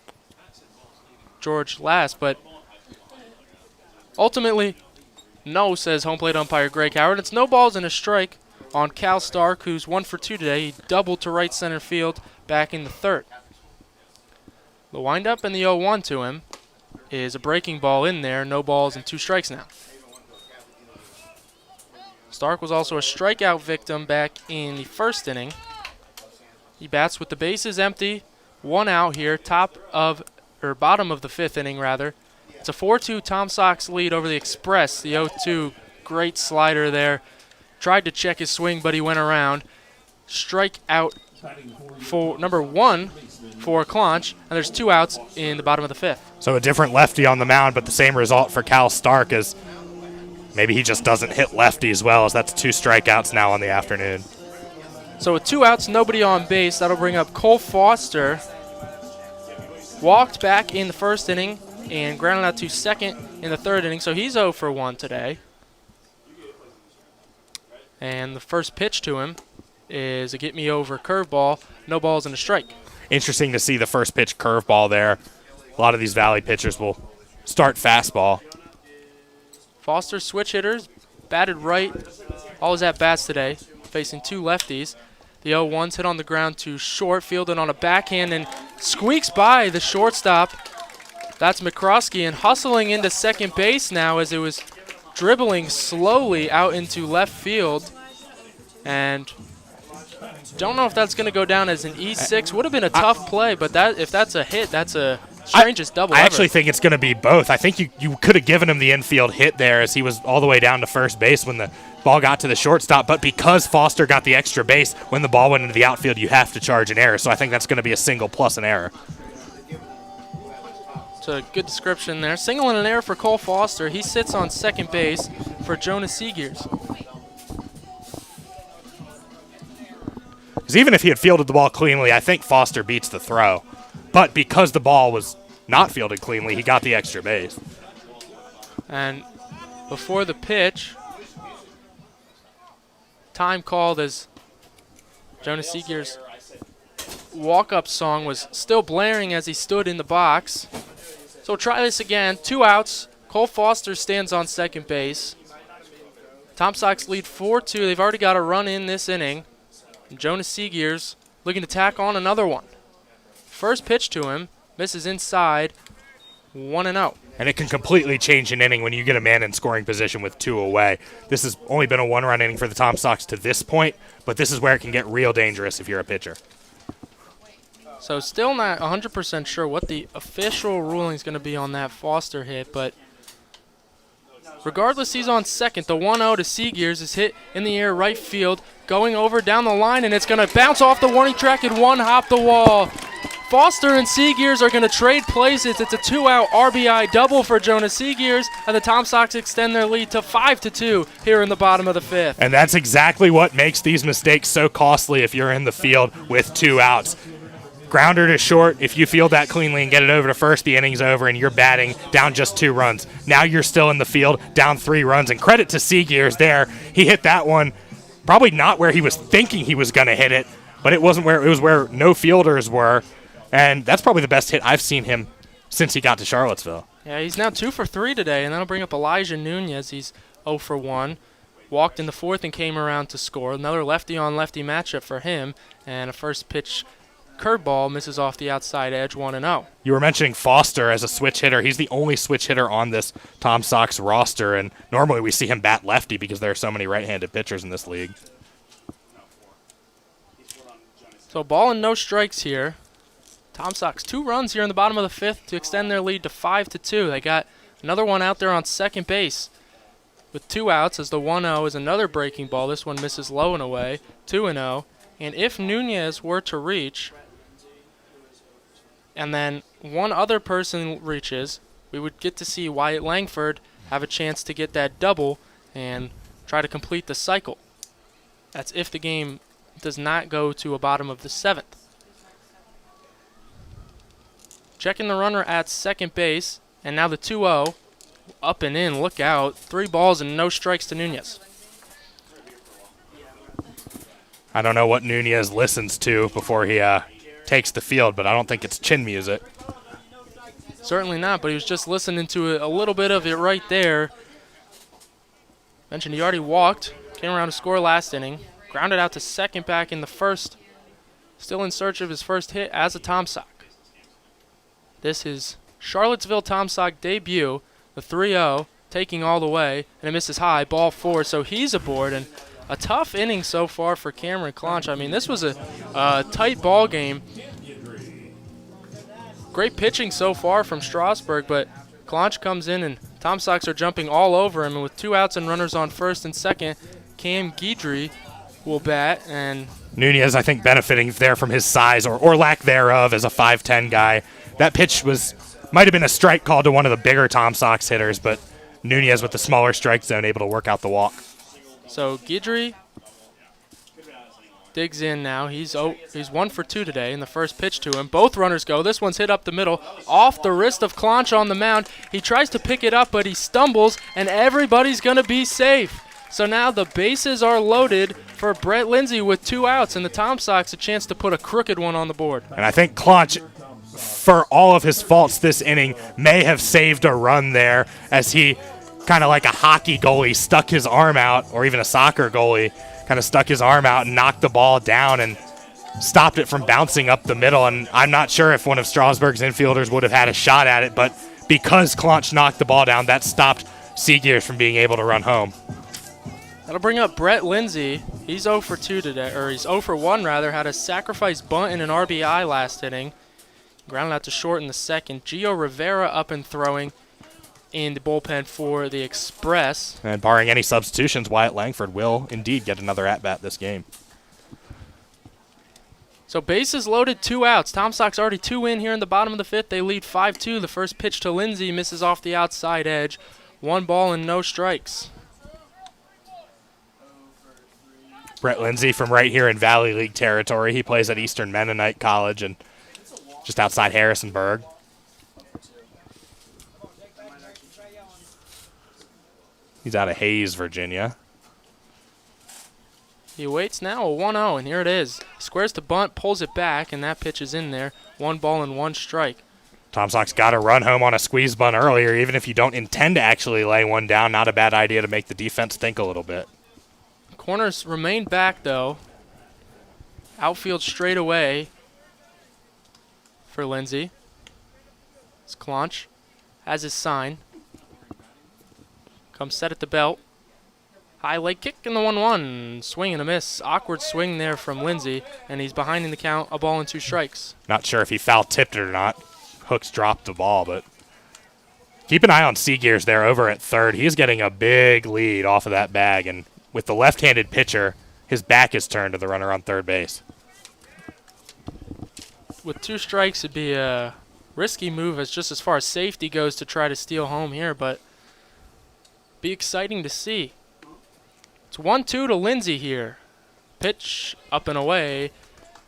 George Last, but ultimately, no, says home plate umpire Greg Howard. It's no balls and a strike on Cal Stark, who's 1 for 2 today. He doubled to right center field back in the 3rd. The windup and the 0-1 to him is a breaking ball in there. No balls and 2 strikes now. Stark was also a strikeout victim back in the 1st inning. He bats with the bases empty, 1 out here, bottom of the 5th inning rather. It's a 4-2 Tom Sox lead over the Express. The 0-2, great slider there. Tried to check his swing, but he went around. Strike out for number 1 for Clonch, and there's 2 outs in the bottom of the 5th. So a different lefty on the mound, but the same result for Cal Stark as maybe he just doesn't hit lefty as well, as that's 2 strikeouts now on the afternoon. So with 2 outs, nobody on base, that'll bring up Cole Foster. Walked back in the 1st inning and grounded out to second in the 3rd inning, so he's 0 for 1 today. And the first pitch to him is a get-me-over curveball, no balls and a strike. Interesting to see the first pitch curveball there. A lot of these Valley pitchers will start fastball. Foster switch hitters, batted right, all his at-bats today, facing 2 lefties. The 0-1's hit on the ground to short, fielded on a backhand and squeaks by the shortstop. That's McCroskey, and hustling into second base now as it was dribbling slowly out into left field. And don't know if that's going to go down as an E6. Would have been a tough play, but if that's a hit, that's a strangest double I ever. actually think it's going to be both. I think you could have given him the infield hit there as he was all the way down to first base when the ball got to the shortstop. But because Foster got the extra base when the ball went into the outfield, you have to charge an error. So I think that's going to be a single plus an error. It's a good description there. Single and an error for Cole Foster. He sits on second base for Jonas Seegears. Because even if he had fielded the ball cleanly, I think Foster beats the throw. But because the ball was not fielded cleanly, he got the extra base. And before the pitch, time called as Jonas Seegears' walk-up song was still blaring as he stood in the box. So try this again. 2 outs. Cole Foster stands on second base. Tom Sox lead 4-2. They've already got a run in this inning. Jonas Seegears looking to tack on another one. First pitch to him, misses inside, 1-0. And it can completely change an inning when you get a man in scoring position with 2 away. This has only been a 1-run inning for the Tom Sox to this point, but this is where it can get real dangerous if you're a pitcher. So still not 100% sure what the official ruling is going to be on that Foster hit, but regardless, he's on second. The 1-0 to Seegears is hit in the air right field, going over down the line, and it's going to bounce off the warning track and hop the wall. Foster and Seegears are going to trade places. It's a 2-out RBI double for Jonas Seegears, and the Tom Sox extend their lead to 5-2 here in the bottom of the 5th. And that's exactly what makes these mistakes so costly if you're in the field with 2 outs. Grounder to short, if you field that cleanly and get it over to first, the inning's over and you're batting down just 2 runs. Now you're still in the field down 3 runs, and credit to Seegears there. He hit that one probably not where he was thinking he was going to hit it, but it wasn't where it was where no fielders were, and that's probably the best hit I've seen him since he got to Charlottesville. Yeah, he's now 2 for 3 today, and that'll bring up Elijah Nunez. He's 0 for 1. Walked in the 4th and came around to score. Another lefty-on-lefty matchup for him, and a first pitch curveball misses off the outside edge, 1-0. You were mentioning Foster as a switch hitter. He's the only switch hitter on this Tom Sox roster, and normally we see him bat lefty because there are so many right-handed pitchers in this league. So ball and no strikes here. Tom Sox 2 runs here in the bottom of the 5th to extend their lead to 5-2. They got another one out there on second base with 2 outs, as the 1-0 is another breaking ball. This one misses low and away, 2-0. And if Nunez were to reach, and then one other person reaches, we would get to see Wyatt Langford have a chance to get that double and try to complete the cycle. That's if the game does not go to a bottom of the 7th. Checking the runner at second base, and now the 2-0, up and in, look out. 3 balls and no strikes to Nunez. I don't know what Nunez listens to before he takes the field, but I don't think it's chin music. Certainly not, but he was just listening to a little bit of it right there. Mentioned he already walked, came around to score last inning, grounded out to second back in the 1st, still in search of his first hit as a Tom Sock. This is Charlottesville Tom Sock debut, the 3-0, taking all the way, and it misses high, ball 4, so he's aboard, and a tough inning so far for Cameron Clonch. I mean, this was a tight ball game. Great pitching so far from Strasburg, but Clonch comes in and Tom Sox are jumping all over him. And with 2 outs and runners on first and second, Cam Guidry will bat. And Nunez, I think, benefiting there from his size or lack thereof as a 5'10 guy. That pitch might have been a strike called to one of the bigger Tom Sox hitters, but Nunez with the smaller strike zone able to work out the walk. So Guidry digs in now. He's 1 for 2 today in the first pitch to him. Both runners go. This one's hit up the middle, off the wrist of Clonch on the mound. He tries to pick it up, but he stumbles, and everybody's going to be safe. So now the bases are loaded for Brett Lindsay with 2 outs, and the Tom Sox a chance to put a crooked one on the board. And I think Clonch, for all of his faults this inning, may have saved a run there as he, kind of like a hockey goalie, stuck his arm out, or even a soccer goalie, kind of stuck his arm out and knocked the ball down and stopped it from bouncing up the middle. And I'm not sure if one of Strasburg's infielders would have had a shot at it, but because Clonch knocked the ball down, that stopped Seagears from being able to run home. That'll bring up Brett Lindsay. He's 0 for 2 today, or he's 0 for 1 rather. Had a sacrifice bunt and an RBI last inning. Grounded out to short in the second. Gio Rivera up and throwing in the bullpen for the Express. And barring any substitutions, Wyatt Langford will indeed get another at-bat this game. So bases loaded, 2 outs. Tom Sox already 2 in here in the bottom of the 5th. They lead 5-2. The first pitch to Lindsay misses off the outside edge. 1 ball and no strikes. Brett Lindsay from right here in Valley League territory. He plays at Eastern Mennonite College and just outside Harrisonburg. He's out of Hayes, Virginia. He waits now, a 1-0, and here it is. Squares to bunt, pulls it back, and that pitch is in there. 1 ball and 1 strike. Tom Sox got a run home on a squeeze bunt earlier. Even if you don't intend to actually lay one down, not a bad idea to make the defense think a little bit. Corners remain back, though. Outfield straight away for Lindsay. It's Clonch. Has his sign. Comes set at the belt. High leg kick in the 1-1. Swing and a miss. Awkward swing there from Lindsay, and he's behind in the count, a ball and 2 strikes. Not sure if he foul tipped it or not. Hooks dropped the ball, but keep an eye on Seagears there over at third. He's getting a big lead off of that bag, and with the left-handed pitcher, his back is turned to the runner on third base. With 2 strikes, it'd be a risky move as far as safety goes to try to steal home here, but be exciting to see. It's 1-2 to Lindsay here. Pitch up and away.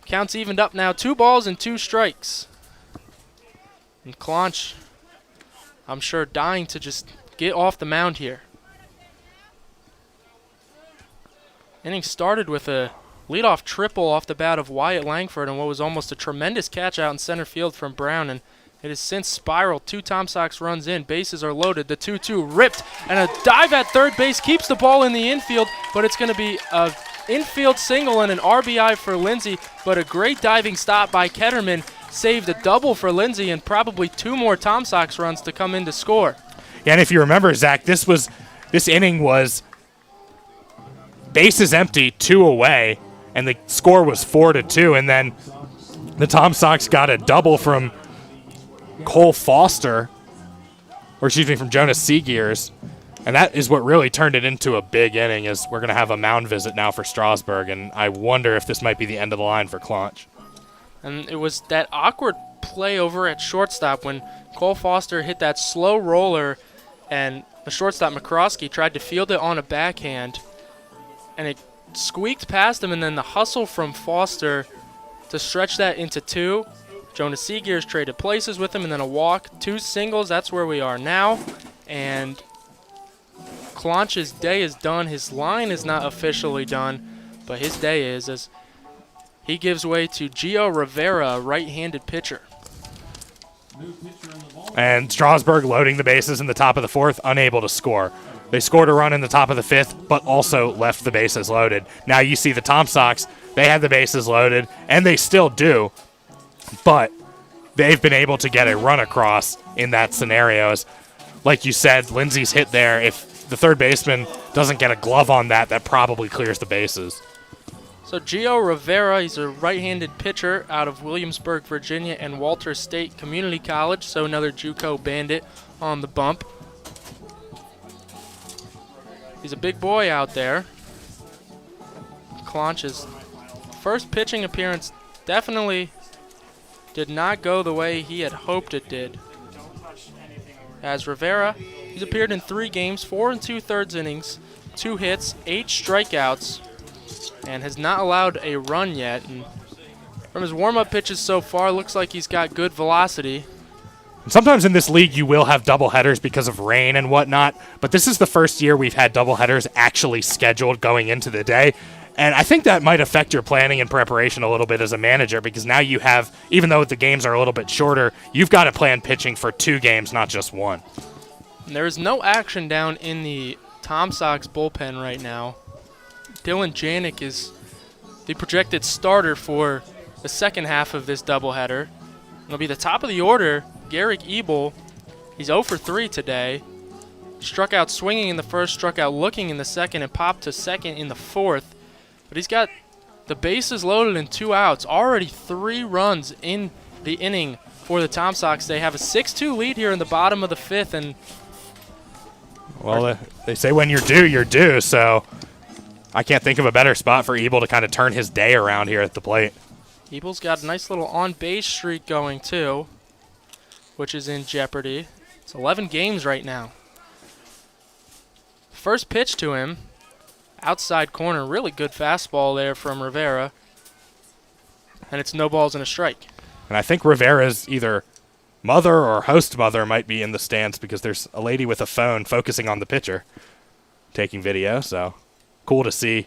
Counts evened up now. 2 balls and 2 strikes. And Clonch, I'm sure, dying to just get off the mound here. Inning started with a leadoff triple off the bat of Wyatt Langford and what was almost a tremendous catch out in center field from Brown, and it has since spiraled. 2 Tom Sox runs in. Bases are loaded. The 2-2 ripped, and a dive at third base keeps the ball in the infield, but it's going to be a infield single and an RBI for Lindsay, but a great diving stop by Ketterman saved a double for Lindsay and probably 2 more Tom Sox runs to come in to score. Yeah, and if you remember, Zach, this inning was bases empty, 2 away, and the score was 4-2. And then the Tom Sox got a double from Cole Foster, or excuse me, from Jonas Seagears. And that is what really turned it into a big inning, is we're going to have a mound visit now for Strasburg, and I wonder if this might be the end of the line for Claunch. And it was that awkward play over at shortstop when Cole Foster hit that slow roller, and the shortstop McCroskey tried to field it on a backhand, and it squeaked past him, and then the hustle from Foster to stretch that into two. Jonas Seagears traded places with him, and then a walk, 2 singles. That's where we are now. And Claunch's day is done. His line is not officially done, but his day is, as he gives way to Gio Rivera, a right-handed pitcher. And Strasburg loading the bases in the top of the 4th, unable to score. They scored a run in the top of the 5th, but also left the bases loaded. Now you see the Tom Sox, they had the bases loaded, and they still do, but they've been able to get a run across in that scenario. Like you said, Lindsey's hit there. If the third baseman doesn't get a glove on that, that probably clears the bases. So Gio Rivera, he's a right-handed pitcher out of Williamsburg, Virginia, and Walter State Community College, so another JUCO bandit on the bump. He's a big boy out there. Claunch's first pitching appearance definitely did not go the way he had hoped it did. As Rivera, he's appeared in 3 games, 4 2/3 innings, 2 hits, 8 strikeouts, and has not allowed a run yet. And from his warm-up pitches so far, looks like he's got good velocity. Sometimes in this league you will have doubleheaders because of rain and whatnot, but this is the first year we've had doubleheaders actually scheduled going into the day. And I think that might affect your planning and preparation a little bit as a manager, because now you have, even though the games are a little bit shorter, you've got to plan pitching for 2 games, not just 1. There is no action down in the Tom Sox bullpen right now. Dylan Janik is the projected starter for the second half of this doubleheader. It'll be the top of the order, Garrick Ebel. He's 0 for 3 today. Struck out swinging in the first, struck out looking in the second, and popped to second in the 4th. But he's got the bases loaded and 2 outs. Already 3 runs in the inning for the Tom Sox. They have a 6-2 lead here in the bottom of the 5th. And well, they say when you're due, so I can't think of a better spot for Ebel to kind of turn his day around here at the plate. Ebel's got a nice little on-base streak going, too, which is in jeopardy. It's 11 games right now. First pitch to him. Outside corner, really good fastball there from Rivera. And it's no balls and a strike. And I think Rivera's either mother or host mother might be in the stands, because there's a lady with a phone focusing on the pitcher, taking video. So cool to see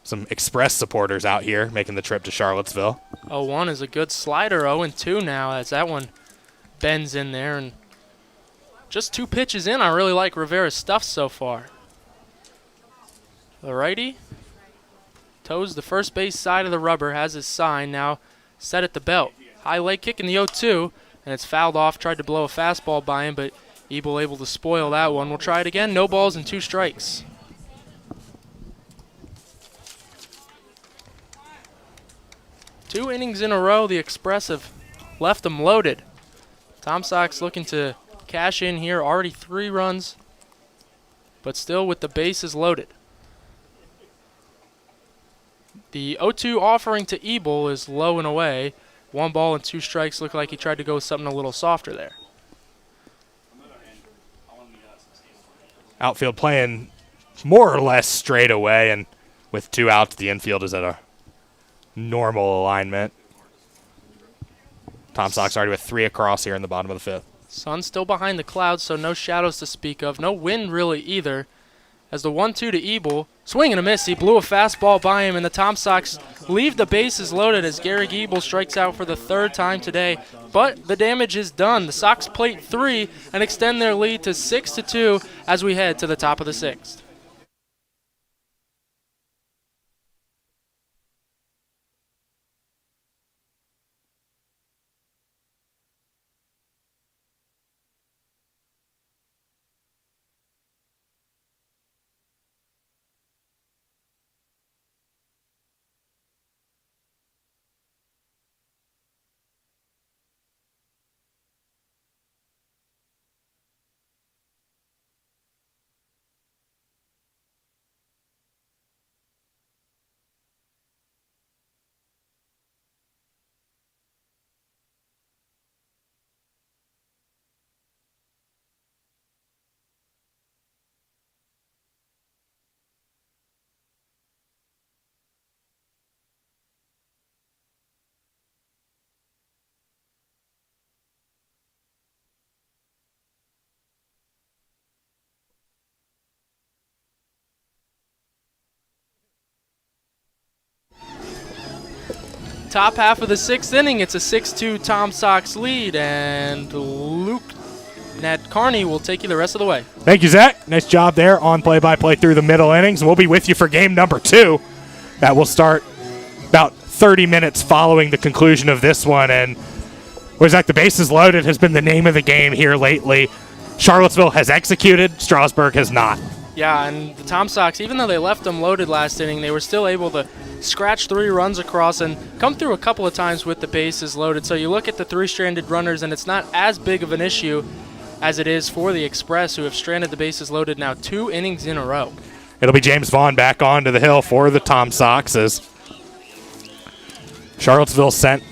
some Express supporters out here making the trip to Charlottesville. 0-1 is a good slider. 0-2 now, as that one bends in there. And just 2 pitches in, I really like Rivera's stuff so far. The righty toes the first base side of the rubber, has his sign now set at the belt. High leg kick in the 0-2, and it's fouled off. Tried to blow a fastball by him, but Ebel able to spoil that one. We'll try it again. No balls and 2 strikes. Two innings in a row, the Express have left them loaded. Tom Sox looking to cash in here. Already 3 runs, but still with the bases loaded. The 0-2 offering to Ebel is low and away. 1 ball and 2 strikes. Look like he tried to go with something a little softer there. Outfield playing more or less straight away, and with 2 outs, the infield is at a normal alignment. Tom Sox already with 3 across here in the bottom of the 5th. Sun still behind the clouds, so no shadows to speak of. No wind really either. As the 1-2 to Ebel, swing and a miss. He blew a fastball by him, and the Tom Sox leave the bases loaded as Garrick Ebel strikes out for the 3rd time today. But the damage is done. The Sox plate 3 and extend their lead to 6-2 as we head to the top of the 6th. top half of the 6th inning. It's a 6-2 Tom Sox lead, and Luke Ned Carney will take you the rest of the way. Thank you, Zach. Nice job there on play-by-play through the middle innings. We'll be with you for game number 2. That will start about 30 minutes following the conclusion of this one. And Zach, the bases loaded has been the name of the game here lately. Charlottesville has executed. Strasburg has not. Yeah, and the Tom Sox, even though they left them loaded last inning, they were still able to scratch 3 runs across and come through a couple of times with the bases loaded. So you look at the 3 stranded runners, and it's not as big of an issue as it is for the Express, who have stranded the bases loaded now 2 innings in a row. It'll be James Vaughn back onto the hill for the Tom Sox as Charlottesville sent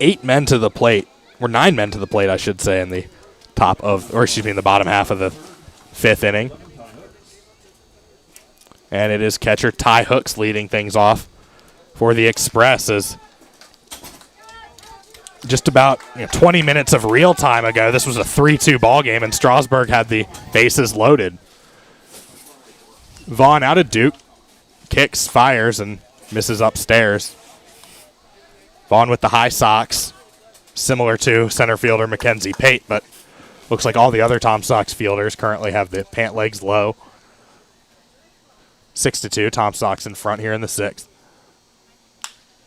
8 men to the plate, or 9 men to the plate, I should say, in the in the bottom half of the 5th inning. And it is catcher Ty Hooks leading things off for the Express as just about 20 minutes of real time ago, this was a 3-2 ball game, and Strasburg had the bases loaded. Vaughn out of Duke, kicks, fires, and misses upstairs. Vaughn with the high socks, similar to center fielder Mackenzie Pate, but looks like all the other Tom Sox fielders currently have the pant legs low. 6-2, Tom Sox in front here in the 6th.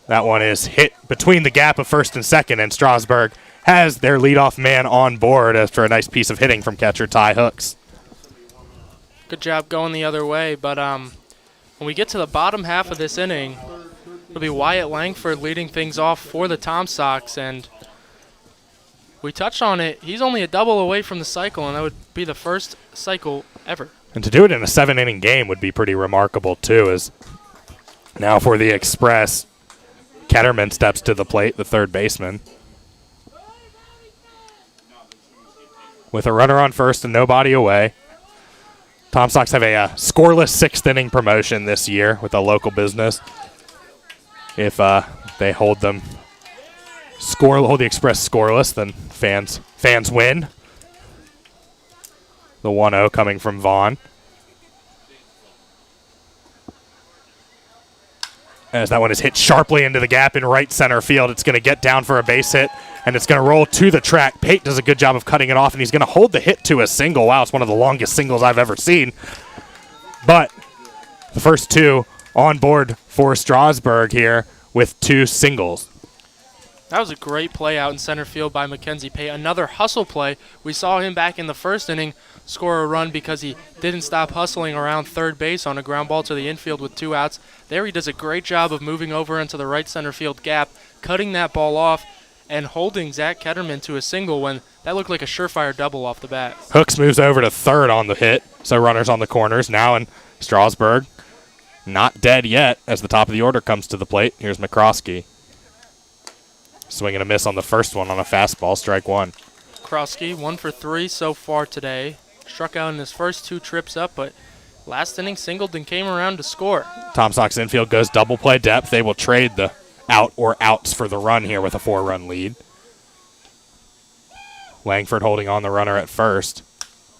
That one is hit between the gap of first and second, and Strasburg has their leadoff man on board after a nice piece of hitting from catcher Ty Hooks. Good job going the other way, but when we get to the bottom half of this inning, it'll be Wyatt Langford leading things off for the Tom Sox, and we touched on it. He's only a double away from the cycle, and that would be the first cycle ever. And to do it in a 7-inning game would be pretty remarkable, too, as now for the Express, Ketterman steps to the plate, the third baseman. With a runner on first and nobody away. Tom Sox have a scoreless 6th-inning promotion this year with a local business. If they hold the Express scoreless, then fans win. The 1-0 coming from Vaughn. As that one is hit sharply into the gap in right center field, it's going to get down for a base hit, and it's going to roll to the track. Pate does a good job of cutting it off, and he's going to hold the hit to a single. Wow, it's one of the longest singles I've ever seen. But the first 2 on board for Strasburg here with 2 singles. That was a great play out in center field by Mackenzie Pate. Another hustle play. We saw him back in the 1st inning score a run because he didn't stop hustling around third base on a ground ball to the infield with 2 outs. There he does a great job of moving over into the right center field gap, cutting that ball off, and holding Zach Ketterman to a single when that looked like a surefire double off the bat. Hooks moves over to third on the hit, so runners on the corners now, and Strasburg not dead yet as the top of the order comes to the plate. Here's McCroskey. Swing and a miss on the first one on a fastball, strike 1. Krosky, 1 for 3 so far today. Struck out in his first 2 trips up, but last inning singled and came around to score. Tom Sox infield goes double play depth. They will trade the out or outs for the run here with a 4-run lead. Langford holding on the runner at first,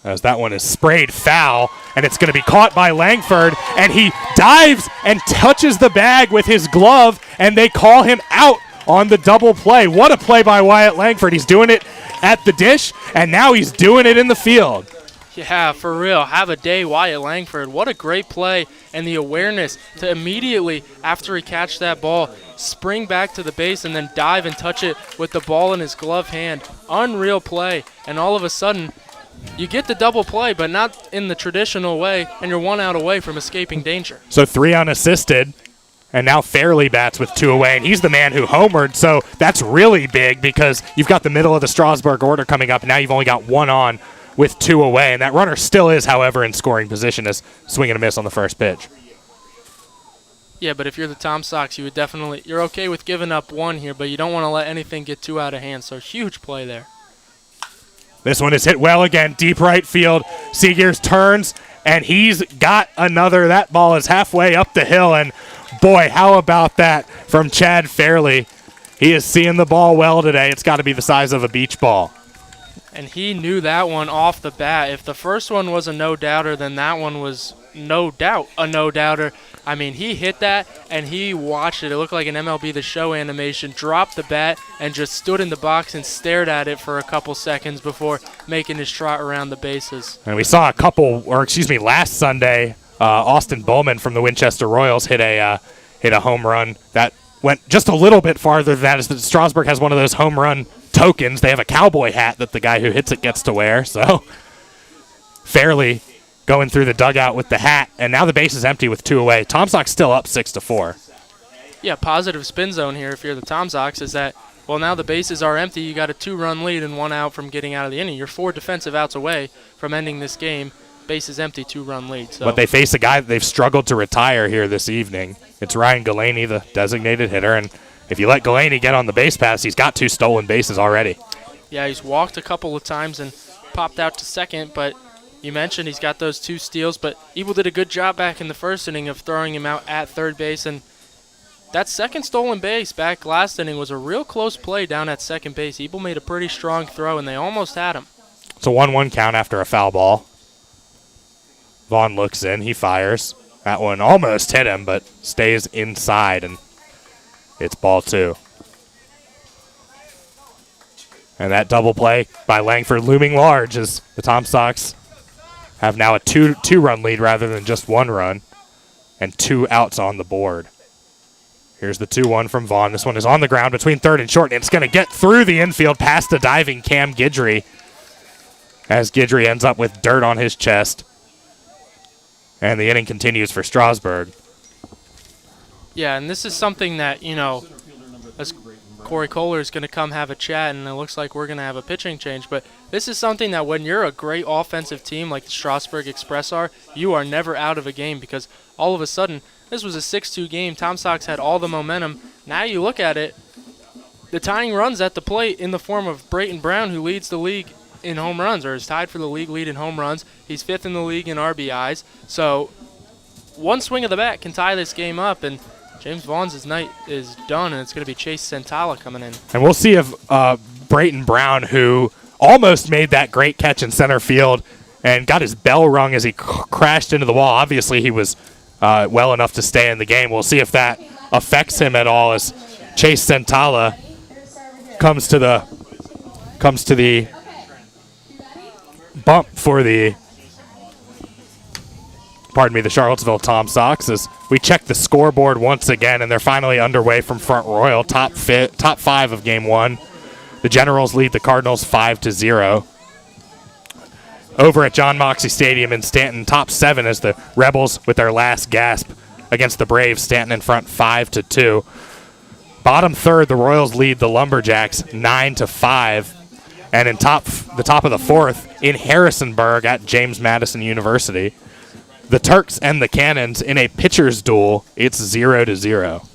as that one is sprayed foul, and it's going to be caught by Langford, and he dives and touches the bag with his glove, and they call him out on the double play. What a play by Wyatt Langford. He's doing it at the dish, and now he's doing it in the field. Yeah, for real. Have a day, Wyatt Langford. What a great play, and the awareness to immediately, after he catched that ball, spring back to the base and then dive and touch it with the ball in his glove hand. Unreal play, and all of a sudden, you get the double play, but not in the traditional way, and you're 1 out away from escaping danger. So 3 unassisted, and now Fairley bats with 2 away, and he's the man who homered, so that's really big because you've got the middle of the Strasburg order coming up, and now you've only got 1 on with 2 away, and that runner still is, however, in scoring position as swing and a miss on the first pitch. Yeah, but if you're the Tom Sox, you're okay with giving up 1 here, but you don't want to let anything get too out of hand, so huge play there. This one is hit well again, deep right field. Seegers turns, and he's got another. That ball is halfway up the hill, and boy, how about that from Chad Fairley. He is seeing the ball well today. It's got to be the size of a beach ball. And he knew that one off the bat. If the first one was a no-doubter, then that one was no doubt a no-doubter. I mean, he hit that, and he watched it. It looked like an MLB The Show animation, dropped the bat, and just stood in the box and stared at it for a couple seconds before making his trot around the bases. And we saw last Sunday, Austin Bowman from the Winchester Royals hit a home run that went just a little bit farther than that. As Strasburg has one of those home run tokens. They have a cowboy hat that the guy who hits it gets to wear, so fairly going through the dugout with the hat, and now the base is empty with 2 away. Tom Sox still up 6-4. Yeah, positive spin zone here if you're the Tom Sox is that, well, now the bases are empty. You got a 2-run lead and 1 out from getting out of the inning. You're 4 defensive outs away from ending this game. Base is empty, 2-run lead. So. But they face a guy that they've struggled to retire here this evening. It's Ryan Galaney, the designated hitter, and if you let Galaney get on the base pass, he's got 2 stolen bases already. Yeah, he's walked a couple of times and popped out to second, but you mentioned he's got those 2 steals, but Ebel did a good job back in the first inning of throwing him out at third base, and that second stolen base back last inning was a real close play down at second base. Ebel made a pretty strong throw, and they almost had him. It's a 1-1 count after a foul ball. Vaughn looks in, he fires. That one almost hit him, but stays inside, and it's ball 2. And that double play by Langford looming large as the Tom Sox have now a two-run lead rather than just 1 run, and 2 outs on the board. Here's the 2-1 from Vaughn. This one is on the ground between third and short, and it's going to get through the infield past the diving Cam Guidry as Guidry ends up with dirt on his chest. And the inning continues for Strasburg. Yeah, and this is something that, as Corey Kohler is going to come have a chat, and it looks like we're going to have a pitching change. But this is something that when you're a great offensive team like the Strasburg Express are, you are never out of a game because all of a sudden, this was a 6-2 game. Tom Sox had all the momentum. Now you look at it, the tying runs at the plate in the form of Brayton Brown, who leads the league in home runs, or is tied for the league lead in home runs. He's 5th in the league in RBIs. So one swing of the bat can tie this game up, and James Vaughn's night is done, and it's going to be Chase Santala coming in. And we'll see if Brayton Brown, who almost made that great catch in center field and got his bell rung as he crashed into the wall. Obviously, he was well enough to stay in the game. We'll see if that affects him at all as Chase Santala comes to the bump for the Charlottesville Tom Sox as we check the scoreboard once again, and they're finally underway from Front Royal, top 5 of Game 1. The Generals lead the Cardinals 5-0. Over at John Moxley Stadium in Stanton, top 7 as the Rebels with their last gasp against the Braves. Stanton in front 5-2. Bottom third, the Royals lead the Lumberjacks 9-5. And in the top of the 4th, in Harrisonburg at James Madison University, the Turks and the Cannons in a pitcher's duel. It's 0-0.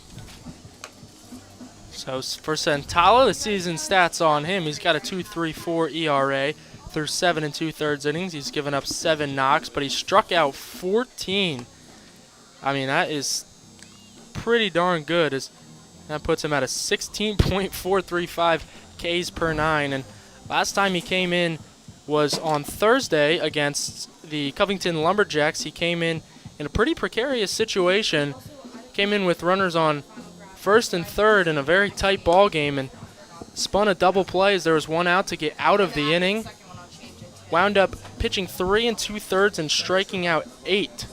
So for Santala, the season stats on him, he's got a 2.34 ERA through 7 2/3 innings. He's given up 7 knocks, but he struck out 14. I mean, that is pretty darn good. That puts him at a 16.435 Ks per 9. And last time he came in was on Thursday against the Covington Lumberjacks. He came in a pretty precarious situation. Came in with runners on first and third in a very tight ball game and spun a double play as there was 1 out to get out of the inning. Wound up pitching 3 2/3 and striking out 8.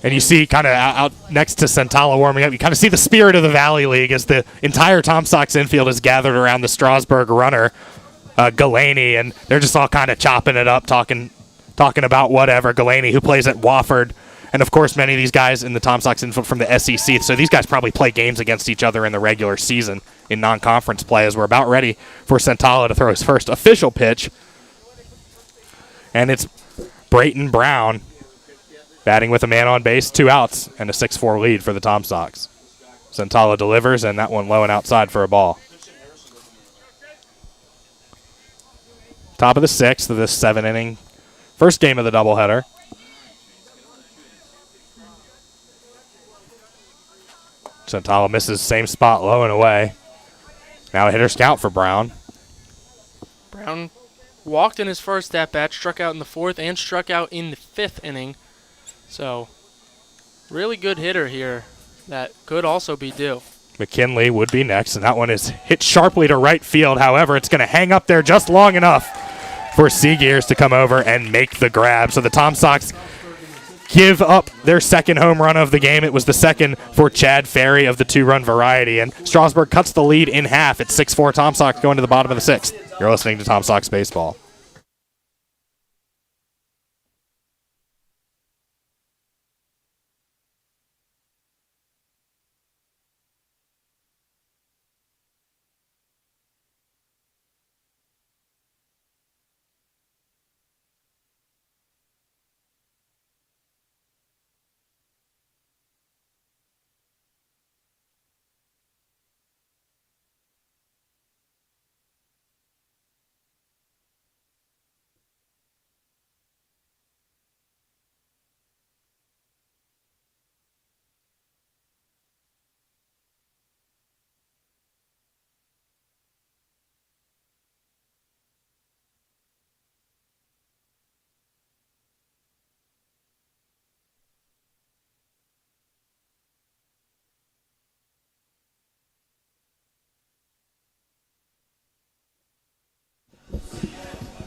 And you see kind of out next to Santala warming up, you kind of see the spirit of the Valley League as the entire Tom Sox infield is gathered around the Strasburg runner, Galaney, and they're just all kind of chopping it up, talking about whatever. Galaney, who plays at Wofford, and of course many of these guys in the Tom Sox infield from the SEC, so these guys probably play games against each other in the regular season in non-conference play as we're about ready for Santala to throw his first official pitch. And it's Brayton Brown batting with a man on base, 2 outs, and a 6-4 lead for the Tom Sox. Santala delivers, and that one low and outside for a ball. Top of the 6th of this 7-inning first game of the doubleheader. Santala misses same spot, low and away. Now a hitter's count for Brown. Brown walked in his first at-bat, struck out in the 4th, and struck out in the 5th inning. So Really good hitter here. That could also be due. McKinley would be next, and that one is hit sharply to right field. However, it's going to hang up there just long enough for Seagears to come over and make the grab. So the Tom Sox give up their second home run of the game. It was the second for Chad Ferry of the 2-run variety, and Strasburg cuts the lead in half. It's 6-4 Tom Sox going to the bottom of the sixth. You're listening to Tom Sox Baseball.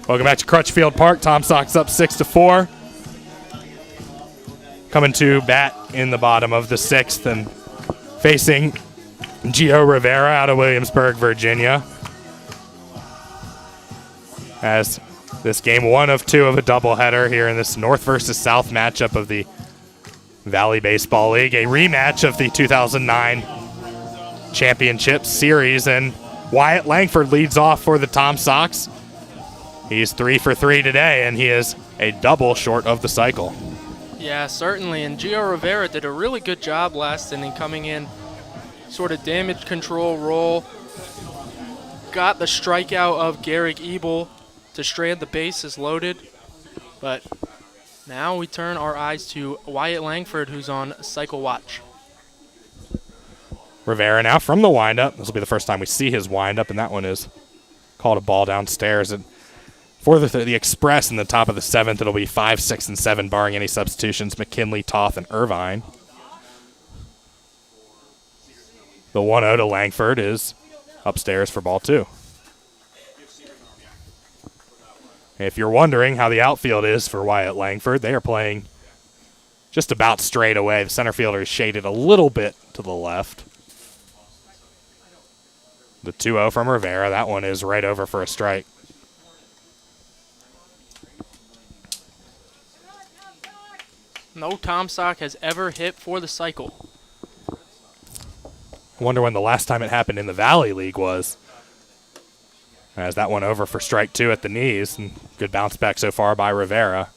Welcome back to Crutchfield Park. Tom Sox up 6-4. Coming to bat in the bottom of the sixth and facing Gio Rivera out of Williamsburg, Virginia. As this game 1 of 2 of a doubleheader here in this North versus South matchup of the Valley Baseball League, a rematch of the 2009 Championship Series, and Wyatt Langford leads off for the Tom Sox. He's 3 for 3 today, and he is a double short of the cycle. Yeah, certainly, and Gio Rivera did a really good job last inning, coming in sort of damage control role. Got the strikeout of Garrick Ebel to strand the bases loaded, but now we turn our eyes to Wyatt Langford, who's on cycle watch. Rivera now from the windup. This will be the first time we see his windup, and that one is called a ball downstairs. And for the Express in the top of the seventh, it'll be 5, 6, and 7, barring any substitutions. McKinley, Toth, and Irvine. The 1-0 to Langford is upstairs for ball 2. If you're wondering how the outfield is for Wyatt Langford, they are playing just about straight away. The center fielder is shaded a little bit to the left. The 2-0 from Rivera, that one is right over for a strike. No Tom Sock has ever hit for the cycle. I wonder when the last time it happened in the Valley League was. As that one over for strike 2 at the knees, and good bounce back so far by Rivera.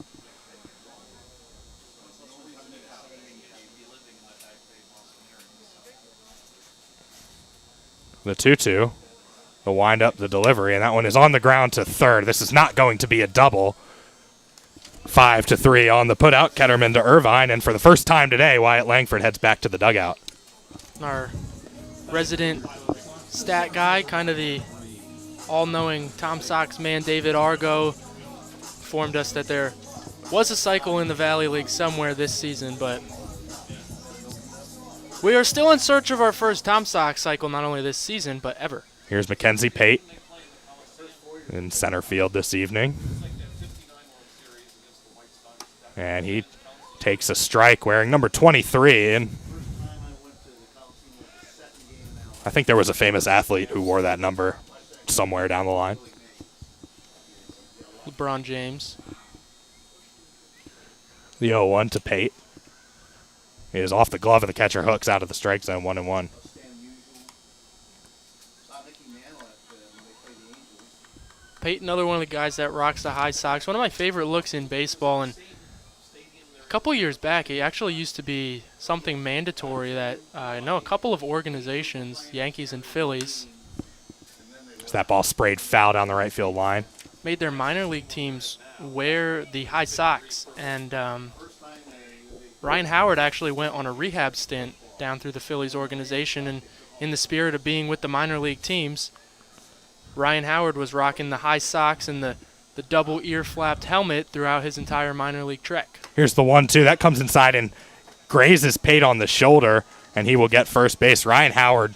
The 2-2, the windup, the delivery, and that one is on the ground to third. This is not going to be a double. 5-3 on the putout, Ketterman to Irvine, and for the first time today, Wyatt Langford heads back to the dugout. Our resident stat guy, kind of the all-knowing Tom Sox man, David Argo, informed us that there was a cycle in the Valley League somewhere this season, but we are still in search of our first Tom Sox cycle, not only this season, but ever. Here's Mackenzie Pate in center field this evening. And he takes a strike wearing number 23. And I think there was a famous athlete who wore that number somewhere down the line. LeBron James. The 0-1 to Pate. It is off the glove of the catcher, hooks out of the strike zone, 1-1. Pate, another one of the guys that rocks the high socks. One of my favorite looks in baseball, and a couple years back, it actually used to be something mandatory that I know a couple of organizations, Yankees and Phillies, So that ball sprayed foul down the right field line. made their minor league teams wear the high socks. And Ryan Howard actually went on a rehab stint down through the Phillies organization, and in the spirit of being with the minor league teams, Ryan Howard was rocking the high socks and the double ear-flapped helmet throughout his entire minor league trek. Here's the 1-2. That comes inside and grazes Pate on the shoulder, and he will get first base. Ryan Howard,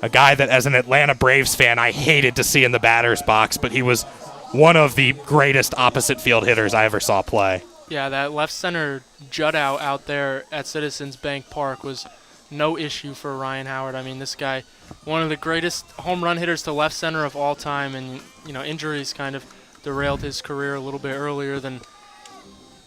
a guy that as an Atlanta Braves fan I hated to see in the batter's box, but he was one of the greatest opposite field hitters I ever saw play. Yeah, that left center jut out there at Citizens Bank Park was no issue for Ryan Howard. I mean, this guy, one of the greatest home run hitters to left center of all time, and injuries kind of derailed his career a little bit earlier than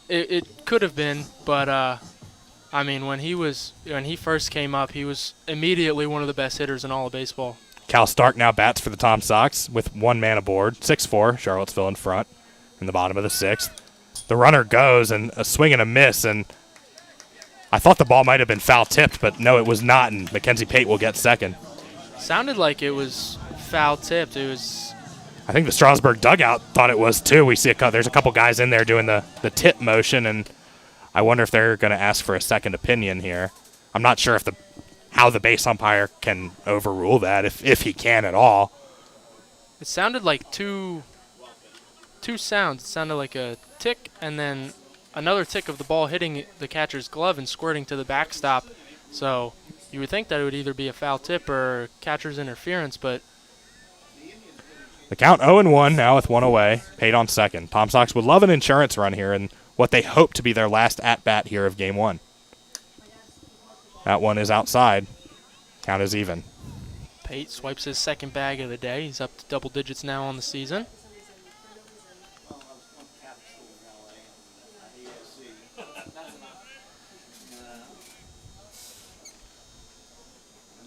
it could have been. But I mean, when he first came up, he was immediately one of the best hitters in all of baseball. Cal Stark now bats for the Tom Sox with one man aboard, 6-4, Charlottesville in front in the bottom of the sixth. The runner goes, and a swing and a miss, and I thought the ball might have been foul-tipped, but no, it was not, and Mackenzie Pate will get second. Sounded like it was foul-tipped. It was. I think the Strasburg dugout thought it was, too. We see there's a couple guys in there doing the tip motion, and I wonder if they're going to ask for a second opinion here. I'm not sure how the base umpire can overrule that, if he can at all. It sounded like two sounds. It sounded like a tick and then another tick of the ball hitting the catcher's glove and squirting to the backstop. So you would think that it would either be a foul tip or catcher's interference, but the count 0-1 now with one away. Pate on second. Tom Sox would love an insurance run here and what they hope to be their last at-bat here of game one. That one is outside. Count is even. Pate swipes his second bag of the day. He's up to double digits now on the season.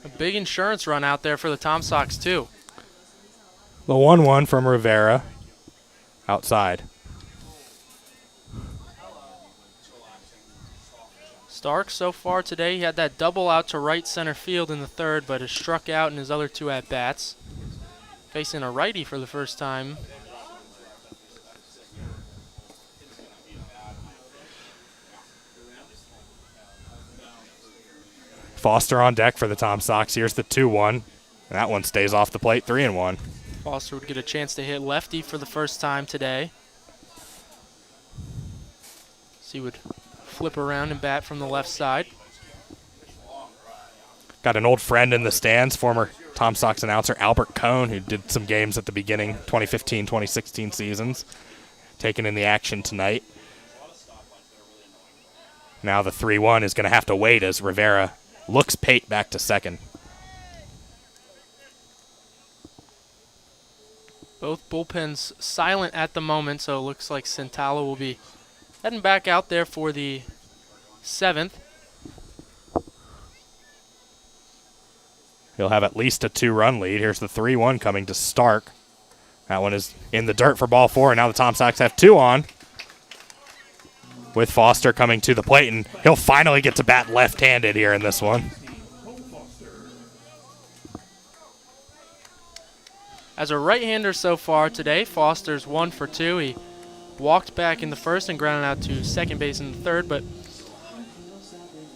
A big insurance run out there for the Tom Sox, too. The 1-1 from Rivera outside. Stark so far today, he had that double out to right center field in the third, but has struck out in his other two at-bats. Facing a righty for the first time. Foster on deck for the Tom Sox. Here's the 2-1. That one stays off the plate, 3-1. Foster would get a chance to hit lefty for the first time today. So he would flip around and bat from the left side. Got an old friend in the stands, former Tom Sox announcer Albert Cohn, who did some games at the beginning, 2015-2016 seasons, taking in the action tonight. Now the 3-1 is going to have to wait as Rivera looks Pate back to second. Both bullpens silent at the moment, so it looks like Santala will be heading back out there for the seventh. He'll have at least a 2-run lead. Here's the 3-1 coming to Stark. That one is in the dirt for ball four, and now the Tom Sox have two on. With Foster coming to the plate, and he'll finally get to bat left-handed here in this one. As a right-hander so far today, Foster's 1 for 2. He walked back in the first and grounded out to second base in the third, but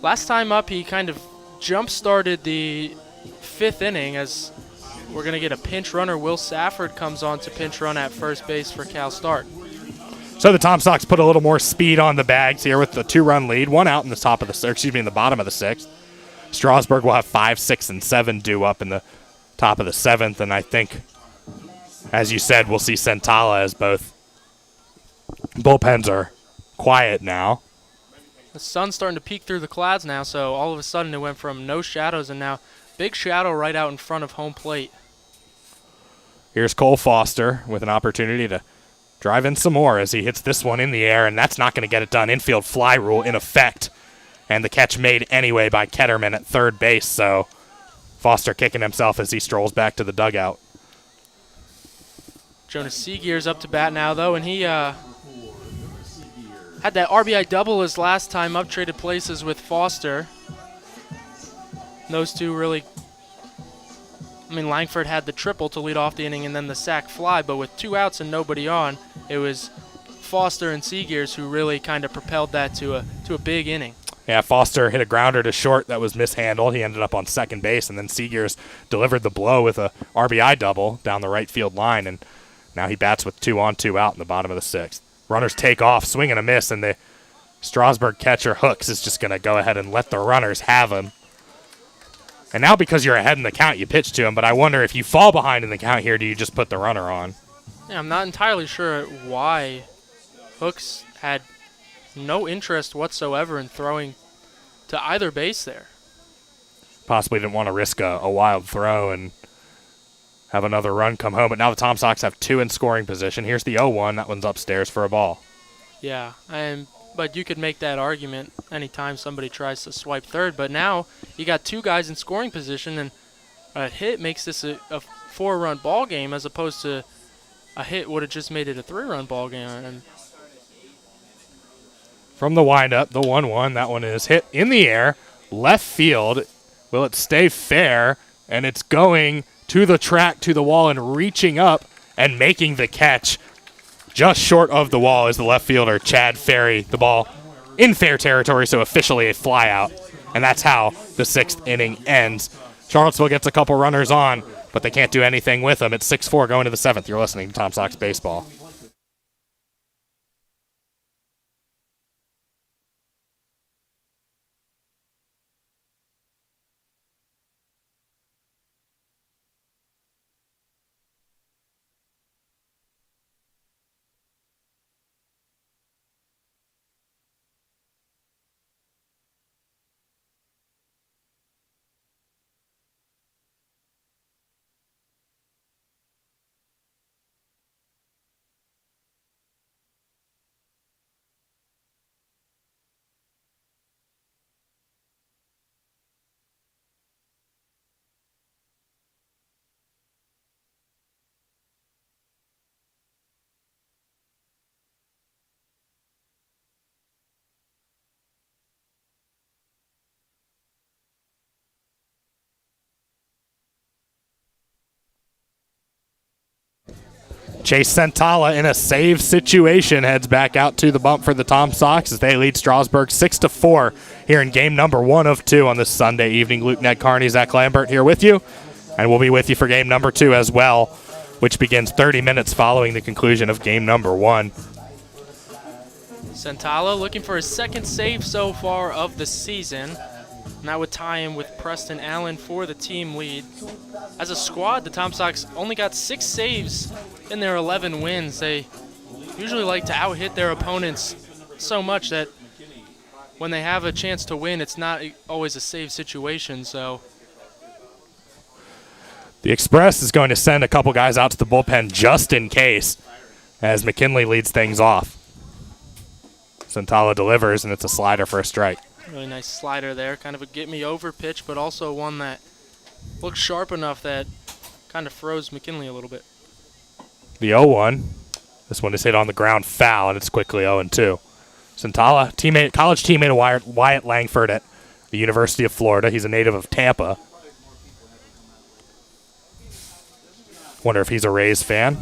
last time up he kind of jump-started the fifth inning as we're going to get a pinch runner. Will Safford comes on to pinch run at first base for Cal Stark. So the Tom Sox put a little more speed on the bags here with the 2-run lead. One out in the bottom of the sixth. Strasburg will have 5, 6, and 7 due up in the top of the seventh, and I think, as you said, we'll see Santala as both bullpens are quiet now. The sun's starting to peek through the clouds now, so all of a sudden it went from no shadows and now big shadow right out in front of home plate. Here's Cole Foster with an opportunity to drive in some more as he hits this one in the air, and that's not going to get it done. Infield fly rule in effect, and the catch made anyway by Ketterman at third base, so Foster kicking himself as he strolls back to the dugout. Jonas Seagear's up to bat now, though, and he had that RBI double his last time up, traded places with Foster. Those two really, Langford had the triple to lead off the inning and then the sac fly, but with 2 outs and nobody on, it was Foster and Seagears who really kind of propelled that to a big inning. Yeah, Foster hit a grounder to short that was mishandled. He ended up on second base, and then Seagears delivered the blow with a RBI double down the right field line, and now he bats with 2 on, 2 out in the bottom of the sixth. Runners take off, swing and a miss, and the Strasburg catcher Hooks is just going to go ahead and let the runners have him. And now because you're ahead in the count, you pitch to him, but I wonder if you fall behind in the count here, do you just put the runner on? Yeah, I'm not entirely sure why Hooks had no interest whatsoever in throwing to either base there. Possibly didn't want to risk a wild throw and have another run come home. But now the Tom Sox have 2 in scoring position. Here's the 0-1. That one's upstairs for a ball. Yeah, but you could make that argument anytime somebody tries to swipe third. But now you got 2 guys in scoring position, and a hit makes this a 4-run ball game as opposed to a hit would have just made it a 3-run ball game. And from the windup, the 1-1, that one is hit in the air, left field. Will it stay fair? And it's going to the track, to the wall, and reaching up and making the catch. Just short of the wall is the left fielder, Chad Ferry. The ball in fair territory, so officially a flyout. And that's how the 6th inning ends. Charlottesville gets a couple runners on, but they can't do anything with them. It's 6-4 going to the 7th. You're listening to Tom Sox Baseball. Chase Santala in a save situation heads back out to the bump for the Tom Sox as they lead Strasburg 6-4 here in game number 1 of 2 on this Sunday evening. Luke Ned Carney, Zach Lambert here with you, and we'll be with you for game number 2 as well, which begins 30 minutes following the conclusion of game number 1. Santala looking for his 2nd save so far of the season. And that would tie him with Preston Allen for the team lead. As a squad, the Tom Sox only got 6 saves in their 11 wins. They usually like to out-hit their opponents so much that when they have a chance to win, it's not always a save situation. So the Express is going to send a couple guys out to the bullpen just in case as McKinley leads things off. Santala delivers, and it's a slider for a strike. Really nice slider there, kind of a get-me-over pitch, but also one that looks sharp enough that kind of froze McKinley a little bit. The 0-1. This one is hit on the ground foul, and it's quickly 0-2. Santala, college teammate of Wyatt Langford at the University of Florida. He's a native of Tampa. Wonder if he's a Rays fan.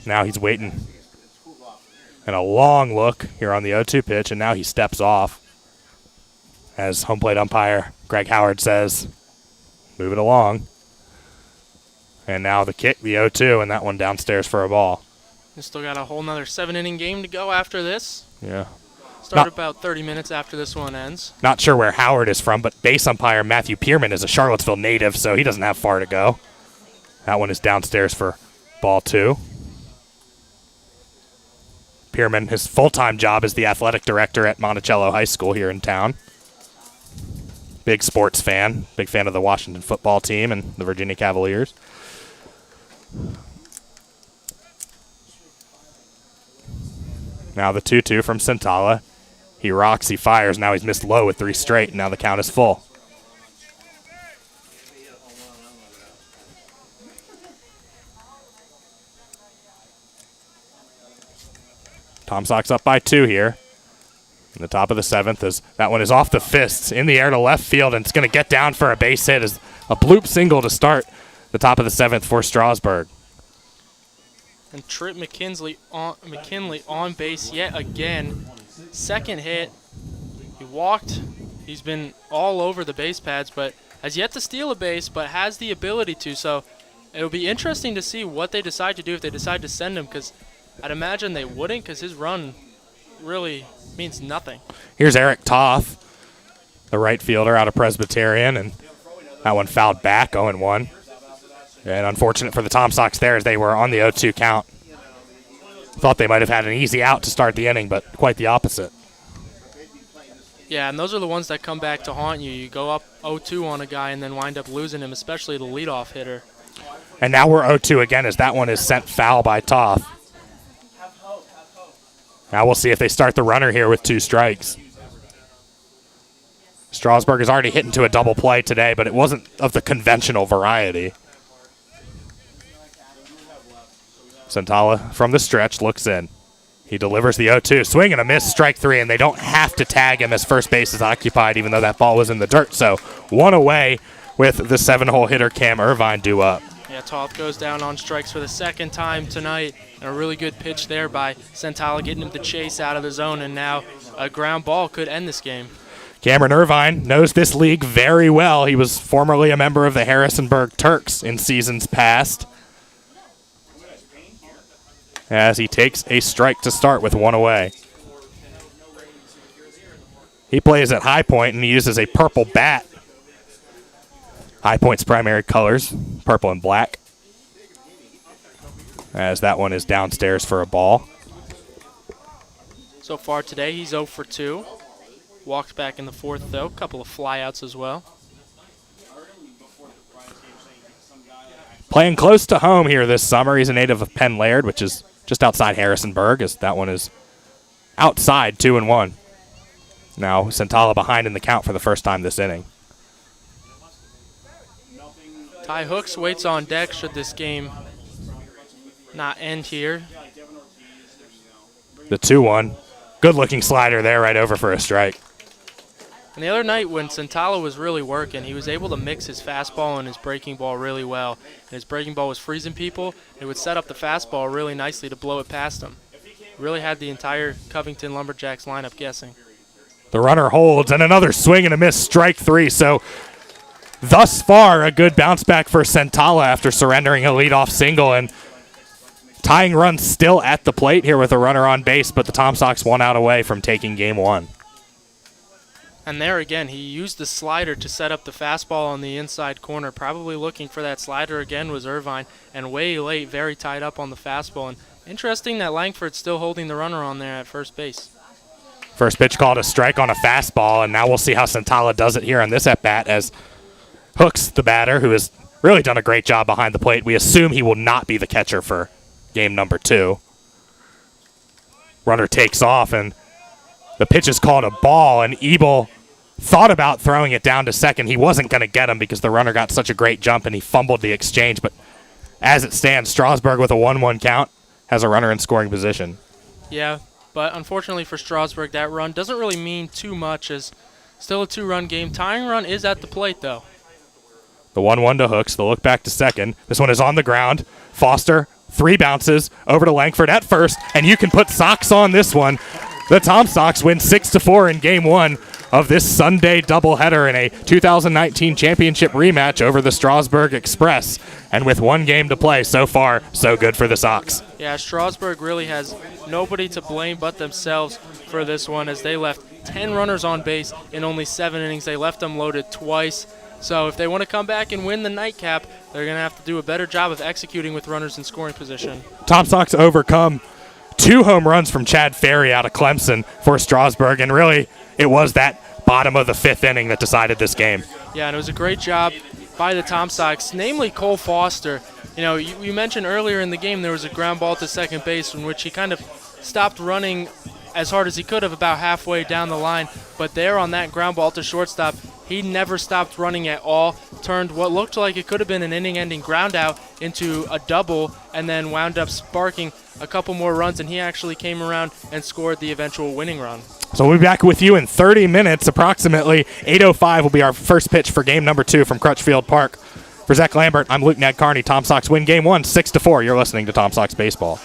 Now he's waiting. And a long look here on the 0-2 pitch, and now he steps off. As home plate umpire Greg Howard says, move it along. And now the kick, the 0-2, and that one downstairs for a ball. We still got a whole nother 7-inning game to go after this. Yeah. Start about 30 minutes after this one ends. Not sure where Howard is from, but base umpire Matthew Pierman is a Charlottesville native, so he doesn't have far to go. That one is downstairs for ball 2. Pierman, his full-time job is the athletic director at Monticello High School here in town. Big sports fan, big fan of the Washington football team and the Virginia Cavaliers. Now the 2-2 from Santala. He rocks, he fires. Now he's missed low with 3 straight, and now the count is full. Tom Sox up by 2 here. In the top of the 7th, as that one is off the fists in the air to left field, and it's going to get down for a base hit as a bloop single to start the top of the 7th for Strasburg. And Trip McKinley on base yet again. 2nd hit. He walked. He's been all over the base pads, but has yet to steal a base, but has the ability to. So it'll be interesting to see what they decide to do if they decide to send him, because I'd imagine they wouldn't because his run really means nothing. Here's Eric Toth, the right fielder out of Presbyterian, and that one fouled back, 0-1. And unfortunate for the Tom Sox there as they were on the 0-2 count. Thought they might have had an easy out to start the inning, but quite the opposite. Yeah, and those are the ones that come back to haunt you. You go up 0-2 on a guy and then wind up losing him, especially the leadoff hitter. And now we're 0-2 again as that one is sent foul by Toth. Now we'll see if they start the runner here with 2 strikes. Strasburg is already hit into a double play today, but it wasn't of the conventional variety. Santala from the stretch looks in. He delivers the 0-2. Swing and a miss, strike 3, and they don't have to tag him as first base is occupied, even though that ball was in the dirt. So 1 away with the 7-hole hitter Cam Irvine due up. Yeah, Toth goes down on strikes for the second time tonight, and a really good pitch there by Santala getting him to chase out of the zone, and now a ground ball could end this game. Cameron Irvine knows this league very well. He was formerly a member of the Harrisonburg Turks in seasons past. As he takes a strike to start with 1 away. He plays at High Point and he uses a purple bat. High Point's primary colors, purple and black. As that one is downstairs for a ball. So far today, he's 0 for 2. Walked back in the 4th, though. Couple of flyouts as well. Playing close to home here this summer. He's a native of Penn Laird, which is just outside Harrisonburg, as that one is outside 2-1. Now Santala behind in the count for the first time this inning. Ty Hooks waits on deck should this game not end here. The 2-1. Good-looking slider there right over for a strike. And the other night when Santala was really working, he was able to mix his fastball and his breaking ball really well. And his breaking ball was freezing people. It would set up the fastball really nicely to blow it past him. Really had the entire Covington Lumberjacks lineup guessing. The runner holds, and another swing and a miss, strike 3. So thus far, a good bounce back for Santala after surrendering a leadoff single. And tying runs still at the plate here with a runner on base, but the Tom Sox 1 out away from taking game 1. And there again, he used the slider to set up the fastball on the inside corner. Probably looking for that slider again was Irvine, and way late, very tied up on the fastball. And interesting that Langford's still holding the runner on there at first base. First pitch called a strike on a fastball, and now we'll see how Santala does it here on this at-bat as Hooks, the batter, who has really done a great job behind the plate. We assume he will not be the catcher for game number 2. Runner takes off, and the pitch is called a ball, and Ebel thought about throwing it down to second. He wasn't going to get him because the runner got such a great jump, and he fumbled the exchange. But as it stands, Strasburg with a 1-1 count has a runner in scoring position. Yeah, but unfortunately for Strasburg, that run doesn't really mean too much as still a 2-run game. Tying run is at the plate, though. The 1-1 to Hooks. The look back to second. This one is on the ground. Foster, 3 bounces over to Langford at first, and you can put Sox on this one. The Tom Sox win 6-4 in game 1 of this Sunday doubleheader in a 2019 championship rematch over the Strasburg Express. And with 1 game to play, so far, so good for the Sox. Yeah, Strasburg really has nobody to blame but themselves for this one as they left 10 runners on base in only 7 innings. They left them loaded twice. So if they want to come back and win the nightcap, they're going to have to do a better job of executing with runners in scoring position. Tom Sox overcome 2 home runs from Chad Ferry out of Clemson for Strasburg, and really it was that bottom of the 5th inning that decided this game. Yeah, and it was a great job by the Tom Sox, namely Cole Foster. You know, you mentioned earlier in the game there was a ground ball to second base in which he kind of stopped running as hard as he could have about halfway down the line, but there on that ground ball to shortstop, he never stopped running at all, turned what looked like it could have been an inning-ending ground out into a double, and then wound up sparking a couple more runs, and he actually came around and scored the eventual winning run. So we'll be back with you in 30 minutes. Approximately 8:05 will be our first pitch for game number 2 from Crutchfield Park. For Zach Lambert, I'm Luke Nadkarni. Tom Sox win game 1, 6-4. You're listening to Tom Sox Baseball.